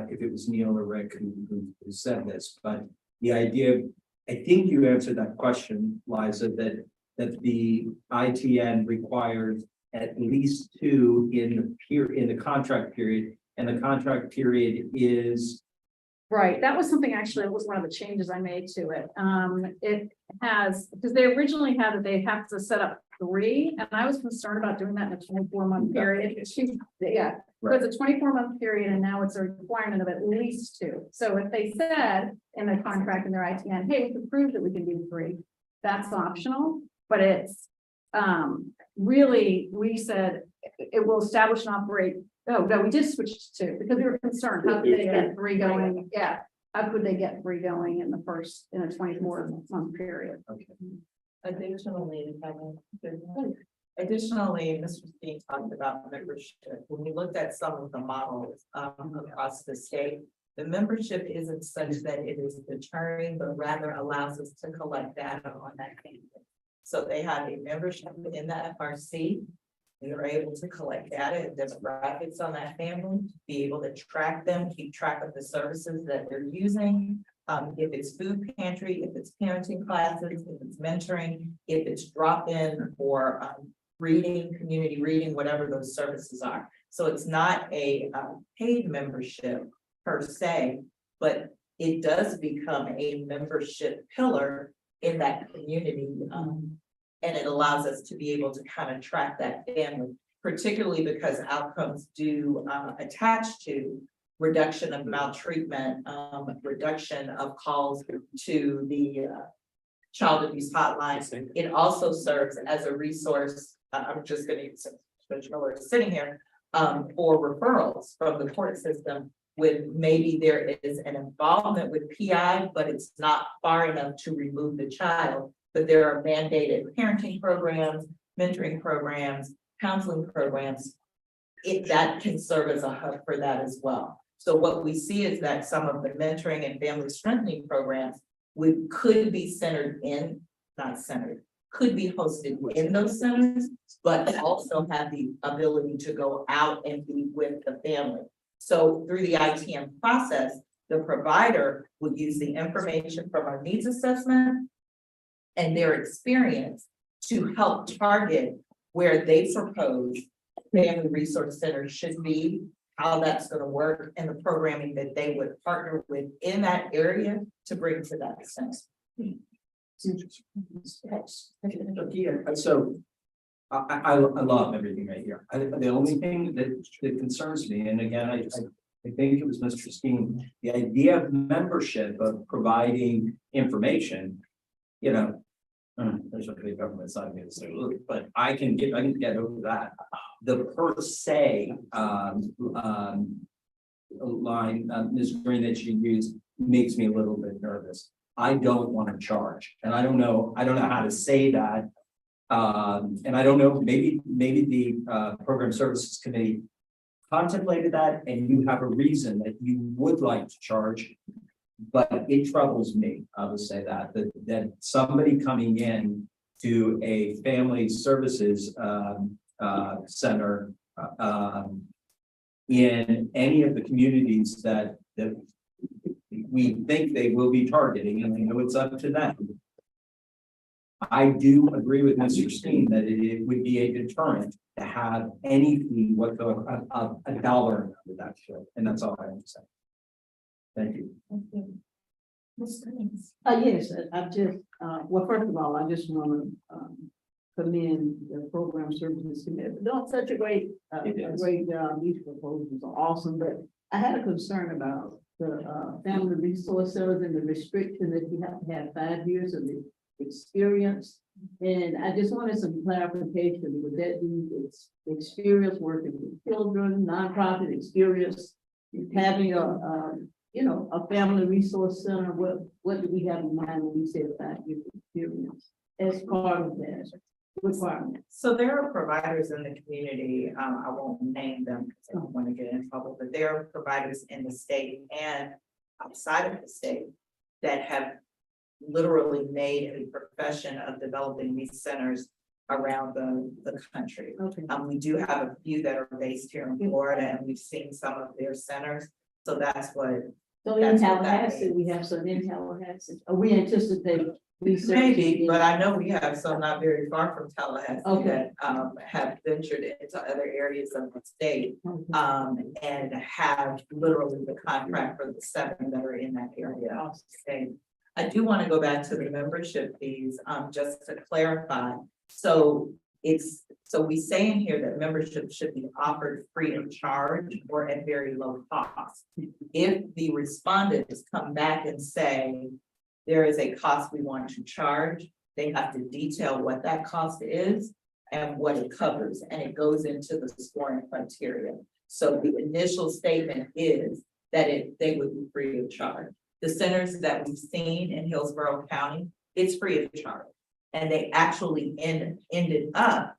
if it was Neil or Rick who said this, but the idea, I think you answered that question, Liza, that the ITN requires at least 2 in the contract period, and the contract period is. Right, that was something actually, it was one of the changes I made to it. It has, because they originally had that they have to set up 3, and I was concerned about doing that in a 24-month period. Yeah, so it's a 24-month period, and now it's a requirement of at least 2. So if they said in the contract in their ITN, hey, we can prove that we can do 3, that's optional, but it's really, we said it will establish and operate. Oh, no, we just switched to 2 because we were concerned. How could they get 3 going? Yeah. How could they get 3 going in a 24-month period? Okay. Additionally, Mr. Steen talked about membership. When we looked at some of the models across the state, the membership isn't such that it is deterring, but rather allows us to collect data on that family. So they have a membership in the FRC. And they're able to collect data and demographics on that family, be able to track them, keep track of the services that they're using. If it's food pantry, if it's parenting classes, if it's mentoring, if it's drop-in or reading, community reading, whatever those services are. So it's not a paid membership per se, but it does become a membership pillar in that community. And it allows us to be able to kind of track that family, particularly because outcomes do attach to reduction of maltreatment, reduction of calls to the child abuse hotline. It also serves as a resource. I'm just gonna use Judge Miller is sitting here for referrals from the court system when maybe there is an involvement with PI, but it's not far enough to remove the child. But there are mandated parenting programs, mentoring programs, counseling programs. That can serve as a hub for that as well. So what we see is that some of the mentoring and family strengthening programs could be could be hosted in those centers, but also have the ability to go out and be with the family. So through the ITM process, the provider would use the information from our needs assessment and their experience to help target where they propose family resource centers should be, how that's going to work, and the programming that they would partner with in that area to bring to that center. So I love everything right here. The only thing that concerns me, and again, I think it was Mr. Steen, the idea of membership of providing information, you know, there's a big government side of me to say, look, but I can get over that. The per se line, Ms. Green, that you used makes me a little bit nervous. I don't want to charge, and I don't know how to say that. And I don't know, maybe the Program Services Committee contemplated that, and you have a reason that you would like to charge. But it troubles me, I would say that somebody coming in to a family services center in any of the communities that we think they will be targeting, and I know it's up to them. I do agree with Mr. Steen that it would be a deterrent to have any fee whatsoever, a dollar with that show, and that's all I have to say. Thank you. Yes, I just, well, first of all, I just want to commend the Program Services Committee. They're doing such a great job. These proposals are awesome, but I had a concern about the family resource centers and the restriction that you have to have 5 years of the experience. And I just wanted some clarification. Would that be experience working with children, nonprofit experience, having a family resource center? What do we have in mind when we say 5 years of experience as part of that requirement? So there are providers in the community, I won't name them because I don't want to get in trouble, but there are providers in the state and outside of the state that have literally made a profession of developing these centers around the country. Okay. We do have a few that are based here in Florida, and we've seen some of their centers. So that's what. So in Tallahassee, we have some in Tallahassee. We anticipate research. Maybe, but I know we have some not very far from Tallahassee. Okay. That have ventured into other areas of the state. Okay. And have literally the contract for the 7 that are in that area of the state. I do want to go back to the membership fees, just to clarify. So we say in here that membership should be offered free of charge or at very low cost. If the respondents come back and say there is a cost we want to charge, they have to detail what that cost is and what it covers, and it goes into the scoring criteria. So the initial statement is that they would be free of charge. The centers that we've seen in Hillsborough County, it's free of charge. And they actually ended up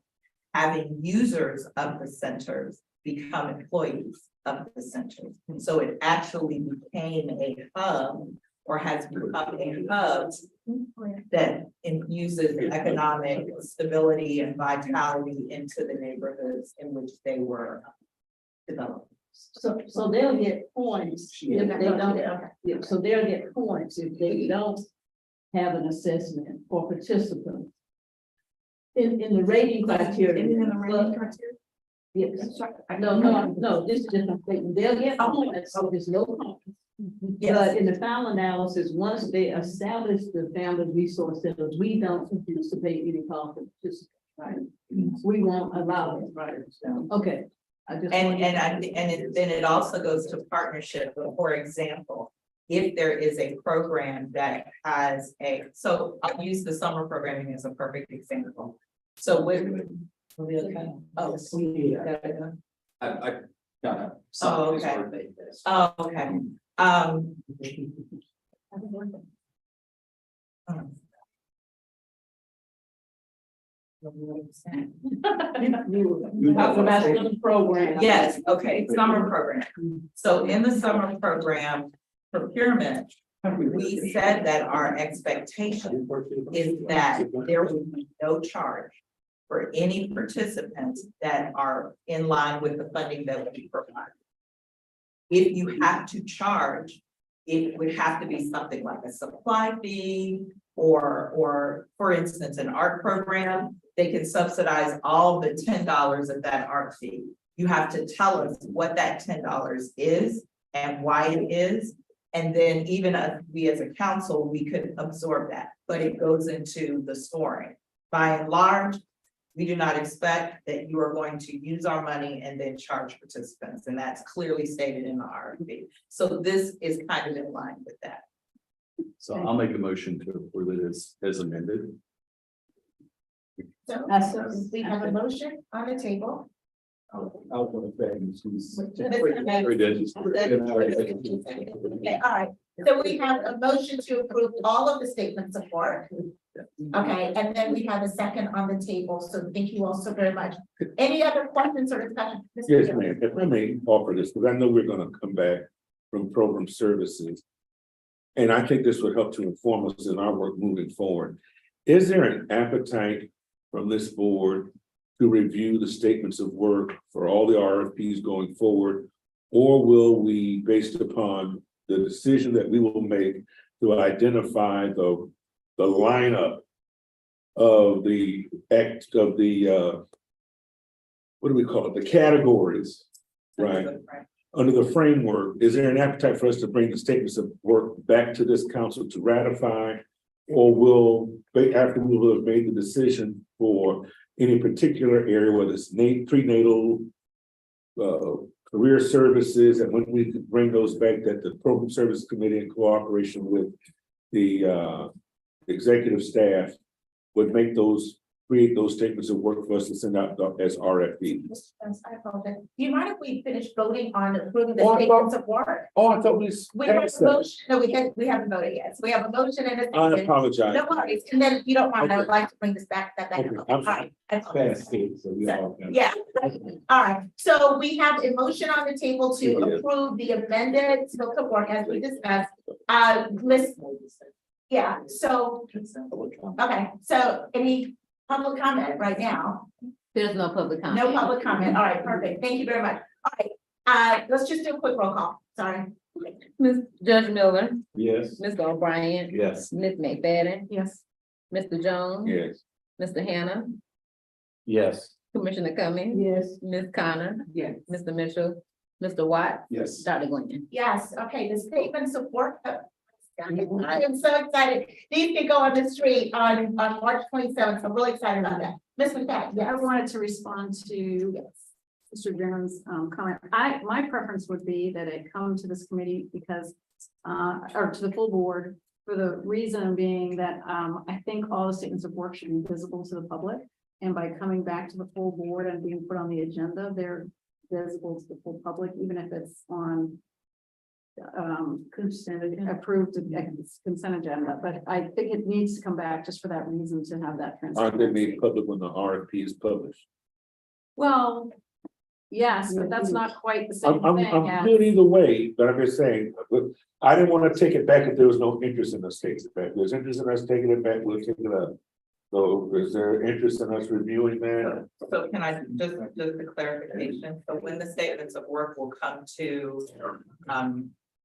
having users of the centers become employees of the centers. So it actually became a hub, or has become a hub that infuses economic stability and vitality into the neighborhoods in which they were developed. So they'll get points if they don't. Yeah, so they'll get points if they don't have an assessment for participants. In the rating criteria. Yes. No, this is just a statement. They'll get points, so there's no points. But in the final analysis, once they establish the family resource centers, we don't anticipate any cost to participate, right? We won't allow it, right? Okay. I just And, wanted- then it also goes to partnership, for example. If there is a program that has so I'll use the summer programming as a perfect example. So with. Oh, Yeah. I got it. Oh, okay. Oh, okay. Program. Yes, okay, summer program. So in the summer program procurement, we said that our expectation is that there will be no charge for any participants that are in line with the funding that we provide. If you have to charge, it would have to be something like a supply fee or for instance, an art program, they can subsidize all the $10 of that art fee. You have to tell us what that $10 is and why it is. And then even we as a council, we could absorb that, but it goes into the scoring. By and large, we do not expect that you are going to use our money and then charge participants, and that's clearly stated in the RFP. So this is kind of in line with that. So I'll make a motion to approve it as amended. So Absolutely. we have a motion on the table. I was gonna say, she's. Very good. Okay, all right, so we have a motion to approve all of the statements of work. Okay, and then we have a second on the table, so thank you all so very much. Any other questions or discussion? Yes, ma'am. If I may offer this, because I know we're gonna come back from program services. And I think this will help to inform us in our work moving forward. Is there an appetite from this board to review the statements of work for all the RFPs going forward? Or will we, based upon the decision that we will make to identify the lineup of the what do we call it? The categories, right? Under the framework, is there an appetite for us to bring the statements of work back to this council to ratify? Or will, after we will have made the decision for any particular area, whether it's prenatal, career services, and when we can bring those back, that the program service committee in cooperation with the executive staff would create those statements of work for us to send out as RFP. I apologize. Do you mind if we finish voting on approving the Oh, I thought- statements of work? Oh, I thought We have a motion, no, we haven't voted yet, so we have a motion and a I second. apologize. No worries, and then if you don't mind, I would Okay. like to bring this back, Okay, up. I'm All right. I apologize. Fast food, so we all can. Yeah, all right, so we have a motion on the table to Yeah. approve the amended scope of work as we discussed. Yeah, so, okay, so any public comment right now? There's no public comment. No public comment, all right, perfect, thank you very much. All right, let's just do a quick roll call, sorry. Ms. Judge Miller, Yes. Mr. O'Brien, Yes. Ms. McFadden, Yes. Mr. Jones, Yes. Mr. Hannah, Yes. Commissioner Cummings, Yes. Ms. Connor, Yes. Mr. Mitchell, Mr. Watt, Yes. Dr. Glenn. Yes, okay, the statements of work. I am so excited. These can go on the street on March 27th. I'm really excited about that. Ms. McFadden, I yes. wanted to respond to Mr. Jones' comment. My preference would be that it come to this committee because, or to the full board, for the reason being that, I think all the statements of work should be visible to the public. And by coming back to the full board and being put on the agenda, they're visible to the full public, even if it's on approved consent agenda, but I think it needs to come back just for that reason to have that Aren't they made transparency. public when the RFP is published? Well, yes, but that's not quite the same I'm thing as. good either way, but I'm just saying, but I didn't want to take it back if there was no interest in us taking it back. If there's interest in us taking it back, we'll take it up. So is there interest in us reviewing that? So can I just a clarification? So when the statements of work will come to,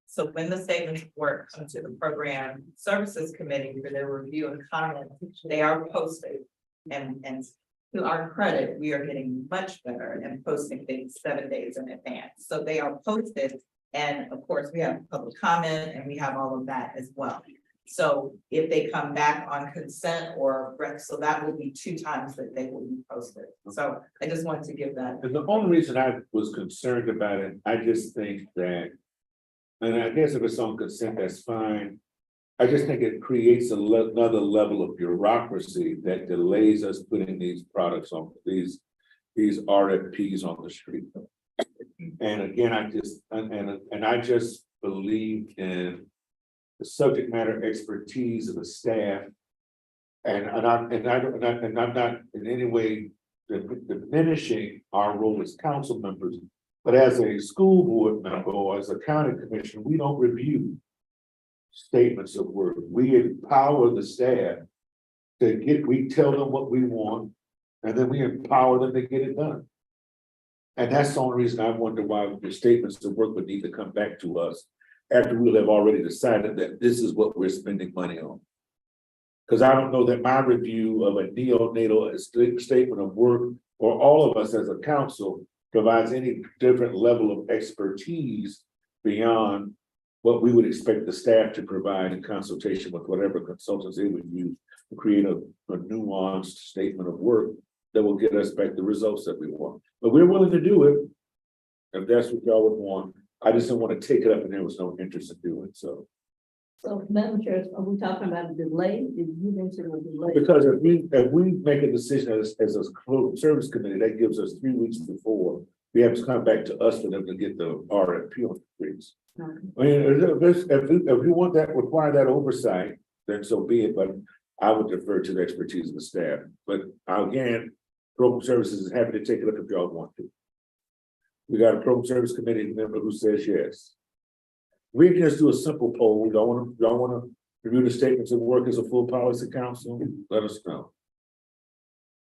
so when the statements of work come to the program services committee for their review and comment, they are posted. And to our credit, we are getting much better and posting things 7 days in advance. So they are posted And of course, we have public comment and we have all of that as well. So if they come back on consent or rec, so that will be 2 times that they will be posted. So I just wanted to give that. And the only reason I was concerned about it, I just think that, and I guess if it's on consent, that's fine. I just think it creates another level of bureaucracy that delays us putting these products on these RFPs on the street. And again, I just believe in the subject matter expertise of the staff. And I'm not in any way diminishing our role as council members, but as a school board member or as a county commissioner, we don't review statements of work. We empower the staff we tell them what we want, and then we empower them to get it done. And that's the only reason I wonder why the statements of work would need to come back to us after we'll have already decided that this is what we're spending money on. Because I don't know that my review of a neonatal statement of work, or all of us as a council, provides any different level of expertise beyond what we would expect the staff to provide in consultation with whatever consultants they would use to create a nuanced statement of work that will get us back the results that we want. But we're willing to do it if that's what y'all would want. I just didn't want to take it up and there was no interest in doing so. So, Madam Chair, are we talking about a delay? Did you mention a delay? Because if we make a decision as a service committee, that gives us 3 weeks before we have to come back to us for them to get the RFP on the streets. Okay. I mean, if we want that, require that oversight, then so be it, but I would defer to the expertise of the staff. But again, program services is happy to take it up if y'all want to. We got a program service committee member who says yes. We can just do a simple poll. Y'all want to review the statements of work as a full policy council? Let us know.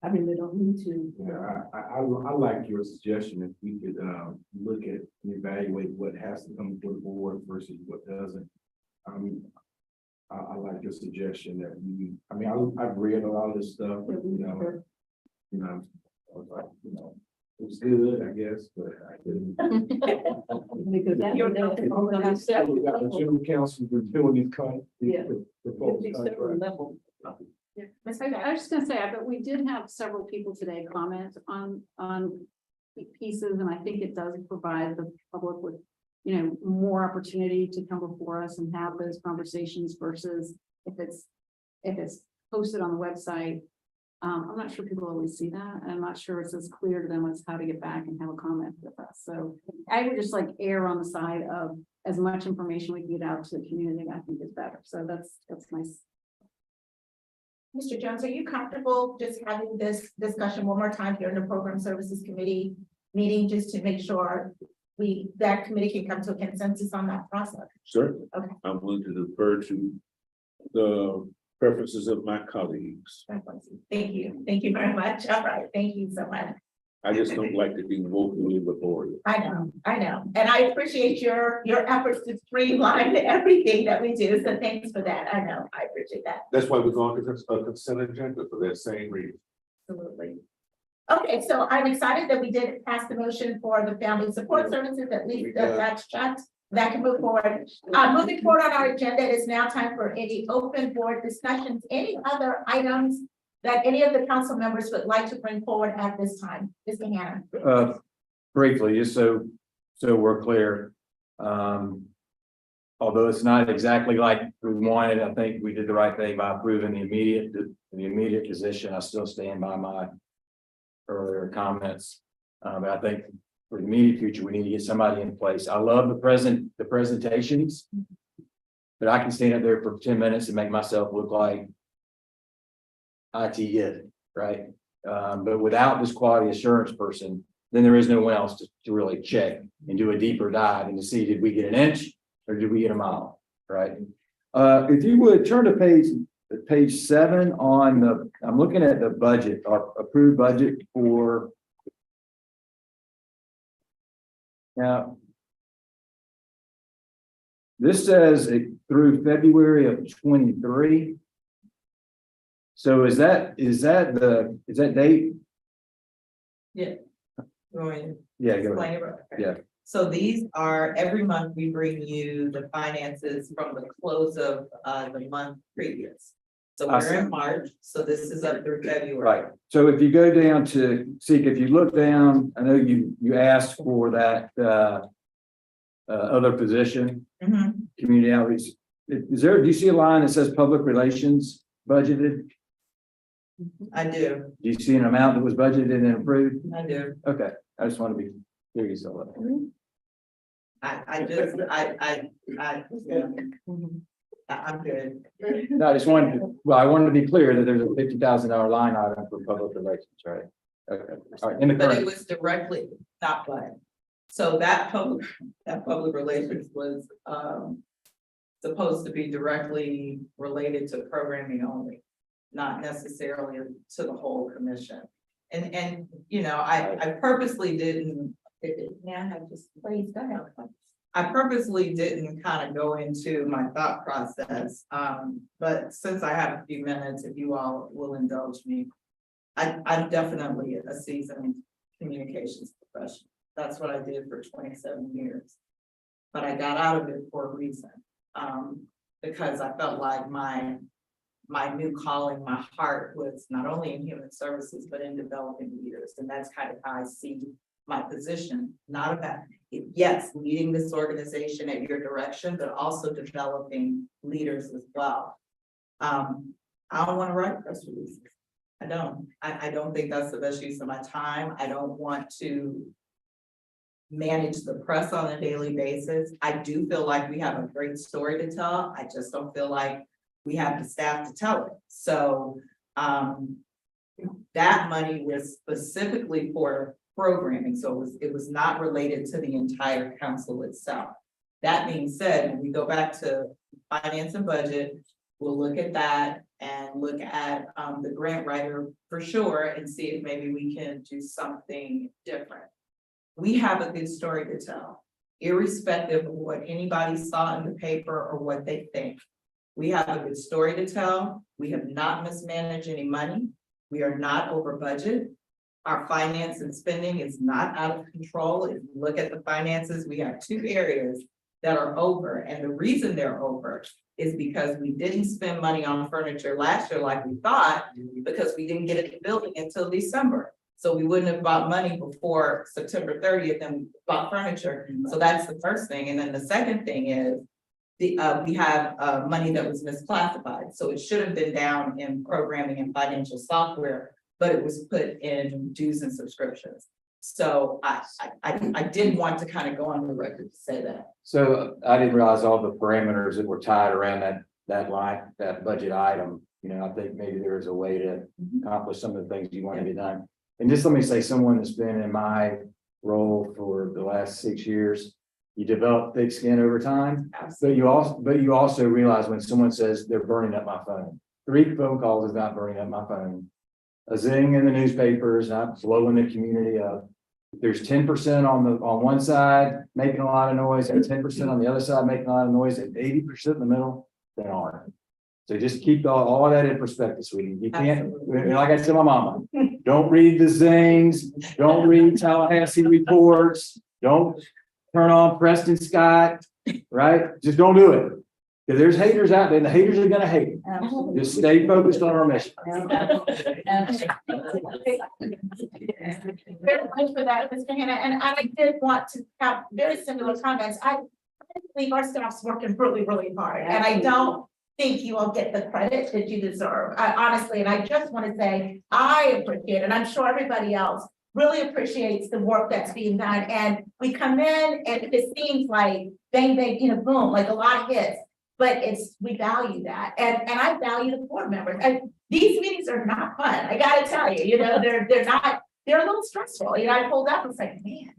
I mean, they don't need to. Yeah, I like your suggestion if we could look at and evaluate what has to come before the board versus what doesn't. I like your suggestion that I've read a lot of this stuff, but I was like, it was good, I guess, but I didn't. Because that You're would not have gonna have We got the general counsel reviewing these Yeah. proposed several contracts. levels. Yeah, I was just gonna say, but we did have several people today comment on pieces, and I think it does provide the public with, more opportunity to come before us and have those conversations versus if it's posted on the website. I'm not sure people always see that, and I'm not sure it's as clear to them as how to get back and have a comment with us. So I would just err on the side of as much information we can get out to the community, I think is better. So that's nice. Mr. Jones, are you comfortable just having this discussion one more time here in the Program Services Committee meeting, just to make sure that committee can come to a consensus on that process? Sure. Okay. I'm willing to defer to the preferences of my colleagues. Thank you. Thank you very much. All right. Thank you so much. I just don't like to be woefully laborious. I know. And I appreciate your efforts to streamline everything that we do. So thanks for that. I know. I appreciate that. That's why we're going to a consent agenda for that same reason. Absolutely. Okay, so I'm excited that we did pass the motion for the family support services, at least that's checked. That can move forward. Moving forward on our agenda, it is now time for any open board discussions, any other items that any of the council members would like to bring forward at this time. Mr. Hannah. Briefly, just so we're clear. Although it's not exactly like we wanted, I think we did the right thing by approving the immediate position. I still stand by my earlier comments. But I think for the immediate future, we need to get somebody in place. I love the presentations, but I can stand up there for 10 minutes and make myself look like IT it, right? But without this quality assurance person, then there is no one else to really check and do a deeper dive and to see, did we get an inch or did we get a mile, right? If you would turn to page 7 on I'm looking at the budget, our approved budget for. Now, this says through February of 23. So is that date? Yeah. Go ahead. Yeah, go Explain ahead. it. Yeah. So these are, every month we bring you the finances from the close of the month previous. So I we're in March, so this is up through February. Right, so if you go down to, see, if you look down, I know you asked for that, other position, Mhm, community outreach. Is there, do you see a line that says public relations budgeted? I do, Do you see an amount that was budgeted and approved? I do. Okay, I just want to be curious of it. I'm good. No, I just wanted to, well, I wanted to be clear that there's a $50,000 line item for public relations, right? Okay, all right, in the But it current, was directly, not but. So that public relations was, supposed to be directly related to programming only, not necessarily to the whole commission. And, you know, I purposely didn't, Please, go ahead. I purposely didn't kind of go into my thought process, but since I have a few minutes, if you all will indulge me. I'm definitely a seasoned communications professional. That's what I did for 27 years. But I got out of it for a reason, because I felt like my new calling, my heart was not only in human services, but in developing leaders. And that's kind of how I see my position, not about, yes, leading this organization at your direction, but also developing leaders as well. I don't want to write press releases. I don't. I don't think that's the best use of my time. I don't want to manage the press on a daily basis. I do feel like we have a great story to tell. I just don't feel like we have the staff to tell it. So that money was specifically for programming, so it was not related to the entire council itself. That being said, when we go back to finance and budget, we'll look at that and look at the grant writer for sure and see if maybe we can do something different. We have a good story to tell, irrespective of what anybody saw in the paper or what they think. We have a good story to tell. We have not mismanaged any money. We are not over budget. Our finance and spending is not out of control. If you look at the finances, we have two areas that are over. And the reason they're over is because we didn't spend money on furniture last year like we thought, because we didn't get it in the building until December. So we wouldn't have bought money before September 30th and bought furniture. So that's the first thing. And then the second thing is we have money that was misclassified. So it should have been down in programming and financial software, but it was put in dues and subscriptions. So I did want to kind of go on the record to say that. so I didn't realize all the parameters that were tied around that line, that budget item. You know, I think maybe there's a way to accomplish some of the things you want to get done. And just let me say, someone that's been in my role for the last 6 years, you develop thick skin over time, but you also realize when someone says they're burning up my phone. 3 phone calls is not burning up my phone. A zing in the newspaper is not blowing the community up. If there's 10% on one side making a lot of noise, and 10% on the other side making a lot of noise, and 80% in the middle, they aren't. So just keep all that in perspective, sweetie. You can't, like I said, my mama, don't read the zings, don't read Tallahassee reports, don't turn on Preston Scott, right? Just don't do it. Because there's haters out there, and the haters are gonna hate. Just stay focused on our mission. Very much for that, Mr. Hannah, and I did want to have very similar comments. I believe our staff's working really, really hard, and I don't think you all get the credit that you deserve, honestly, and I just want to say, I appreciate, and I'm sure everybody else really appreciates the work that's being done, and we come in, and it seems like bang, bang, you know, boom, like a lot of hits, but we value that, and I value the board members, and these meetings are not fun, I gotta tell you, you know, they're a little stressful, you know, I pulled up and was like, man,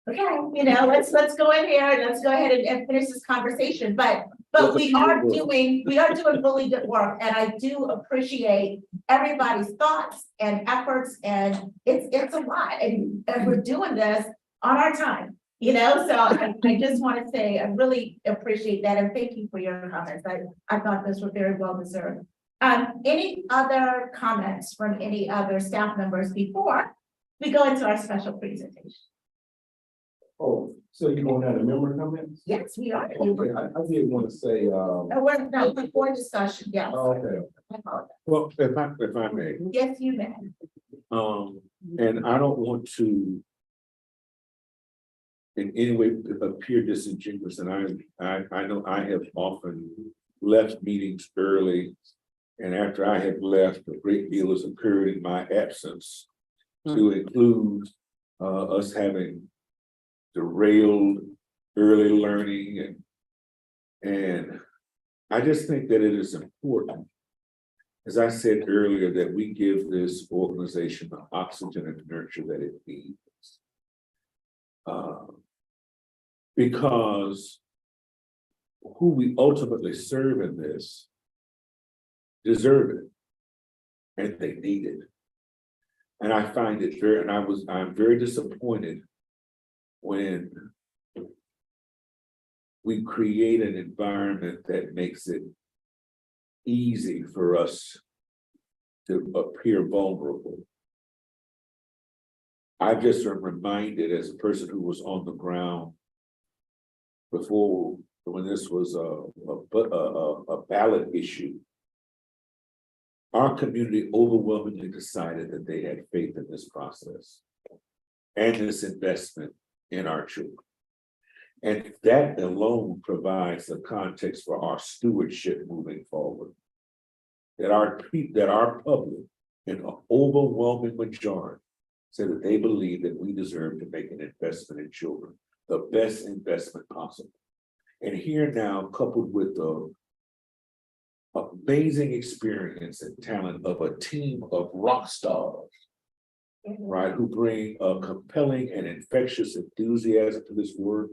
okay, you know, let's go in here and let's go ahead and finish this conversation, but we are doing really good work, and I do appreciate everybody's thoughts and efforts, and it's a lot, and we're doing this on our time, you know, so I just want to say I really appreciate that, and thank you for your comments. I thought those were very well deserved. Any other comments from any other staff members before we go into our special presentation? Oh, So you gonna have a member comments? Yes, we are. Okay, I did want to say, No, before discussion, yes. okay, I apologize. Well, if I may, Yes, you may. and I don't want to in any way appear disingenuous, and I know I have often left meetings early. And after I have left, a great deal has occurred in my absence, to include us having derailed early learning and I just think that it is important, as I said earlier, that we give this organization the oxygen and nurture that it needs. Because who we ultimately serve in this deserve it, and they need it. And I find it I'm very disappointed when we create an environment that makes it easy for us to appear vulnerable. I just am reminded, as a person who was on the ground before, when this was a ballot issue, our community overwhelmingly decided that they had faith in this process and this investment in our children. And that alone provides the context for our stewardship moving forward. That our public, in an overwhelming majority, said that they believe that we deserve to make an investment in children, the best investment possible. And here now, coupled with the amazing experience and talent of a team of rock stars, right, who bring a compelling and infectious enthusiasm to this work,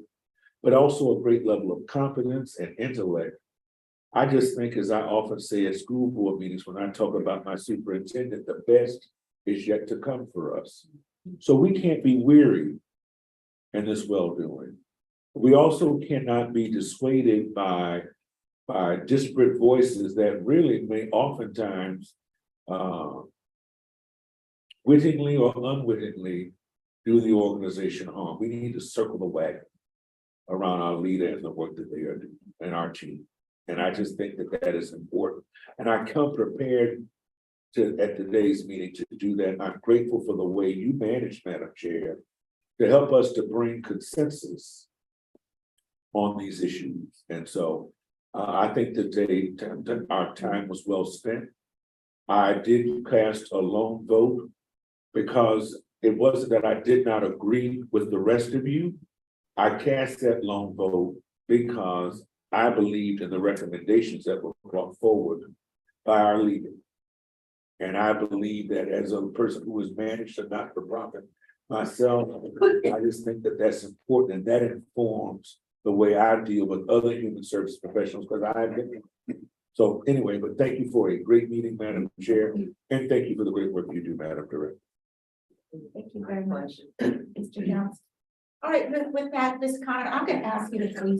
but also a great level of confidence and intellect. I just think, as I often say at school board meetings, when I talk about my superintendent, the best is yet to come for us. So we can't be weary in this well-doing. We also cannot be dissuaded by disparate voices that really may oftentimes wittingly or unwittingly do the organization harm. We need to circle the wagon around our leader and the work that they are doing and our team. And I just think that that is important. And I come prepared at today's meeting to do that. I'm grateful for the way you managed, Madam Chair, to help us to bring consensus on these issues. And so I think that our time was well spent. I did cast a lone vote because it wasn't that I did not agree with the rest of you. I cast that lone vote because I believed in the recommendations that were brought forward by our leader. And I believe that as a person who has managed a not-for-profit myself, I just think that that's important, and that informs the way I deal with other human service professionals, because I've been. So anyway, but thank you for a great meeting, Madam Chair, and thank you for the great work you do, Madam Director. Thank you very much, Mr. Johnson. All right, with that, Ms. Connor, I'm gonna ask you to please.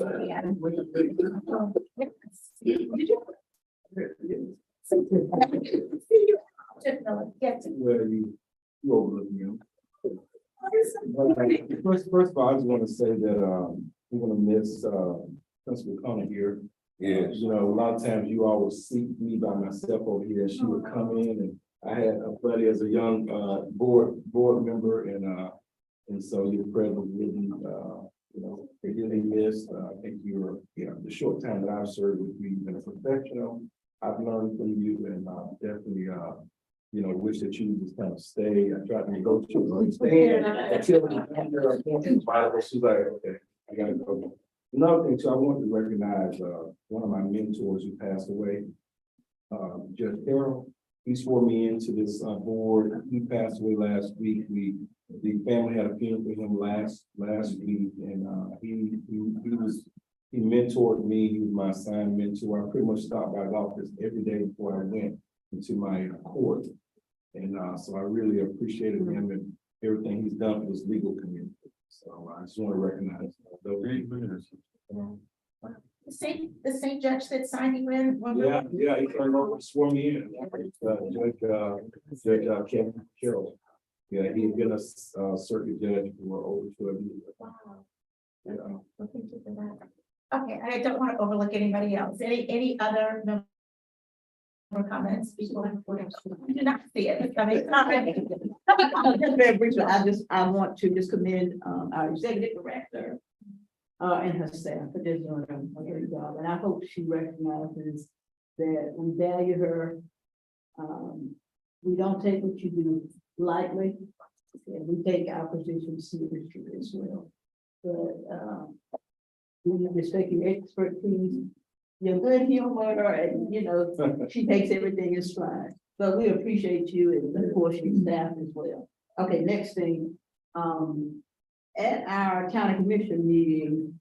well, you overlook me. First of all, I just want to say that we're gonna miss Principal Connor here. Yes. You know, a lot of times you always see me by myself over here, and she would come in, and I had a buddy as a young board member, and so your presence really really missed. I think the short time that I've served with you, you've been a professional. I've learned from you, and definitely wish that you just kind of stay. I tried to negotiate. Stay until she's like, okay, I gotta go. Another thing too, I want to recognize one of my mentors who passed away, Judge Carroll. He swore me into this board. He passed away last week. The family had a funeral for him last week, and he mentored me. He was my assigned mentor. I pretty much stopped by his office every day before I went into my court, and so I really appreciated him and everything he's done for this legal community. So I just want to recognize those. The same judge that signed you in. Yeah, he turned over, swore me in. Judge Kevin Carroll. Yeah, he had been a circuit judge for over 12 years. Okay, I don't want to overlook anybody else. Any other comments? People do not see it. I mean, Just very briefly, I want to just commend, our executive director, and her staff for just doing a great job, and I hope she recognizes that we value her. We don't take what you do lightly, and we take our position seriously as well. But, we respect your expertise, your good humor, and, she takes everything in stride. But we appreciate you and of course your staff as well. Okay, next thing, at our county commission meeting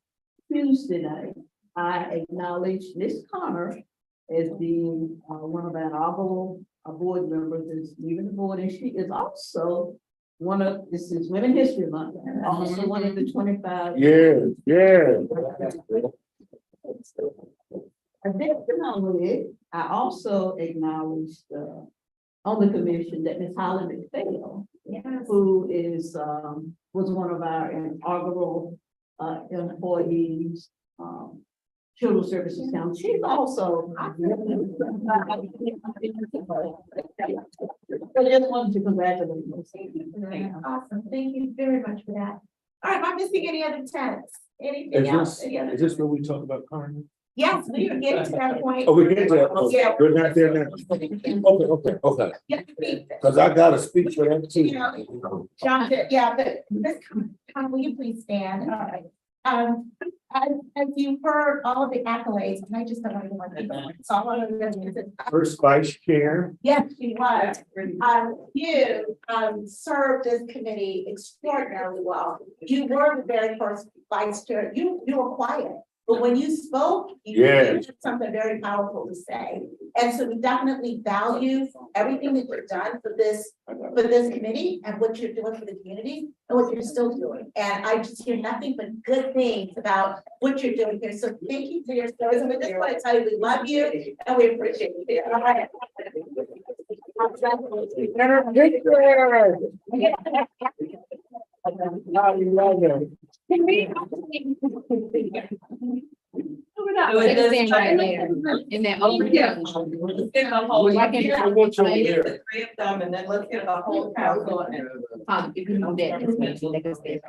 Tuesday night, I acknowledged Ms. Connor as being one of our inaugural board members that's leaving the board, and she is also this is Women History Month, and also one of the 25. Yeah. Additionally, I also acknowledged on the commission that Ms. Holly McPhail, who is was one of our inaugural employees, Children's Services Council. She's also. I just wanted to congratulate you. Awesome. Thank you very much for that. All right, am I missing any other texts? Anything else? Is this where we talk about Carmen? Yes, we are getting to that point. Oh, we're getting to that. Yeah. We're not there now. Okay. Yeah, Cause I got a speech for that too. John, but Ms. Connor, will you please stand? All right. As you've heard all of the accolades, and I just don't want to people. So I want to. First vice chair. Yes, she was. You served this committee extraordinarily well. You were the very first vice chair. You were quiet, but when you spoke, you had something very powerful to say. And so we definitely value everything that you've done for this committee and what you're doing for the community and what you're still doing. And I just hear nothing but good things about what you're doing here. So thank you for your service. And we just want to tell you we love you and we appreciate you. All right. Right there, in that overview. The three of them, and then let's get the whole council. If you know that, just make sure they can stay.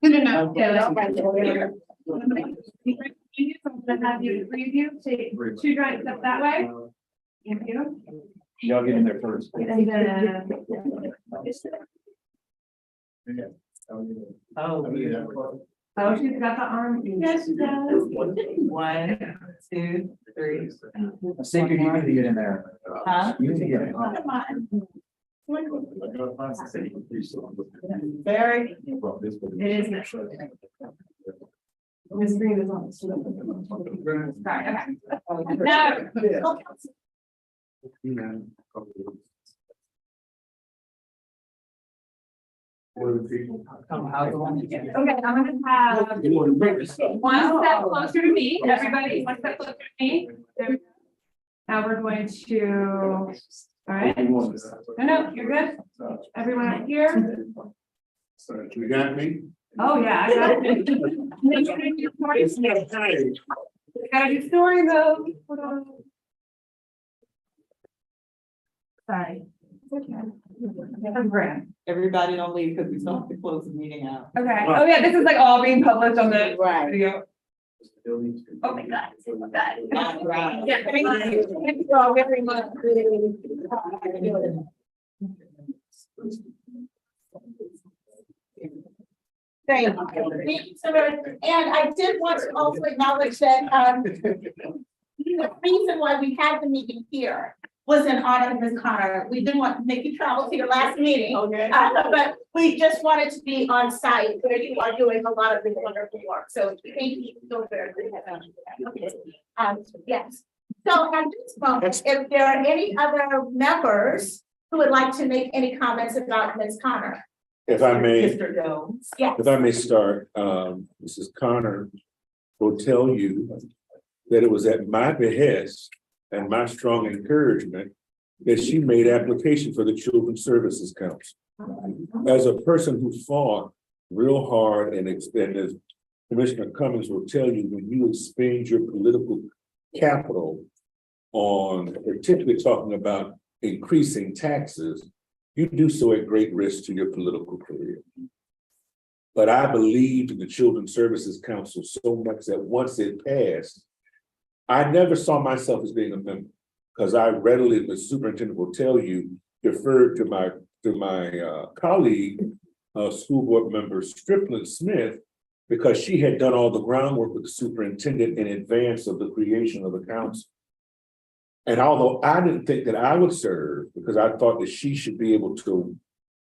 No. Have you preview, take two drawings up that way. Thank you. Y'all get in there first. And then. Oh, she's got the arm. Yes, she does. 1, 2, 3. I think you need to get in there. Huh? You need to get in. Very. It is next. The screen is on. Sorry, okay. No. Okay, I'm gonna have one step closer to me, everybody, one step closer to me. There we go. Now we're going to, all right. No, you're good. Everyone up here. You got me? Oh, yeah. I got it. Make sure you gotta do story mode. Hold on. Sorry. Everybody don't leave because we still have to close the meeting out. Okay, oh yeah, this is like all being published on the video. Oh my God. Right. Yeah, thank you. Thank you all very much. Thank you so much. And I did want to also acknowledge that the reason why we had the meeting here was in honor of Ms. Connor. We didn't want to make you travel to your last meeting. Okay. But we just wanted to be on site where you are doing a lot of this wonderful work. So thank you so very much. Yes. So at this moment, if there are any other members who would like to make any comments about Ms. Connor. If I may. Mr. Jones. Yes. If I may start, Mrs. Connor will tell you that it was at my behest and my strong encouragement that she made application for the Children's Services Council. As a person who fought real hard and as Commissioner Cummings will tell you, when you expend your political capital on particularly talking about increasing taxes, you do so at great risk to your political career. But I believed in the Children's Services Council so much that once it passed, I never saw myself as being a member, because I readily, the superintendent will tell you, deferred to my colleague, school board member Strickland Smith, because she had done all the groundwork with the superintendent in advance of the creation of the council. And although I didn't think that I would serve, because I thought that she should be able to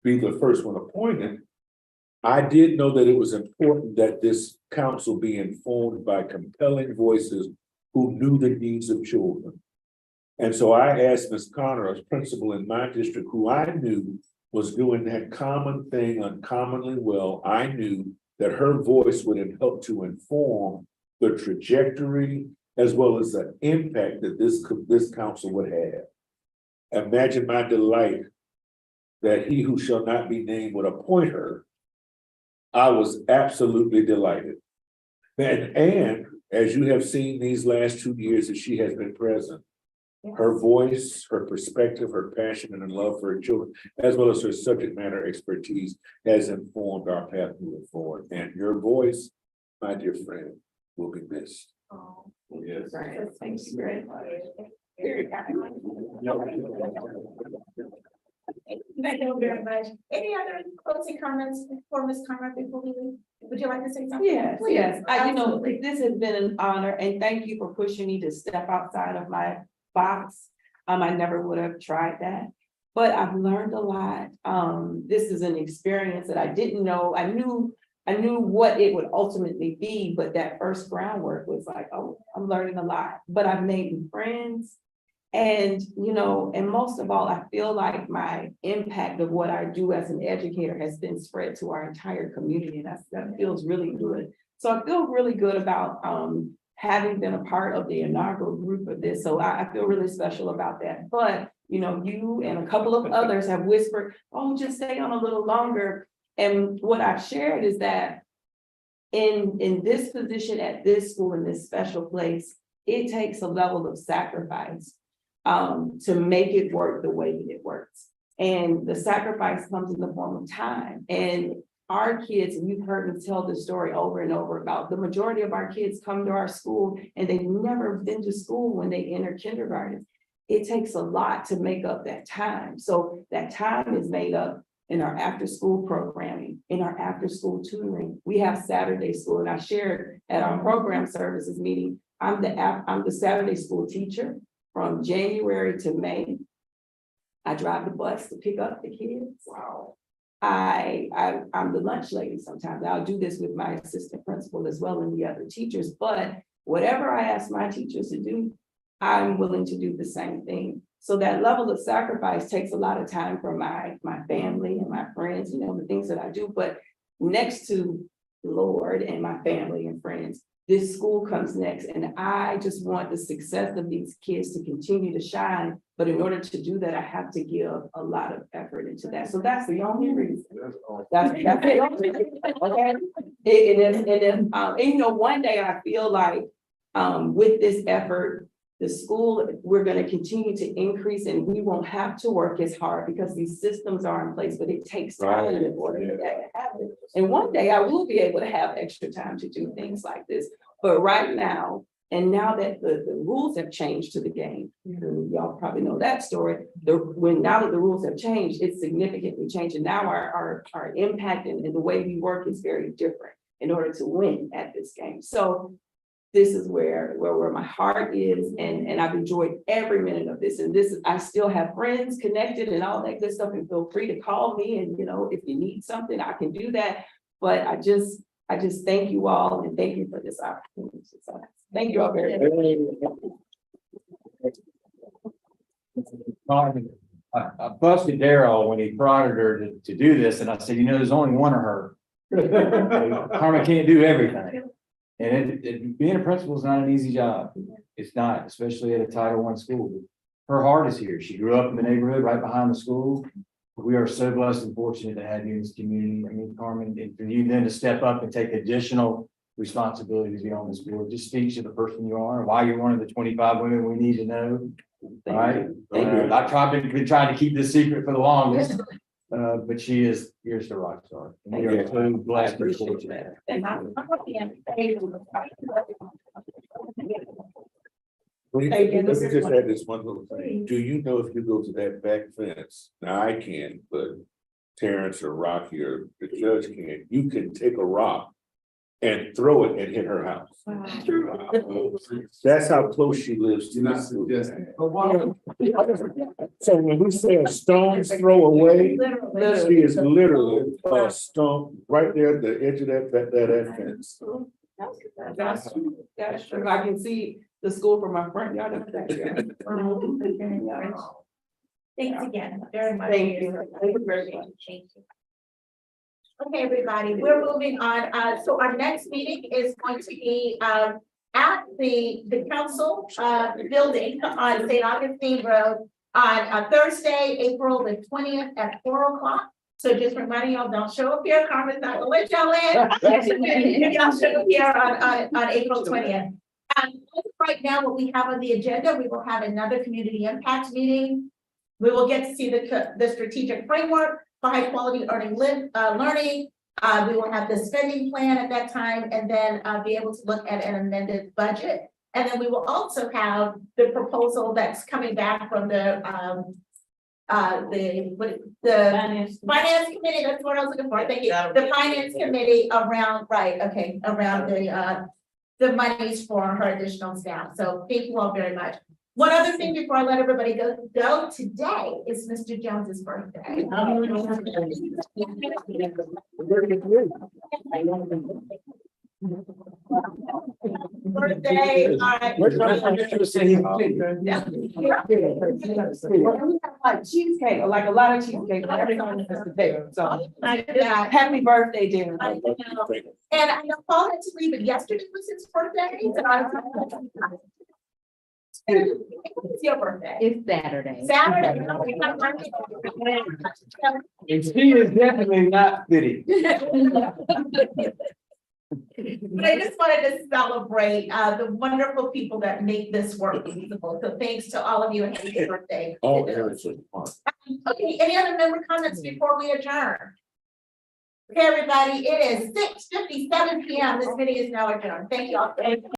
be the first one appointed, I did know that it was important that this council be informed by compelling voices who knew the needs of children. And so I asked Ms. Connor, as principal in my district, who I knew was doing that common thing uncommonly well. I knew that her voice would have helped to inform the trajectory as well as the impact that this council would have. Imagine my delight that he who shall not be named would appoint her. I was absolutely delighted. And as you have seen these last 2 years that she has been present, her voice, her perspective, her passion and her love for her children, as well as her subject matter expertise, has informed our path moving forward. And your voice, my dear friend, will be missed. Oh, Yes. Thank you very much. Thank you very much. Any other closing comments for Ms. Conrad before we leave? Would you like to say something? Yes, Please. yes. Absolutely. This has been an honor and thank you for pushing me to step outside of my box. I never would have tried that, but I've learned a lot. This is an experience that I didn't know. I knew what it would ultimately be, but that first groundwork was like, oh, I'm learning a lot, but I've made friends. And, and most of all, I feel like my impact of what I do as an educator has been spread to our entire community. And that feels really good. So I feel really good about having been a part of the inaugural group of this. So I feel really special about that. But, you and a couple of others have whispered, oh, just stay on a little longer. And what I've shared is that in this position at this school, in this special place, it takes a level of sacrifice to make it work the way that it works. And the sacrifice comes in the form of time. And our kids, and you've heard me tell this story over and over about the majority of our kids come to our school and they've never been to school when they enter kindergarten. It takes a lot to make up that time. So that time is made up in our after school programming, in our after school tutoring. We have Saturday school, and I shared at our program services meeting, I'm the Saturday school teacher from January to May. I drive the bus to pick up the kids. Wow. I'm the lunch lady sometimes. I'll do this with my assistant principal as well and the other teachers, but whatever I ask my teachers to do, I'm willing to do the same thing. So that level of sacrifice takes a lot of time from my family and my friends, the things that I do, but next to the Lord and my family and friends, this school comes next. And I just want the success of these kids to continue to shine. But in order to do that, I have to give a lot of effort into that. So that's the only reason. That's the only reason. Okay. And one day I feel like with this effort, the school, we're going to continue to increase and we won't have to work as hard because these systems are in place, but it takes time in order for that to happen. And one day I will be able to have extra time to do things like this. But right now, and now that the rules have changed to the game, y'all probably know that story, now that the rules have changed, it's significantly changed. And now our impact and the way we work is very different in order to win at this game. So this is where my heart is, and I've enjoyed every minute of this. And I still have friends connected and all that good stuff. And feel free to call me. And if you need something, I can do that. But I just thank you all and thank you for this opportunity. So thank you all very much. I busted Daryl when he prodded her to do this, and I said, there's only one of her. Karma can't do everything. And being a principal is not an easy job. It's not, especially at a Title I school. Her heart is here. She grew up in the neighborhood right behind the school. We are so blessed and fortunate to have you in this community. I mean, Carmen, and for you then to step up and take additional responsibilities beyond this board, just speaks to the person you are, and why you're one of the 25 women we need to know. All right, I've been trying to keep this secret for the longest, but here's the rock star. And we are so blessed and fortunate. Let me just add this one little thing. Do you know if you go to that back fence, now I can, but Terrence or Rocky or the judge can, you can take a rock and throw it and hit her house. That's how close she lives to the school. So when we say a stone's throw away, she is literally a stone right there at the edge of that fence. That's true. I can see the school from my front yard. Thanks again, very much. Thank you. Thank you very much. Okay, everybody, we're moving on. So our next meeting is going to be, at the council, building on St. Augustine Road on Thursday, April the 20th at 4 o'clock. So just reminding y'all, don't show up here, Carmen's not gonna let y'all in. Y'all show up here on April 20th. Right now, what we have on the agenda, we will have another community impact meeting. We will get to see the strategic framework for high quality learning. We will have the spending plan at that time, and then be able to look at an amended budget. And then we will also have the proposal that's coming back from the finance committee. That's what I was looking for. Thank you. The finance committee around, right? Okay, around the monies for her additional staff. So thank you all very much. One other thing before I let everybody go, today is Mr. Jones's birthday. Birthday, all right. Cheesecake, like a lot of cheesecake, every time it's the day. So happy birthday, dear. And I know Paul had to leave, but yesterday was his birthday. It's your birthday. It's Saturday. Saturday. And she is definitely not fitting. But I just wanted to celebrate the wonderful people that make this work feasible. So thanks to all of you and happy birthday. Oh, seriously. Okay, any other member comments before we adjourn? Okay, everybody, it is 6:57 p.m. This meeting is now adjourned. Thank you all.